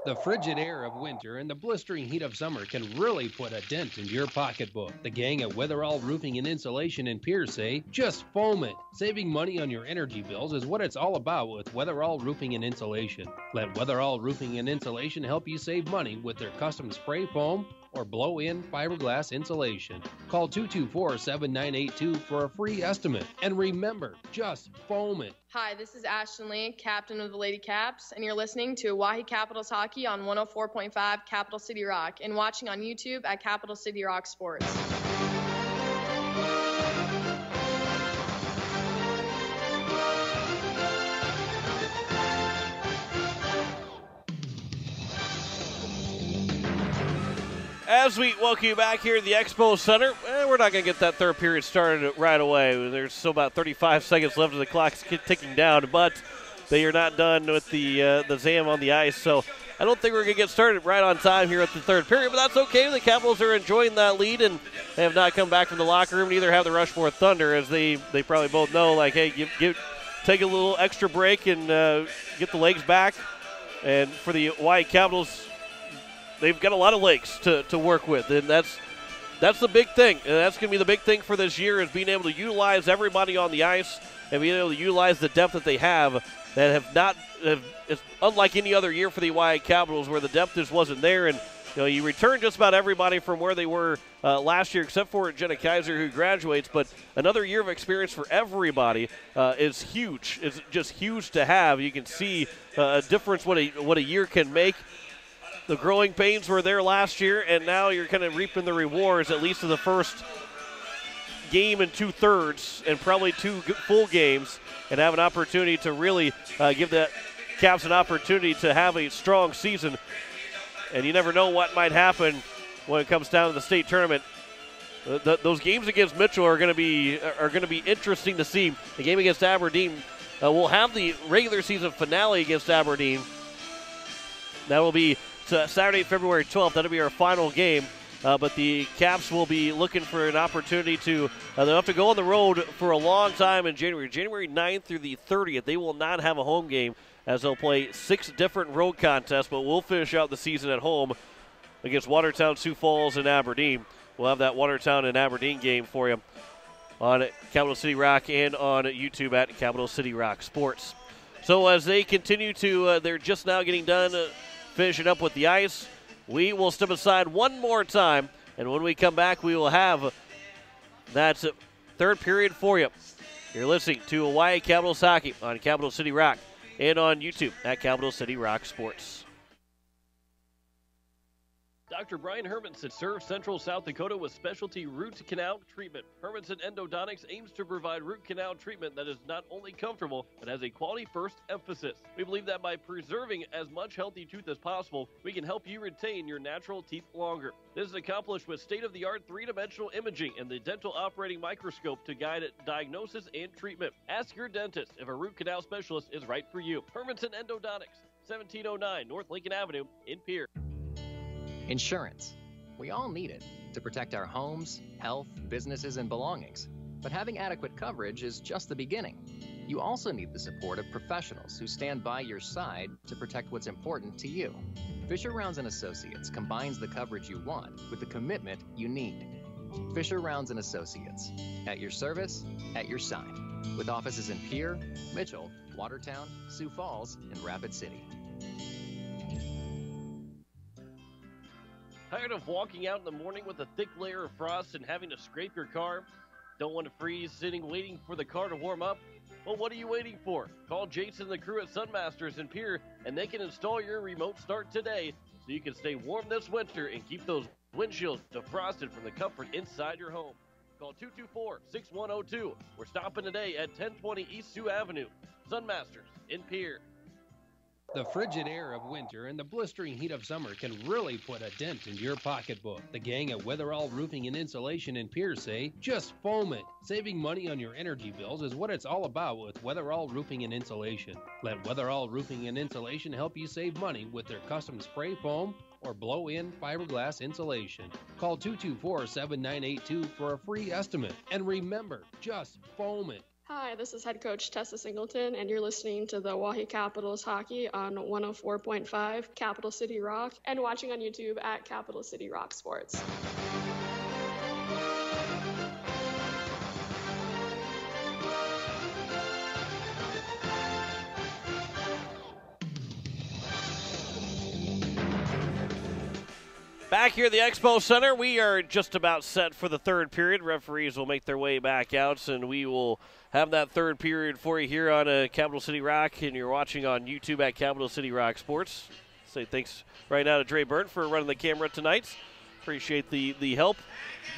The frigid air of winter and the blistering heat of summer can really put a dent in your pocketbook. The gang at Weatherall Roofing and Insulation in Pierce say, just foam it. Saving money on your energy bills is what it's all about with Weatherall Roofing and Insulation. Let Weatherall Roofing and Insulation help you save money with their custom spray foam, or blow-in fiberglass insulation. Call 224-7982 for a free estimate. And remember, just foam it. Hi, this is Ashton Lee, captain of the Lady Caps, and you're listening to Oahe Capitals Hockey on 104.5 Capital City Rock and watching on YouTube at Capital City Rock Sports. As we welcome you back here at the Expo Center, we're not going to get that third period started right away. There's still about 35 seconds left of the clock's ticking down, but they are not done with the ZAM on the ice. So I don't think we're going to get started right on time here at the third period, but that's okay. The Capitals are enjoying that lead, and they have not come back from the locker room. Neither have the Rushmore Thunder, as they probably both know, like, hey, take a little extra break and get the legs back. And for the Oahe Capitals, they've got a lot of legs to work with, and that's the big thing. And that's going to be the big thing for this year, is being able to utilize everybody on the ice and being able to utilize the depth that they have that it's unlike any other year for the Oahe Capitals, where the depth just wasn't there. And you return just about everybody from where they were last year, except for Jenna Kaiser, who graduates. But another year of experience for everybody is huge. It's just huge to have. You can see a difference what a year can make. The growing pains were there last year, and now you're kind of reaping the rewards, at least in the first game and 2/3, and probably 2 full games, and have an opportunity to really give the Caps an opportunity to have a strong season. And you never know what might happen when it comes down to the state tournament. Those games against Mitchell are going to be interesting to see. The game against Aberdeen, we'll have the regular season finale against Aberdeen. That will be Saturday, February 12th. That'll be our final game. But the Caps will be looking for an opportunity to they'll have to go on the road for a long time in January. January 9th through the 30th, they will not have a home game, as they'll play 6 different road contests, but we'll finish out the season at home against Watertown, Sioux Falls, and Aberdeen. We'll have that Watertown and Aberdeen game for you on Capital City Rock and on YouTube at Capital City Rock Sports. So as they continue to, they're just now getting done finishing up with the ice. We will step aside one more time, and when we come back, we will have that third period for you. You're listening to Hawaii Capitals Hockey on Capital City Rock and on YouTube at Capital City Rock Sports. Dr. Brian Hermanson serves Central South Dakota with specialty root canal treatment. Hermanson Endodontics aims to provide root canal treatment that is not only comfortable, but has a quality-first emphasis. We believe that by preserving as much healthy tooth as possible, we can help you retain your natural teeth longer. This is accomplished with state-of-the-art 3-dimensional imaging and the dental operating microscope to guide diagnosis and treatment. Ask your dentist if a root canal specialist is right for you. Hermanson Endodontics, 1709 North Lincoln Avenue in Pierre. Insurance. We all need it to protect our homes, health, businesses, and belongings. But having adequate coverage is just the beginning. You also need the support of professionals who stand by your side to protect what's important to you. Fisher Rounds & Associates combines the coverage you want with the commitment you need. Fisher Rounds & Associates. At your service, at your side. With offices in Pierre, Mitchell, Watertown, Sioux Falls, and Rapid City. Tired of walking out in the morning with a thick layer of frost and having to scrape your car? Don't want to freeze sitting waiting for the car to warm up? Well, what are you waiting for? Call Jason and the crew at Sunmasters in Pierre, and they can install your remote start today so you can stay warm this winter and keep those windshields defrosted from the comfort inside your home. Call 224-6102. We're stopping today at 1020 East Sioux Avenue. Sunmasters in Pierre. The frigid air of winter and the blistering heat of summer can really put a dent into your pocketbook. The gang at Weatherall Roofing and Insulation in Pierce say, just foam it. Saving money on your energy bills is what it's all about with Weatherall Roofing and Insulation. Let Weatherall Roofing and Insulation help you save money with their custom spray foam or blow-in fiberglass insulation. Call 224-7982 for a free estimate. And remember, just foam it. Hi, this is head coach Tessa Singleton, and you're listening to the Oahe Capitals Hockey on 104.5 Capital City Rock and watching on YouTube at Capital City Rock Sports. Back here at the Expo Center, we are just about set for the third period. Referees will make their way back out, and we will have that third period for you here on Capital City Rock, and you're watching on YouTube at Capital City Rock Sports. Say thanks right now to Dre Burnt for running the camera tonight. Appreciate the help.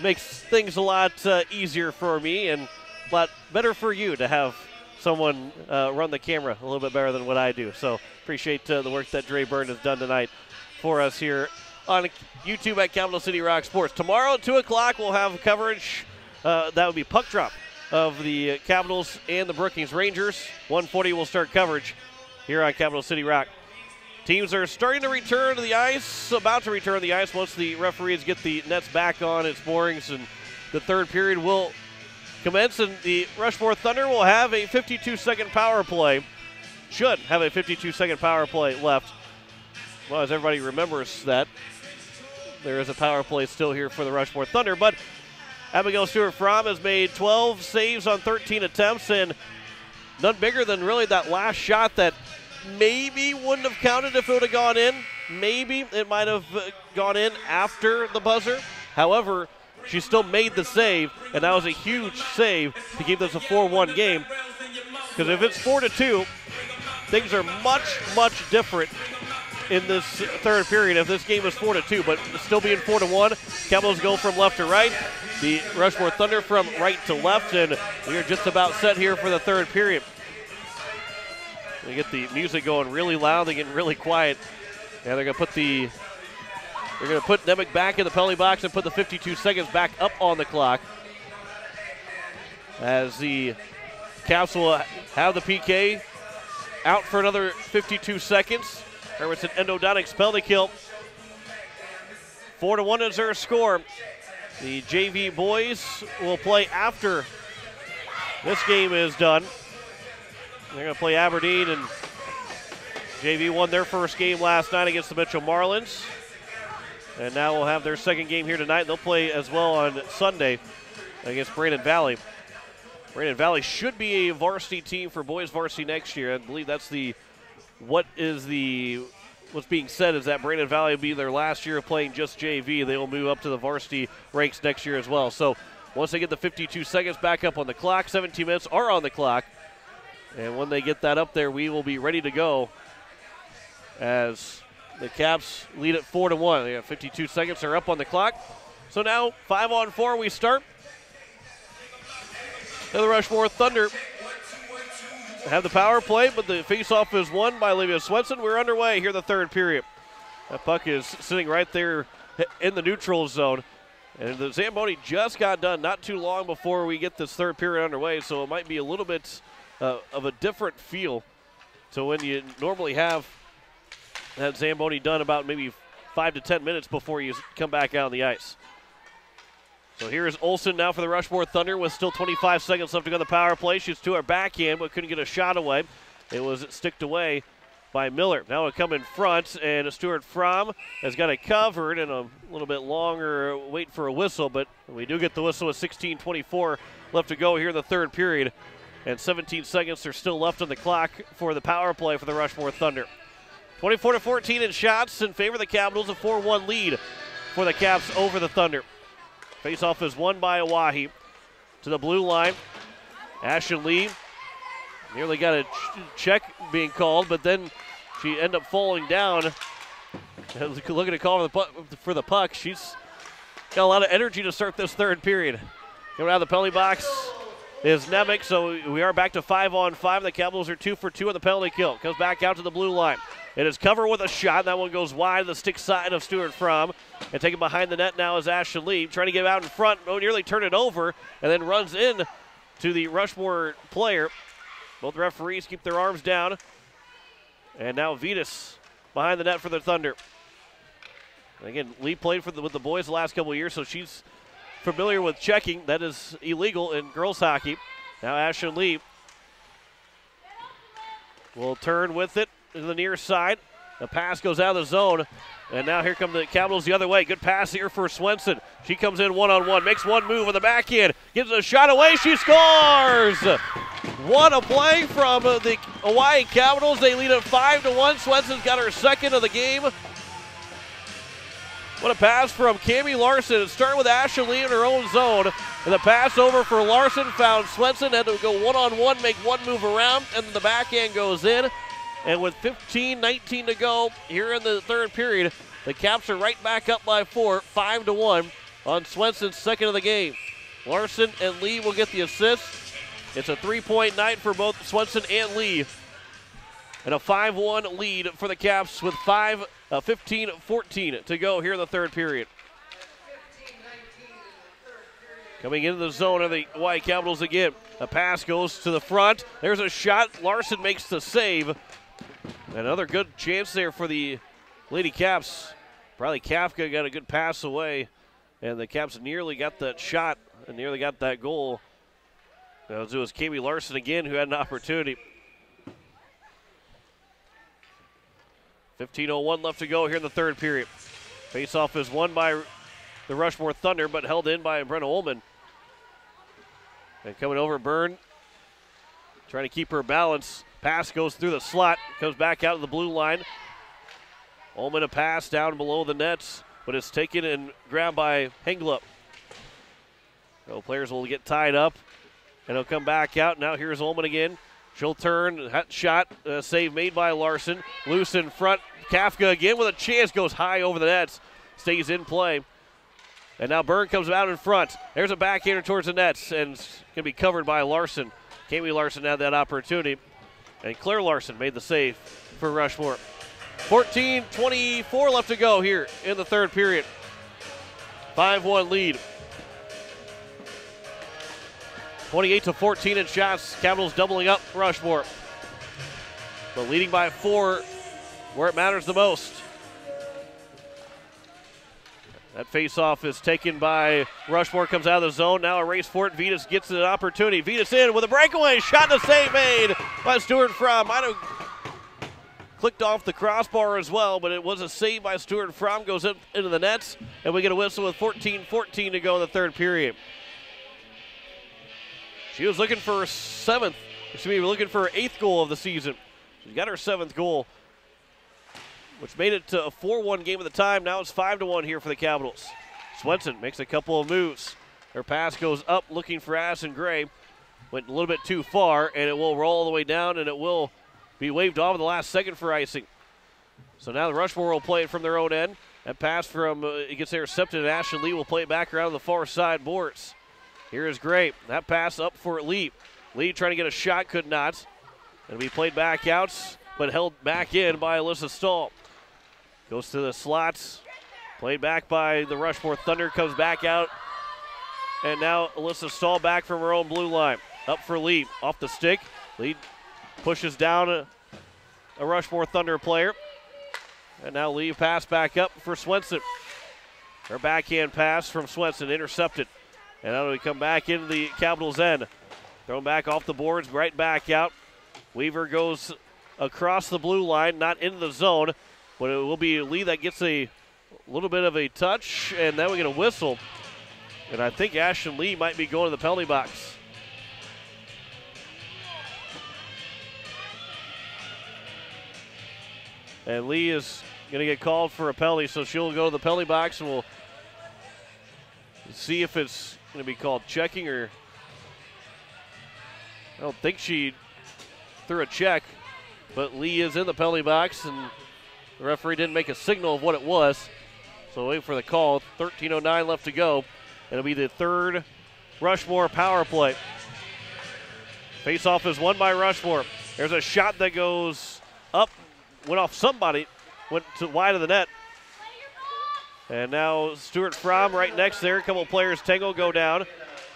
Makes things a lot easier for me and a lot better for you to have someone run the camera a little bit better than what I do. So appreciate the work that Dre Burnt has done tonight for us here on YouTube at Capital City Rock Sports. Tomorrow at 2 o'clock we'll have coverage. That would be puck drop of the Capitals and the Brookings Rangers. 1:40 will start coverage here on Capital City Rock. Teams are starting to return to the ice, about to return to the ice once the referees get the nets back on its moorings, and the third period will commence, and the Rushmore Thunder will have a 52-second power play. Should have a 52-second power play left. Well, as everybody remembers that, there is a power play still here for the Rushmore Thunder, but Abigail Stewart-Fromm has made 12 saves on 13 attempts, and none bigger than really that last shot that maybe wouldn't have counted if it would have gone in. Maybe it might have gone in after the buzzer. However, she still made the save, and that was a huge save to keep this a 4-1 game. Because if it's 4-2, things are much, much different in this third period. If this game is 4-2, but still being 4-1, Capitals go from left to right. The Rushmore Thunder from right to left, and we are just about set here for the third period. They get the music going really loud. They get really quiet, and they're going to put Nemec back in the penalty box and put the 52 seconds back up on the clock, as the Caps will have the PK out for another 52 seconds. Hermanson Endodontics penalty kill. 4-1 is their score. The JV boys will play after this game is done. They're going to play Aberdeen, and JV won their first game last night against the Mitchell Marlins. And now we'll have their second game here tonight. They'll play as well on Sunday against Brandon Valley. Brandon Valley should be a varsity team for boys varsity next year. I believe that's what's being said is that Brandon Valley will be their last year of playing just JV. They will move up to the varsity ranks next year as well. So once they get the 52 seconds back up on the clock, 17 minutes are on the clock. And when they get that up there, we will be ready to go as the Caps lead at 4-1. They have 52 seconds are up on the clock. So now 5-on-4 we start. And the Rushmore Thunder have the power play, but the faceoff is won by Olivia Swenson. We're underway here in the third period. That puck is sitting right there in the neutral zone. And the Zamboni just got done not too long before we get this third period underway, so it might be a little bit of a different feel to when you normally have that Zamboni done about maybe 5 to 10 minutes before you come back out on the ice. So here's Olsen now for the Rushmore Thunder with still 25 seconds left to go on the power play. Shoots to her backhand, but couldn't get a shot away. It was sticked away by Miller. Now it'll come in front, and Stewart-Fromm has got it covered, and a little bit longer wait for a whistle, but we do get the whistle with 16:24 left to go here in the third period, and 17 seconds are still left on the clock for the power play for the Rushmore Thunder. 24-14 in shots in favor of the Capitals, a 4-1 lead for the Caps over the Thunder. Faceoff is won by Oahe to the blue line. Ashton Lee nearly got a check being called, but then she ended up falling down. Looking to call for the puck. She's got a lot of energy to start this third period. Coming out of the penalty box is Nemec, so we are back to 5-on-5. The Capitals are 2 for 2 on the penalty kill. Comes back out to the blue line. It is covered with a shot. That one goes wide to the stick side of Stewart-Fromm. And taken behind the net now is Ashton Lee. Trying to get out in front. Nearly turn it over. And then runs in to the Rushmore player. Both referees keep their arms down. And now Vitas behind the net for the Thunder. And again, Lee played with the boys the last couple of years, so she's familiar with checking. That is illegal in girls hockey. Now Ashton Lee will turn with it to the near side. The pass goes out of the zone. And now here come the Capitals the other way. Good pass here for Swenson. She comes in one-on-one, makes one move on the backhand, gives a shot away, she scores! What a play from the Hawaii Capitals. They lead at 5-1. Swenson's got her second of the game. What a pass from Cami Larson. It started with Ashley Lee in her own zone. And the pass over for Larson found Swenson. Had to go one-on-one, make one move around, and then the backhand goes in. And with 15-19 to go here in the third period, the Caps are right back up by 4, 5-1 on Swenson's second of the game. Larson and Lee will get the assist. It's a 3-point night for both Swenson and Lee. And a 5-1 lead for the Caps with 15-14 to go here in the third period. Coming into the zone of the Hawaii Capitals again. A pass goes to the front. There's a shot. Larson makes the save. Another good chance there for the Lady Caps. Probably Kafka got a good pass away. And the Caps nearly got that shot and nearly got that goal. It was Cami Larson again who had an opportunity. 15:01 left to go here in the third period. Face-off is won by the Rushmore Thunder, but held in by Brenna Ullman. And coming over, Byrne trying to keep her balance. Pass goes through the slot, comes back out of the blue line. Ullman a pass down below the nets, but it's taken and grabbed by Henglup. So players will get tied up, and he'll come back out. Now here's Ullman again. She'll turn, shot, save made by Larson. Loose in front, Kafka again with a chance, goes high over the nets, stays in play. And now Byrne comes out in front. There's a backhander towards the nets, and it's going to be covered by Larson. Cami Larson had that opportunity, and Claire Larson made the save for Rushmore. 14:24 left to go here in the third period. 5-1 lead. 28-14 in shots. Capitals doubling up Rushmore. But leading by 4 where it matters the most. That faceoff is taken by Rushmore, comes out of the zone. Now a race for it. Vitas gets an opportunity. Vitas in with a breakaway. Shot and a save made by Stuart Fromm. Might have clicked off the crossbar as well, but it was a save by Stuart Fromm. Goes into the nets, and we get a whistle with 14:14 to go in the third period. She was looking for her looking for her 8th goal of the season. She's got her 7th goal, which made it to a 4-1 game at the time. Now it's 5-1 here for the Capitals. Swenson makes a couple of moves. Her pass goes up looking for Addison Gray. Went a little bit too far, and it will roll all the way down, and it will be waved off in the last second for icing. So now the Rushmore will play it from their own end. That pass from, it gets intercepted, and Ashley Lee will play it back around the far side boards. Here is Gray. That pass up for Lee. Lee trying to get a shot, could not. It'll be played back out, but held back in by Alyssa Stahl. Goes to the slots. Played back by the Rushmore Thunder. Comes back out. And now Alyssa Stahl back from her own blue line. Up for Lee. Off the stick. Lee pushes down a Rushmore Thunder player. And now Lee pass back up for Swenson. Her backhand pass from Swenson intercepted. And now we come back into the Capitals' end. Thrown back off the boards, right back out. Weaver goes across the blue line, not into the zone. But it will be Lee that gets a little bit of a touch, and then we get a whistle. And I think Ashton Lee might be going to the penalty box. And Lee is going to get called for a penalty, so she'll go to the penalty box, and we'll see if it's going to be called checking or... I don't think she threw a check, but Lee is in the penalty box, and the referee didn't make a signal of what it was. So wait for the call. 13:09 left to go. It'll be the third Rushmore power play. Face-off is won by Rushmore. There's a shot that goes up, went off somebody, went to wide of the net. And now Stuart Fromm right next there. A couple of players tangle, go down.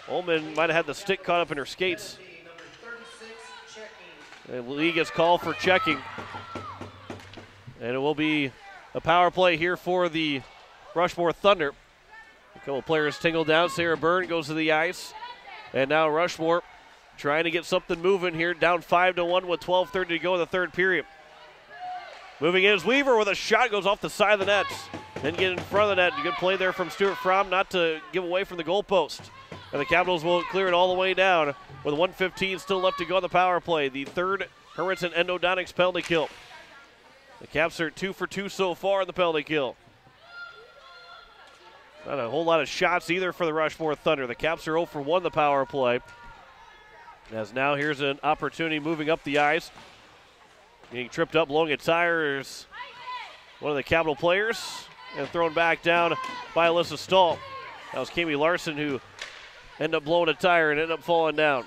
Ullman might have had the stick caught up in her skates. And Lee gets called for checking. And it will be a power play here for the Rushmore Thunder. A couple of players tingle down. Sarah Byrne goes to the ice. And now Rushmore trying to get something moving here. Down 5-1 with 12:30 to go in the third period. Moving in is Weaver with a shot. Goes off the side of the nets. Then get in front of the net. Good play there from Stuart Fromm not to give away from the goalpost. And the Capitals will clear it all the way down with 1:15 still left to go on the power play. The third Hermanson Endodontics penalty kill. The Caps are 2 for 2 so far in the penalty kill. Not a whole lot of shots either for the Rushmore Thunder. The Caps are 0 for 1 the power play. As now here's an opportunity moving up the ice. Being tripped up, blowing a tire is one of the Capital players. And thrown back down by Alyssa Stahl. That was Kami Larson who ended up blowing a tire and ended up falling down.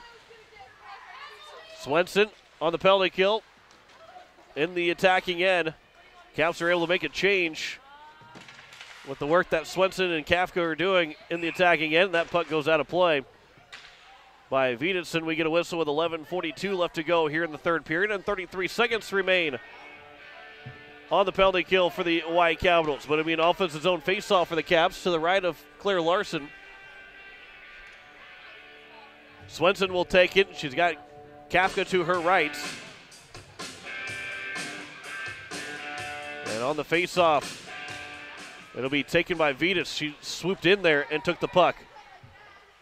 Swenson on the penalty kill in the attacking end. Caps are able to make a change with the work that Swenson and Kafka are doing in the attacking end. That puck goes out of play by Wiedenson. We get a whistle with 11:42 left to go here in the third period, and 33 seconds remain on the penalty kill for the Hawaii Capitals. But it'll be an offensive zone faceoff for the Caps to the right of Claire Larson. Swenson will take it. She's got Kafka to her right. And on the faceoff, it'll be taken by Vitas. She swooped in there and took the puck.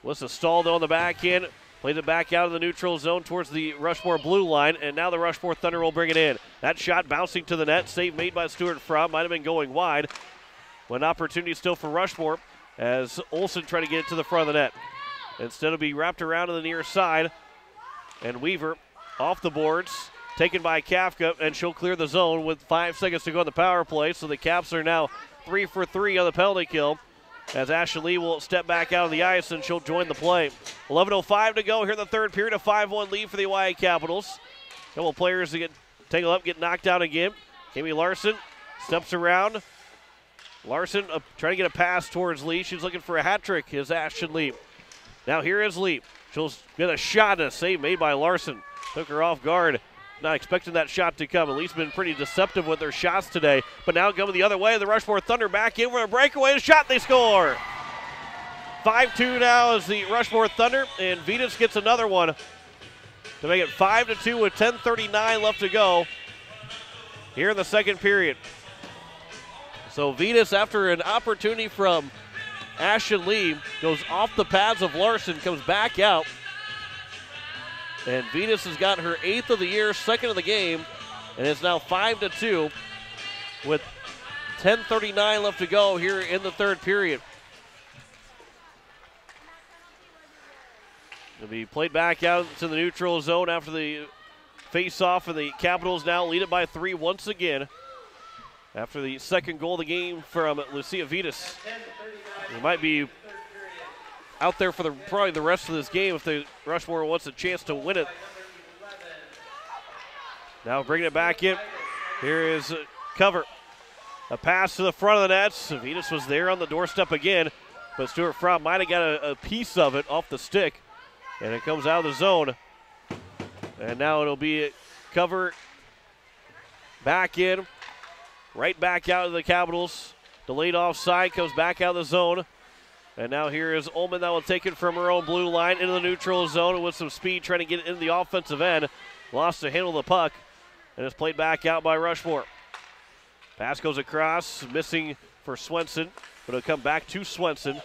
Alyssa Stahl on the backhand. Plays it back out of the neutral zone towards the Rushmore blue line, and now the Rushmore Thunder will bring it in. That shot bouncing to the net. Save made by Stuart Fromm. Might have been going wide. An opportunity still for Rushmore as Olsen tried to get it to the front of the net. Instead, it'll be wrapped around to the near side. And Weaver off the boards, taken by Kafka, and she'll clear the zone with 5 seconds to go on the power play. So the Caps are now 3 for 3 on the penalty kill, as Ashley Lee will step back out of the ice and she'll join the play. 11:05 to go here in the third period. A 5-1 lead for the Hawaii Capitals. A couple players to get tangled up, get knocked out again. Kami Larson steps around. Larson trying to get a pass towards Lee. She's looking for a hat trick, is Ashton Lee. Now here is Lee. She'll get a shot and a save made by Larson. Took her off guard. Not expecting that shot to come. At least been pretty deceptive with their shots today. But now coming the other way, the Rushmore Thunder back in with a breakaway. A shot, they score. 5-2 now is the Rushmore Thunder, and Vitas gets another one to make it 5-2 with 10:39 left to go here in the second period. So Vitas, after an opportunity from Ashton Lee, goes off the pads of Larson, comes back out. And Vitas has got her 8th of the year, 2nd of the game, and it's now 5-2 with 10:39 left to go here in the third period. It'll be played back out to the neutral zone after the face-off, and the Capitals now lead it by 3 once again after the second goal of the game from Lucia Vitas. It might be out there for probably the rest of this game if the Rushmore wants a chance to win it. Now bringing it back in. Here is a cover. A pass to the front of the net. Vitas was there on the doorstep again, but Stuart Fromm might have got a piece of it off the stick, and it comes out of the zone. And now it'll be a cover back in, right back out of the Capitals. Delayed offside, comes back out of the zone. And now here is Ullman that will take it from her own blue line into the neutral zone with some speed, trying to get it into the offensive end. Lost to handle the puck, and it's played back out by Rushmore. Pass goes across, missing for Swenson, but it'll come back to Swenson.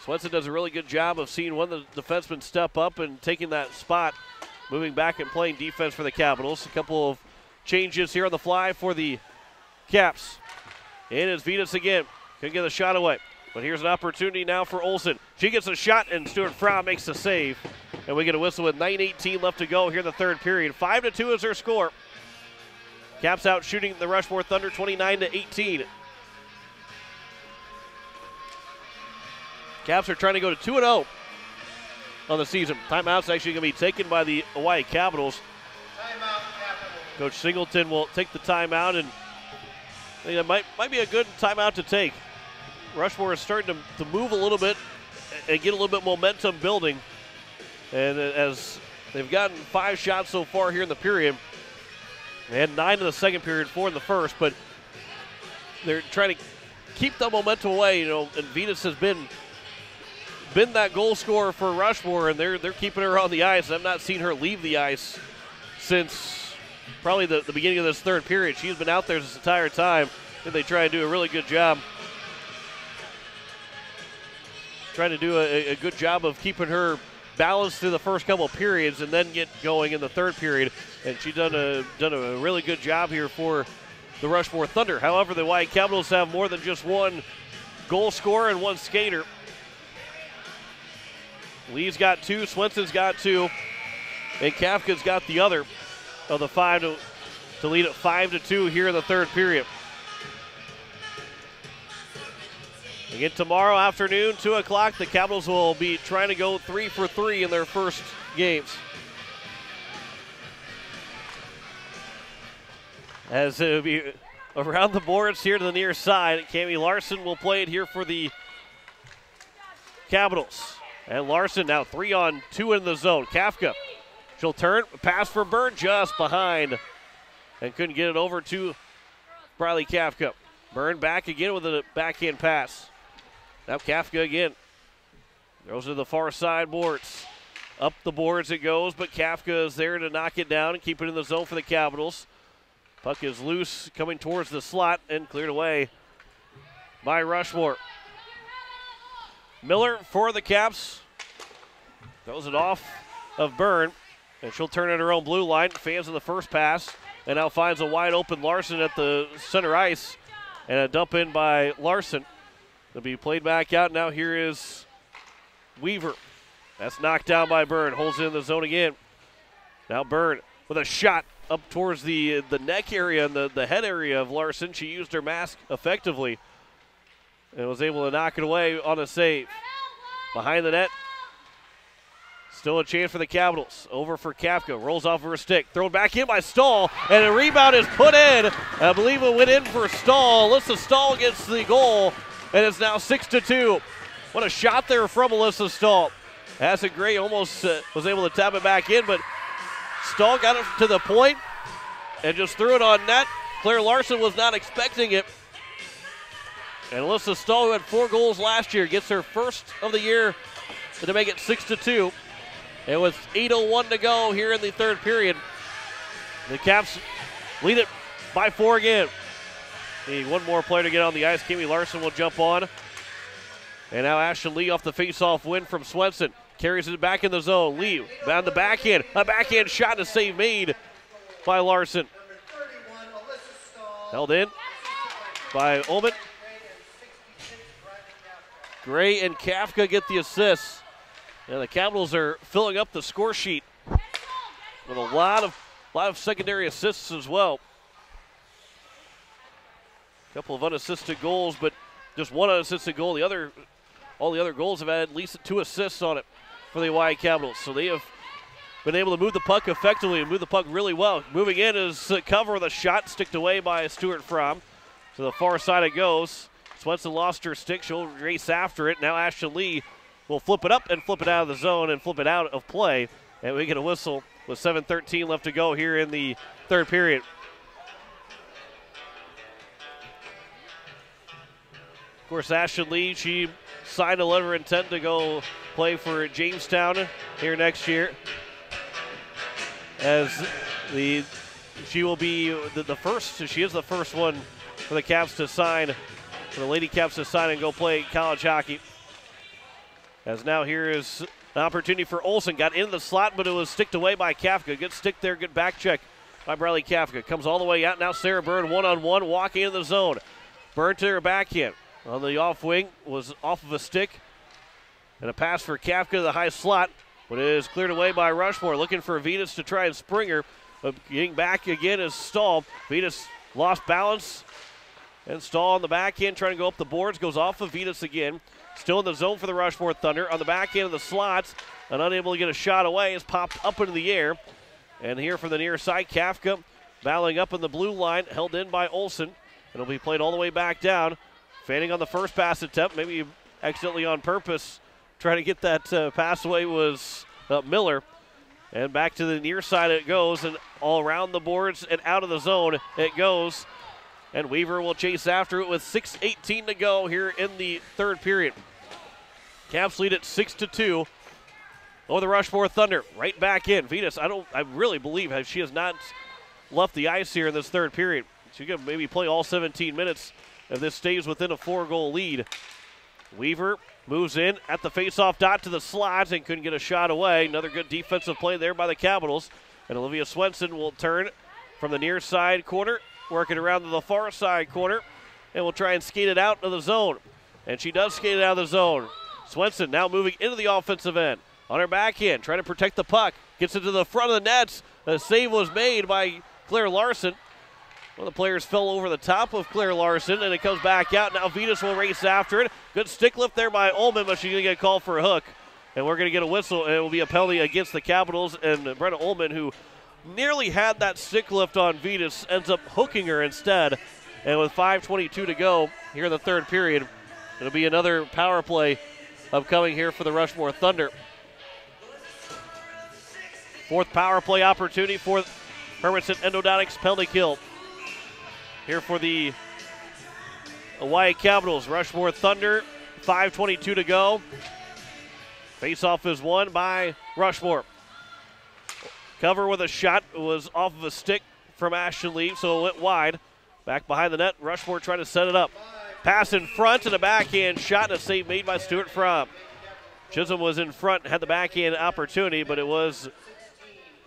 Swenson does a really good job of seeing one of the defensemen step up and taking that spot, moving back and playing defense for the Capitals. A couple of changes here on the fly for the Caps. In is Vitas again. Couldn't get the shot away. But here's an opportunity now for Olsen. She gets a shot, and Stuart Fromm makes the save. And we get a whistle with 9:18 left to go here in the third period. 5-2 is their score. Caps out shooting the Rushmore Thunder 29-18. Caps are trying to go to 2-0 on the season. Timeout's actually going to be taken by the Hawaii Capitals. Timeout, Capitals. Coach Singleton will take the timeout, and I think that might be a good timeout to take. Rushmore is starting to move a little bit and get a little bit momentum building. And as they've gotten 5 shots so far here in the period, they had 9 in the second period, 4 in the first, but they're trying to keep the momentum away, and Vitas has been that goal scorer for Rushmore, and they're keeping her on the ice. I've not seen her leave the ice since probably the beginning of this third period. She's been out there this entire time, and they try to do a really good job. Trying to do a good job of keeping her balanced through the first couple of periods and then get going in the third period. And she's done a really good job here for the Rushmore Thunder. However, the Hawaii Capitals have more than just one goal scorer and one skater. Lee's got 2, Swenson's got 2, and Kafka's got the other of the 5 to lead at 5-2 here in the third period. Again, tomorrow afternoon, 2 o'clock, the Capitals will be trying to go 3 for 3 in their first games. As it will be around the boards here to the near side, Cami Larson will play it here for the Capitals. And Larson now 3-on-2 in the zone. Kafka, she'll turn, pass for Byrne just behind, and couldn't get it over to Briley Kafka. Byrne back again with a backhand pass. Now Kafka again. Goes to the far side boards. Up the boards it goes, but Kafka is there to knock it down and keep it in the zone for the Capitals. Puck is loose, coming towards the slot, and cleared away by Rushmore. Miller for the Caps. Throws it off of Byrne, and she'll turn it her own blue line. Fans in the first pass, and now finds a wide open Larson at the center ice, and a dump in by Larson. It'll be played back out. Now here is Weaver. That's knocked down by Byrne. Holds it in the zone again. Now Byrne with a shot up towards the neck area and the head area of Larson. She used her mask effectively and was able to knock it away on a save. Behind the net. Still a chance for the Capitals. Over for Kafka. Rolls off of her stick. Thrown back in by Stahl. And a rebound is put in. I believe it went in for Stahl. Alyssa Stahl gets the goal. And it's now 6-2. What a shot there from Alyssa Stahl. That's a great, almost was able to tap it back in, but Stahl got it to the point and just threw it on net. Claire Larson was not expecting it. And Alyssa Stahl, who had 4 goals last year, gets her first of the year to make it 6-2. And with 8:01 to go here in the third period, the Caps lead it by 4 again. Need one more player to get on the ice. Kimmy Larson will jump on. And now Ashton Lee off the face-off win from Swenson. Carries it back in the zone. Lee down the backhand. A backhand shot, a save made by Larson. Held in by Ullman. Gray and Kafka get the assists. And the Capitals are filling up the score sheet with a lot of secondary assists as well. A couple of unassisted goals, but just one unassisted goal. All the other goals have had at least 2 assists on it for the Hawaii Capitals. So they have been able to move the puck effectively and move the puck really well. Moving in is cover with a shot sticked away by Stuart Fromm. To the far side it goes. Swenson lost her stick. She'll race after it. Now Ashton Lee will flip it up and flip it out of the zone and flip it out of play. And we get a whistle with 7:13 left to go here in the third period. Of course, Ashton Lee, she signed a letter of intent to go play for Jamestown here next year. As she will be the first, she is the first one for the Caps to sign, for the Lady Caps to sign and go play college hockey. As now here is an opportunity for Olsen. Got in the slot, but it was sticked away by Kafka. Good stick there, good back check by Briley Kafka. Comes all the way out. Now Sarah Byrne one-on-one, walking in the zone. Byrne to her backhand. On the off wing, was off of a stick. And a pass for Kafka to the high slot. But it is cleared away by Rushmore. Looking for Venus to try and spring her. But getting back again is Stahl. Venus lost balance. And Stahl on the backhand trying to go up the boards. Goes off of Venus again. Still in the zone for the Rushmore Thunder. On the backhand of the slots. And unable to get a shot away. Is popped up into the air. And here from the near side, Kafka battling up in the blue line. Held in by Olsen. And it'll be played all the way back down. Fanning on the first pass attempt, maybe accidentally on purpose, trying to get that pass away was Miller. And back to the near side it goes, and all around the boards and out of the zone it goes. And Weaver will chase after it with 6:18 to go here in the third period. Caps lead at 6-2 over the Rushmore Thunder. Right back in. Venus, I really believe she has not left the ice here in this third period. She could maybe play all 17 minutes if this stays within a 4-goal lead. Weaver moves in at the face-off dot to the slots and couldn't get a shot away. Another good defensive play there by the Capitals. And Olivia Swenson will turn from the near side corner working around to the far side corner, and will try and skate it out of the zone. And she does skate it out of the zone. Swenson now moving into the offensive end. On her backhand, trying to protect the puck. Gets it to the front of the nets. A save was made by Claire Larson. One of the players fell over the top of Claire Larson, and it comes back out. Now Vetus will race after it. Good stick lift there by Ullman, but she's going to get called for a hook. And we're going to get a whistle, and it will be a penalty against the Capitals. And Brenna Ullman, who nearly had that stick lift on Vetus, ends up hooking her instead. And with 5:22 to go here in the third period, it'll be another power play upcoming here for the Rushmore Thunder. Fourth power play opportunity for Hermanson Endodontics penalty kill. Here for the Oahe Capitals. Rushmore Thunder, 5:22 to go. Face-off is won by Rushmore. Cover with a shot was off of a stick from Ashton Lee, so it went wide. Back behind the net, Rushmore trying to set it up. Pass in front and a backhand shot and a save made by Stuart Fromm. Chisholm was in front, had the backhand opportunity, but it was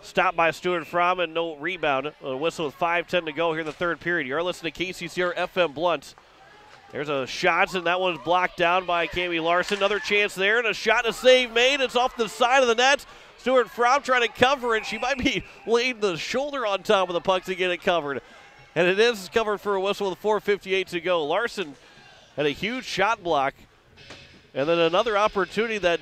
stopped by Stuart Fromm and no rebound. A whistle with 5:10 to go here in the third period. You're listening to KCCR FM Blunt. There's a shot, and that one's blocked down by Cami Larson. Another chance there, and a shot and a save made. It's off the side of the net. Stuart Fromm trying to cover it. She might be laying the shoulder on top of the puck to get it covered. And it is covered for a whistle with 4:58 to go. Larson had a huge shot block. And then another opportunity that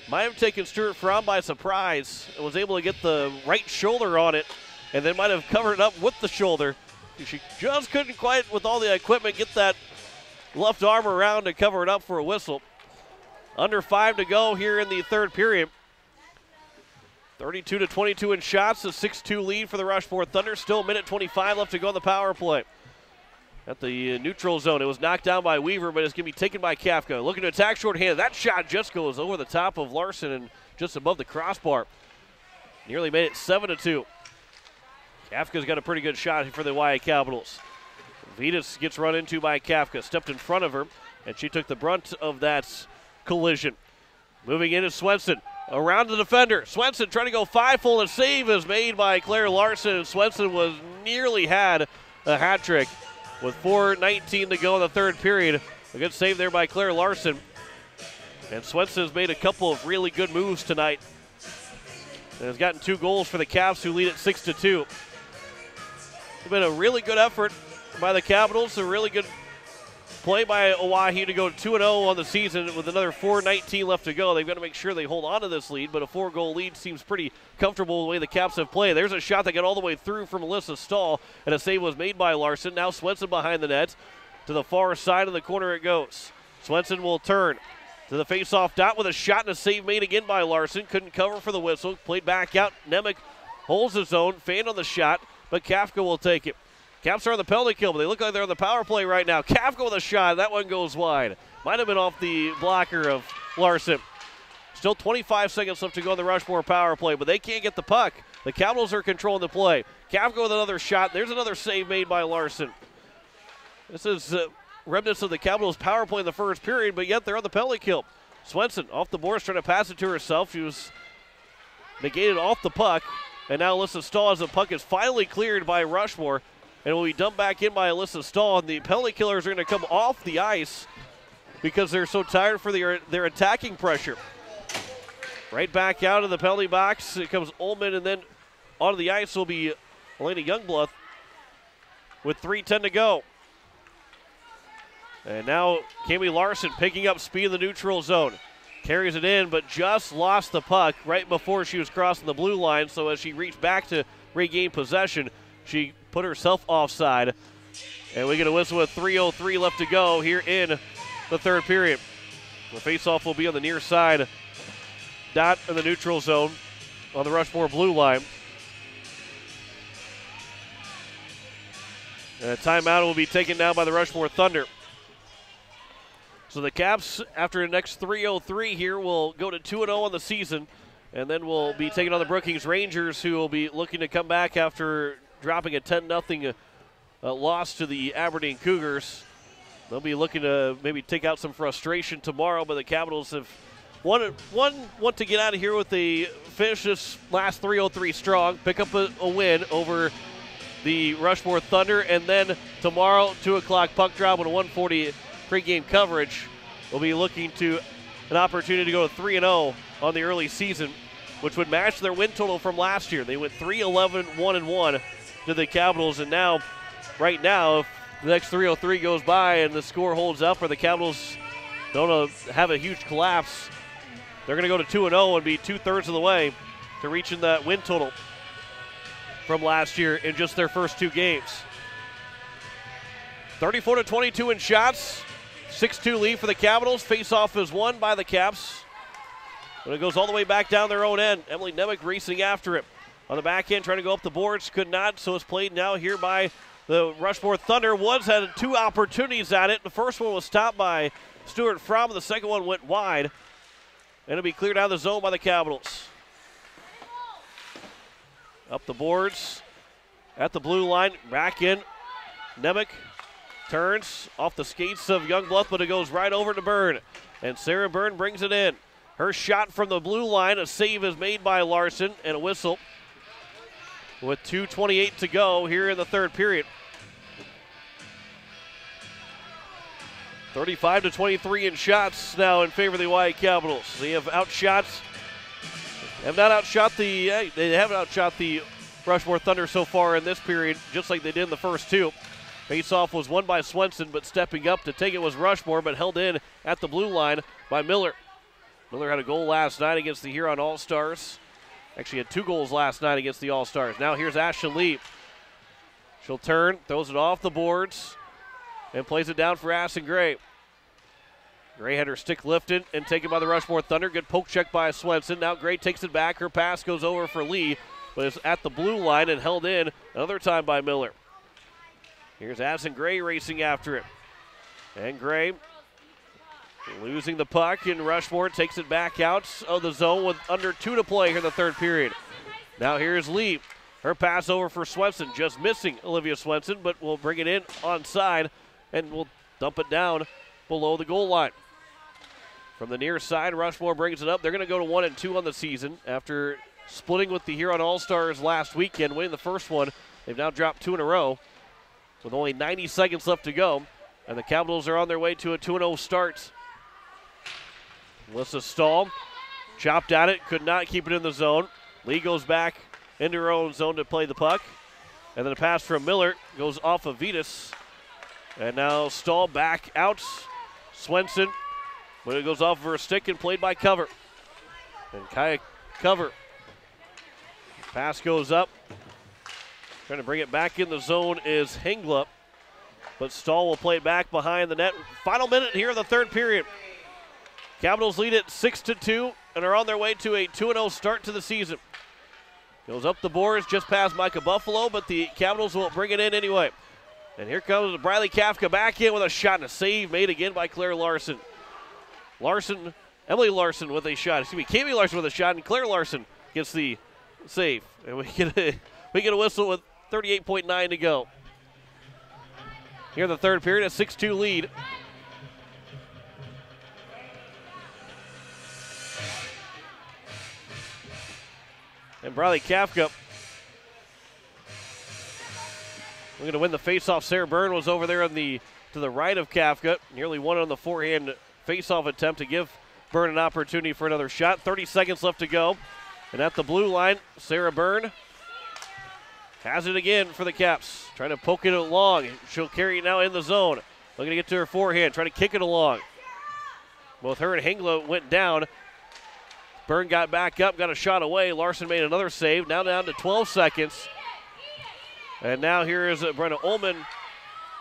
might have taken Stuart Fromm by surprise and was able to get the right shoulder on it and then might have covered it up with the shoulder. She just couldn't quite, with all the equipment, get that left arm around to cover it up for a whistle. Under 5 to go here in the third period. 32-22 in shots, a 6-2 lead for the Rushmore Thunder. Still a minute 25 left to go on the power play. At the neutral zone, it was knocked down by Weaver, but it's going to be taken by Kafka. Looking to attack shorthanded. That shot just goes over the top of Larson and just above the crossbar. Nearly made it 7-2. Kafka's got a pretty good shot for the Oahe Capitals. Vetus gets run into by Kafka. Stepped in front of her, and she took the brunt of that collision. Moving in is Swenson. Around the defender. Swenson trying to go five-full. A save is made by Claire Larson, and Swenson was nearly had a hat trick with 4:19 to go in the third period. A good save there by Claire Larson. And Swenson has made a couple of really good moves tonight and has gotten 2 goals for the Caps, who lead at 6-2. It's been a really good effort by the Capitals, a really good play by Oahe to go 2-0 on the season with another 4:19 left to go. They've got to make sure they hold on to this lead, but a 4-goal lead seems pretty comfortable the way the Caps have played. There's a shot that got all the way through from Alyssa Stahl, and a save was made by Larson. Now Swenson behind the net. To the far side of the corner it goes. Swenson will turn to the face-off dot with a shot and a save made again by Larson. Couldn't cover for the whistle. Played back out. Nemec holds his own. Fanned on the shot, but Kafka will take it. Caps are on the penalty kill, but they look like they're on the power play right now. Kafka with a shot. That one goes wide. Might have been off the blocker of Larson. Still 25 seconds left to go on the Rushmore power play, but they can't get the puck. The Capitals are controlling the play. Kafka with another shot. There's another save made by Larson. This is remnants of the Capitals power play in the first period, but yet they're on the penalty kill. Swenson off the boards trying to pass it to herself. She was negated off the puck, and now Alyssa Stahl as the puck is finally cleared by Rushmore. And will be dumped back in by Alyssa Stahl. And the penalty killers are going to come off the ice because they're so tired for their attacking pressure. Right back out of the penalty box. It comes Ullman, and then onto the ice will be Elena Youngblood with 3:10 to go. And now Cami Larson picking up speed in the neutral zone. Carries it in, but just lost the puck right before she was crossing the blue line. So as she reached back to regain possession, she put herself offside. And we get a whistle with 3:03 left to go here in the third period. The faceoff will be on the near side dot in the neutral zone on the Rushmore blue line. And a timeout will be taken down by the Rushmore Thunder. So the Caps, after the next 3:03 here, will go to 2-0 on the season. And then we'll be taking on the Brookings Rangers, who will be looking to come back after dropping a 10-0 loss to the Aberdeen Cougars. They'll be looking to maybe take out some frustration tomorrow, but the Capitals have want to get out of here with a finish this last 3:03 strong, pick up a win over the Rushmore Thunder. And then tomorrow, 2 o'clock puck drop with a 140 pregame coverage. We'll be looking to an opportunity to go to 3-0 on the early season, which would match their win total from last year. They went 3-11-1-1 to the Capitals, and now, right now, if the next 3:03 goes by and the score holds up or the Capitals don't have a huge collapse, they're going to go to 2-0 and be 2/3 of the way to reaching that win total from last year in just their first 2 games. 34-22 in shots. 6-2 lead for the Capitals. Face-off is won by the Caps. But it goes all the way back down their own end. Emily Nemec racing after it. On the back end, trying to go up the boards. Could not, so it's played now here by the Rushmore Thunder. Had 2 opportunities at it. The first one was stopped by Stuart Fromm. The second one went wide. And it'll be cleared out of the zone by the Capitals. Up the boards. At the blue line. Back in. Nemec turns off the skates of Youngblood, but it goes right over to Byrne. And Sarah Byrne brings it in. Her shot from the blue line. A save is made by Larson and a whistle. With 2:28 to go here in the third period. 35-23 in shots now in favor of the Hawaii Capitals. They have outshot the Rushmore Thunder so far in this period, just like they did in the first 2. Face-off was won by Swenson, but stepping up to take it was Rushmore, but held in at the blue line by Miller. Miller had a goal last night against the Huron All-Stars. Actually had 2 goals last night against the All-Stars. Now here's Ashton Lee. She'll turn, throws it off the boards, and plays it down for Addison Gray. Gray had her stick lifted and taken by the Rushmore Thunder. Good poke check by Swenson. Now Gray takes it back. Her pass goes over for Lee, but it's at the blue line and held in another time by Miller. Here's Addison Gray racing after it. And Gray losing the puck, and Rushmore takes it back out of the zone with under 2 to play here in the third period. Now here's Lee. Her pass over for Swenson, just missing Olivia Swenson, but will bring it in onside and will dump it down below the goal line. From the near side, Rushmore brings it up. They're going to go to 1-2 on the season after splitting with the Huron All-Stars last weekend, winning the first one. They've now dropped 2 in a row with only 90 seconds left to go, and the Capitals are on their way to a 2-0 start. Melissa Stahl chopped at it, could not keep it in the zone. Lee goes back into her own zone to play the puck. And then a pass from Miller goes off of Vitas. And now Stahl back out. Swenson, but it goes off of her stick and played by Cover. And Kaya Cover. Pass goes up. Trying to bring it back in the zone is Hengla. But Stahl will play it back behind the net. Final minute here in the third period. Capitals lead it 6-2 and are on their way to a 2-0 start to the season. Goes up the boards just past Micah Buffalo, but the Capitals will bring it in anyway. And here comes Briley Kafka back in with a shot and a save made again by Claire Larson. Emily Larson with a shot. Kami Larson with a shot, and Claire Larson gets the save. And we get a whistle with 38.9 to go. Here in the third period, a 6-2 lead. And Briley Kafka, we're going to win the faceoff. Sarah Byrne was over there to the right of Kafka. Nearly won on the forehand faceoff attempt to give Byrne an opportunity for another shot. 30 seconds left to go. And at the blue line, Sarah Byrne has it again for the Caps. Trying to poke it along. She'll carry it now in the zone. Looking to get to her forehand. Trying to kick it along. Both her and Hengla went down. Byrne got back up, got a shot away. Larson made another save. Now down to 12 seconds. And now here is Brenna Ullman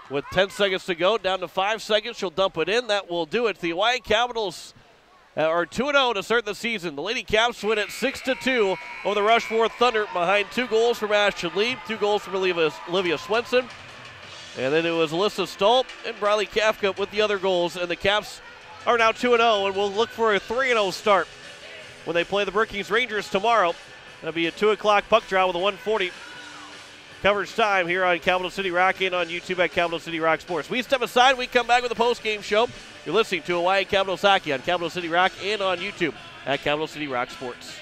with 10 seconds to go. Down to 5 seconds. She'll dump it in. That will do it. The Hawaii Capitals are 2-0 to start the season. The Lady Caps win at 6-2 over the Rushmore Thunder behind 2 goals from Ashton Lee, 2 goals from Olivia Swenson. And then it was Alyssa Stolt and Briley Kafka with the other goals. And the Caps are now 2-0 and will look for a 3-0 start when they play the Brookings Rangers tomorrow. That'll be a 2 o'clock puck drop with a 1:40 coverage time here on Capital City Rock and on YouTube at Capital City Rock Sports. We step aside. We come back with a post-game show. You're listening to Hawaii Capitals Hockey on Capital City Rock and on YouTube at Capital City Rock Sports.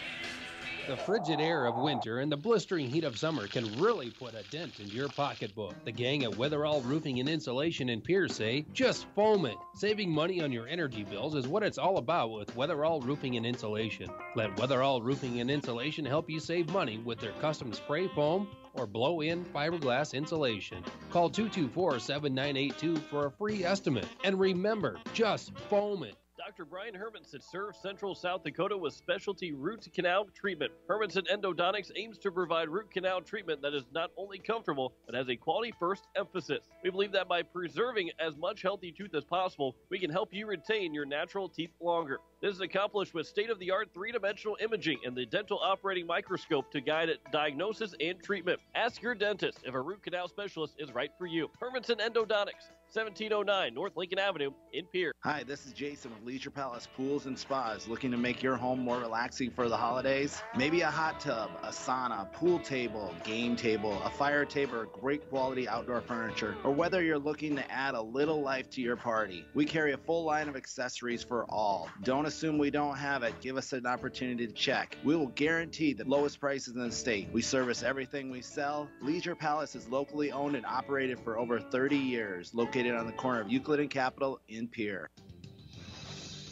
The frigid air of winter and the blistering heat of summer can really put a dent into your pocketbook. The gang at Weatherall Roofing and Insulation in Pierce say, just foam it. Saving money on your energy bills is what it's all about with Weatherall Roofing and Insulation. Let Weatherall Roofing and Insulation help you save money with their custom spray foam or blow-in fiberglass insulation. Call 224-7982 for a free estimate. And remember, just foam it. Dr. Brian Hermanson serves Central South Dakota with specialty root canal treatment. Hermanson Endodontics aims to provide root canal treatment that is not only comfortable, but has a quality-first emphasis. We believe that by preserving as much healthy tooth as possible, we can help you retain your natural teeth longer. This is accomplished with state-of-the-art three-dimensional imaging and the dental operating microscope to guide diagnosis and treatment. Ask your dentist if a root canal specialist is right for you. Hermanson Endodontics, 1709 North Lincoln Avenue in Pierre. Hi, this is Jason with Leisure Palace Pools and Spas. Looking to make your home more relaxing for the holidays? Maybe a hot tub, a sauna, pool table, game table, a fire table, or great quality outdoor furniture. Or whether you're looking to add a little life to your party. We carry a full line of accessories for all. Don't assume we don't have it. Give us an opportunity to check. We will guarantee the lowest prices in the state. We service everything we sell. Leisure Palace is locally owned and operated for over 30 years. Located on the corner of Euclid and Capitol in Pierre.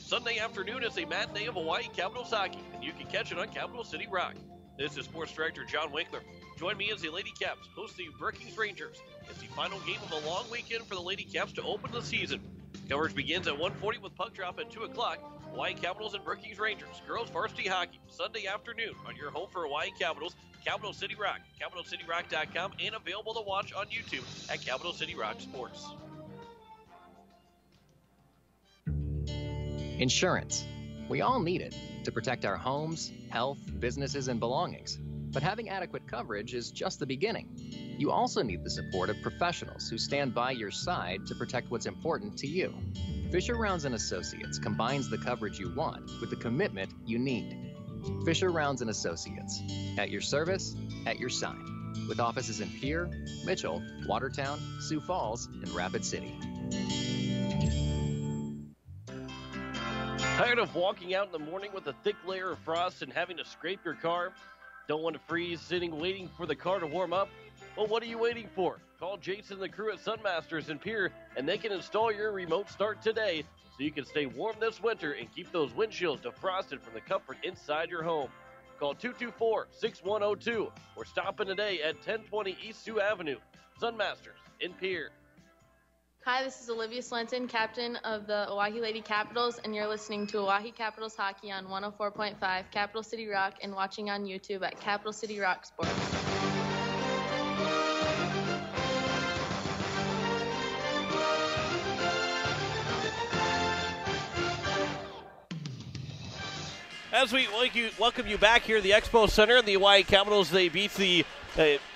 Sunday afternoon is a matinee of Hawaii Capitals hockey, and you can catch it on Capital City Rock. This is Sports Director John Winkler. Join me as the Lady Caps host the Brookings Rangers. It's the final game of a long weekend for the Lady Caps to open the season. Coverage begins at 1:40 with puck drop at 2 o'clock. Hawaii Capitals and Brookings Rangers. Girls Varsity Hockey, Sunday afternoon on your home for Hawaii Capitals, Capital City Rock, CapitalCityRock.com, and available to watch on YouTube at Capital City Rock Sports. Insurance. We all need it to protect our homes, health, businesses, and belongings. But having adequate coverage is just the beginning. You also need the support of professionals who stand by your side to protect what's important to you. Fisher Rounds & Associates combines the coverage you want with the commitment you need. Fisher Rounds & Associates. At your service, at your side. With offices in Pierre, Mitchell, Watertown, Sioux Falls, and Rapid City. Tired of walking out in the morning with a thick layer of frost and having to scrape your car? Don't want to freeze sitting waiting for the car to warm up? Well, what are you waiting for? Call Jason and the crew at Sunmasters in Pierre, and they can install your remote start today so you can stay warm this winter and keep those windshields defrosted from the comfort inside your home. Call 224-6102 or stop in today at 1020 East Sioux Avenue. Sunmasters in Pierre. Hi, this is Olivia Slenton, captain of the Oahe Lady Capitals, and you're listening to Oahe Capitals Hockey on 104.5 Capital City Rock and watching on YouTube at Capital City Rock Sports. As we welcome you back here at the Expo Center, the Hawaii Capitals, they beat the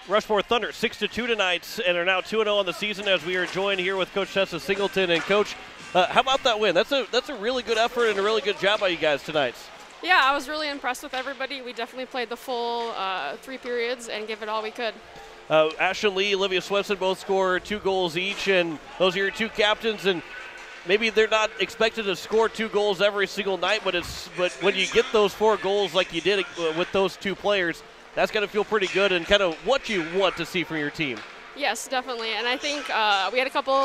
Rushmore Thunder 6-2 tonight and are now 2-0 on the season as we are joined here with Coach Tessa Singleton. And Coach, how about that win? That's a really good effort and a really good job by you guys tonight. Yeah, I was really impressed with everybody. We definitely played the full 3 periods and gave it all we could. Ashton Lee, Olivia Swenson both scored 2 goals each, and those are your 2 captains. And maybe they're not expected to score 2 goals every single night, but when you get those 4 goals like you did with those 2 players, that's going to feel pretty good and kind of what you want to see from your team. Yes, definitely. And I think we had a couple,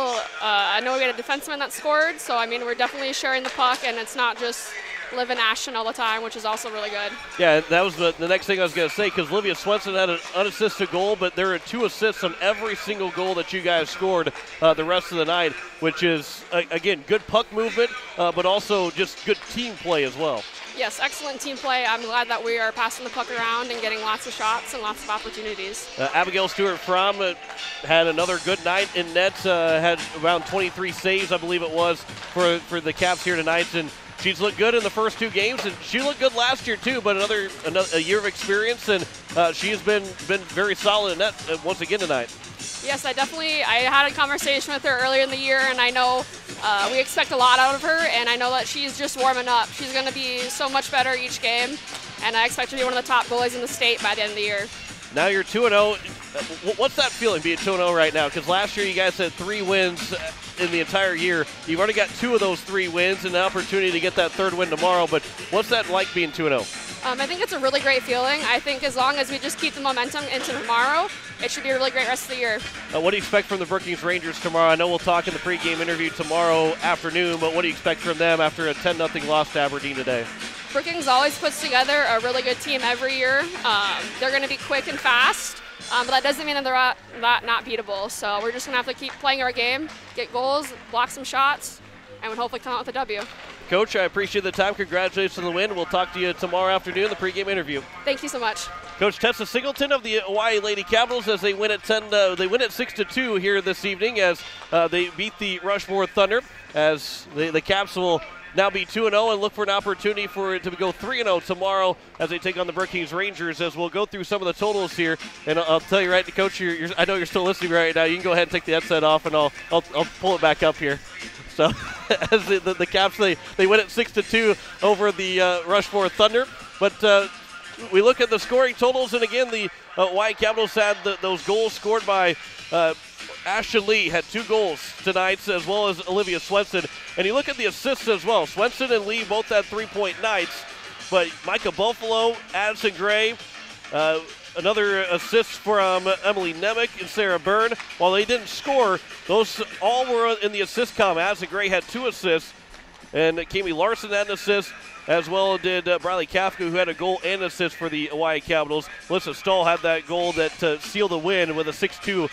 I know we had a defenseman that scored, so I mean we're definitely sharing the puck, and it's not just Liv and Ashton all the time, which is also really good. Yeah, that was the next thing I was going to say, because Olivia Swenson had an unassisted goal, but there are 2 assists on every single goal that you guys scored the rest of the night, which is, again, good puck movement, but also just good team play as well. Yes, excellent team play. I'm glad that we are passing the puck around and getting lots of shots and lots of opportunities. Abigail Stewart-Fromm had another good night in net, had around 23 saves, I believe it was, for the Caps here tonight. And she's looked good in the first 2 games, and she looked good last year too, but a year of experience, and she has been very solid in net once again tonight. Yes, I had a conversation with her earlier in the year, and I know we expect a lot out of her, and I know that she's just warming up. She's going to be so much better each game, and I expect her to be one of the top goalies in the state by the end of the year. Now you're 2-0. What's that feeling being 2-0 right now? Because last year you guys had 3 wins in the entire year. You've already got 2 of those 3 wins and an opportunity to get that 3rd win tomorrow. But what's that like being 2-0? I think it's a really great feeling. I think as long as we just keep the momentum into tomorrow, it should be a really great rest of the year. What do you expect from the Brookings Rangers tomorrow? I know we'll talk in the pregame interview tomorrow afternoon, but what do you expect from them after a 10-0 loss to Aberdeen today? Brookings always puts together a really good team every year. They're going to be quick and fast, but that doesn't mean that they're not beatable. So we're just going to have to keep playing our game, get goals, block some shots, and we'll hopefully come out with a W. Coach, I appreciate the time. Congratulations on the win. We'll talk to you tomorrow afternoon in the pregame interview. Thank you so much. Coach Tessa Singleton of the Oahe Lady Capitals as they win at 6-2 here this evening as they beat the Rushmore Thunder, as the Caps will now be 2-0 and look for an opportunity for it to go 3-0 tomorrow as they take on the Brookings Rangers. As we'll go through some of the totals here, and I'll tell you right, Coach, I know you're still listening right now. You can go ahead and take the headset off, and I'll pull it back up here. So as the Caps, they win at 6-2 over the Rushmore Thunder. But we look at the scoring totals, and again, the Oahe Capitals had those goals scored by Ashton Lee, had 2 goals tonight, as well as Olivia Swenson. And you look at the assists as well. Swenson and Lee both had 3-point nights, but Micah Buffalo, Addison Gray, another assist from Emily Nemec and Sarah Byrne. While they didn't score, those all were in the assist column. Addison Gray had 2 assists, and Kami Larson had an assist, as well did Briley Kafka, who had a goal and assist for the Oahe Capitals. Melissa Stahl had that goal that sealed the win with a 6-2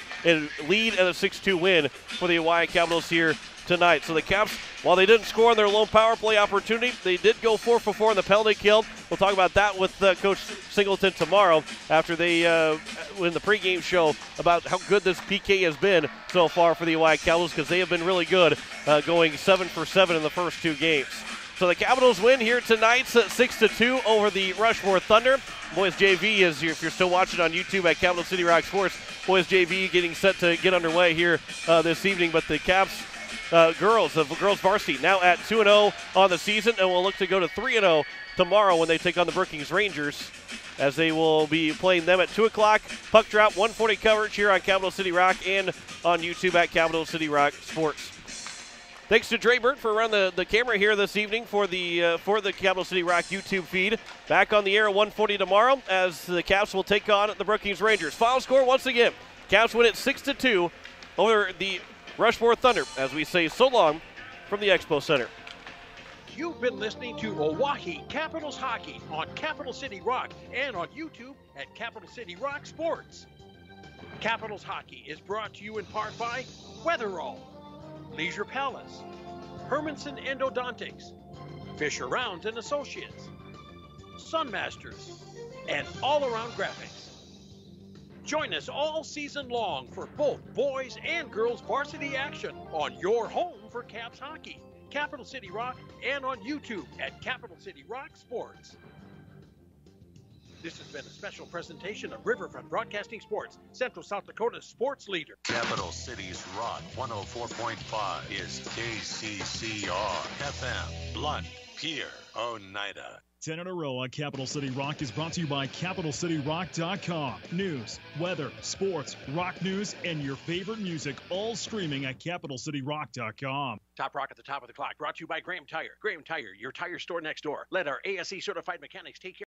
lead and a 6-2 win for the Oahe Capitals here tonight. So the Caps, while they didn't score on their lone power play opportunity, they did go 4 for 4 in the penalty kill. We'll talk about that with Coach Singleton tomorrow after they in the pregame show about how good this PK has been so far for the Oahe Capitals, because they have been really good, going 7 for 7 in the first 2 games. So the Capitals win here tonight, 6-2 over the Rushmore Thunder. Boys JV is, if you're still watching on YouTube at Capital City Rock Sports, Boys JV getting set to get underway here this evening. But the Caps girls Varsity now at 2-0 on the season, and will look to go to 3-0 tomorrow when they take on the Brookings Rangers, as they will be playing them at 2 o'clock. Puck drop, 140 coverage here on Capital City Rock and on YouTube at Capital City Rock Sports. Thanks to Dre Burt for running the camera here this evening for the Capital City Rock YouTube feed. Back on the air at 1:40 tomorrow as the Caps will take on the Brookings Rangers. Final score once again, Caps win it 6-2 over the Rushmore Thunder, as we say so long from the Expo Center. You've been listening to Oahe Capitals Hockey on Capital City Rock and on YouTube at Capital City Rock Sports. Capitals Hockey is brought to you in part by Weatherall, Leisure Palace, Hermanson Endodontics, Fisher Rounds and Associates, Sunmasters, and All Around Graphics. Join us all season long for both boys and girls varsity action on your home for Caps Hockey, Capital City Rock, and on YouTube at Capital City Rock Sports. This has been a special presentation of Riverfront Broadcasting Sports, Central South Dakota's sports leader. Capital City's Rock 104.5 is KCCR FM, Blunt, Pier, Oneida. 10 in a row on Capital City Rock is brought to you by CapitalCityRock.com. News, weather, sports, rock news, and your favorite music, all streaming at CapitalCityRock.com. Top Rock at the top of the clock, brought to you by Graham Tire. Graham Tire, your tire store next door. Let our ASE certified mechanics take care.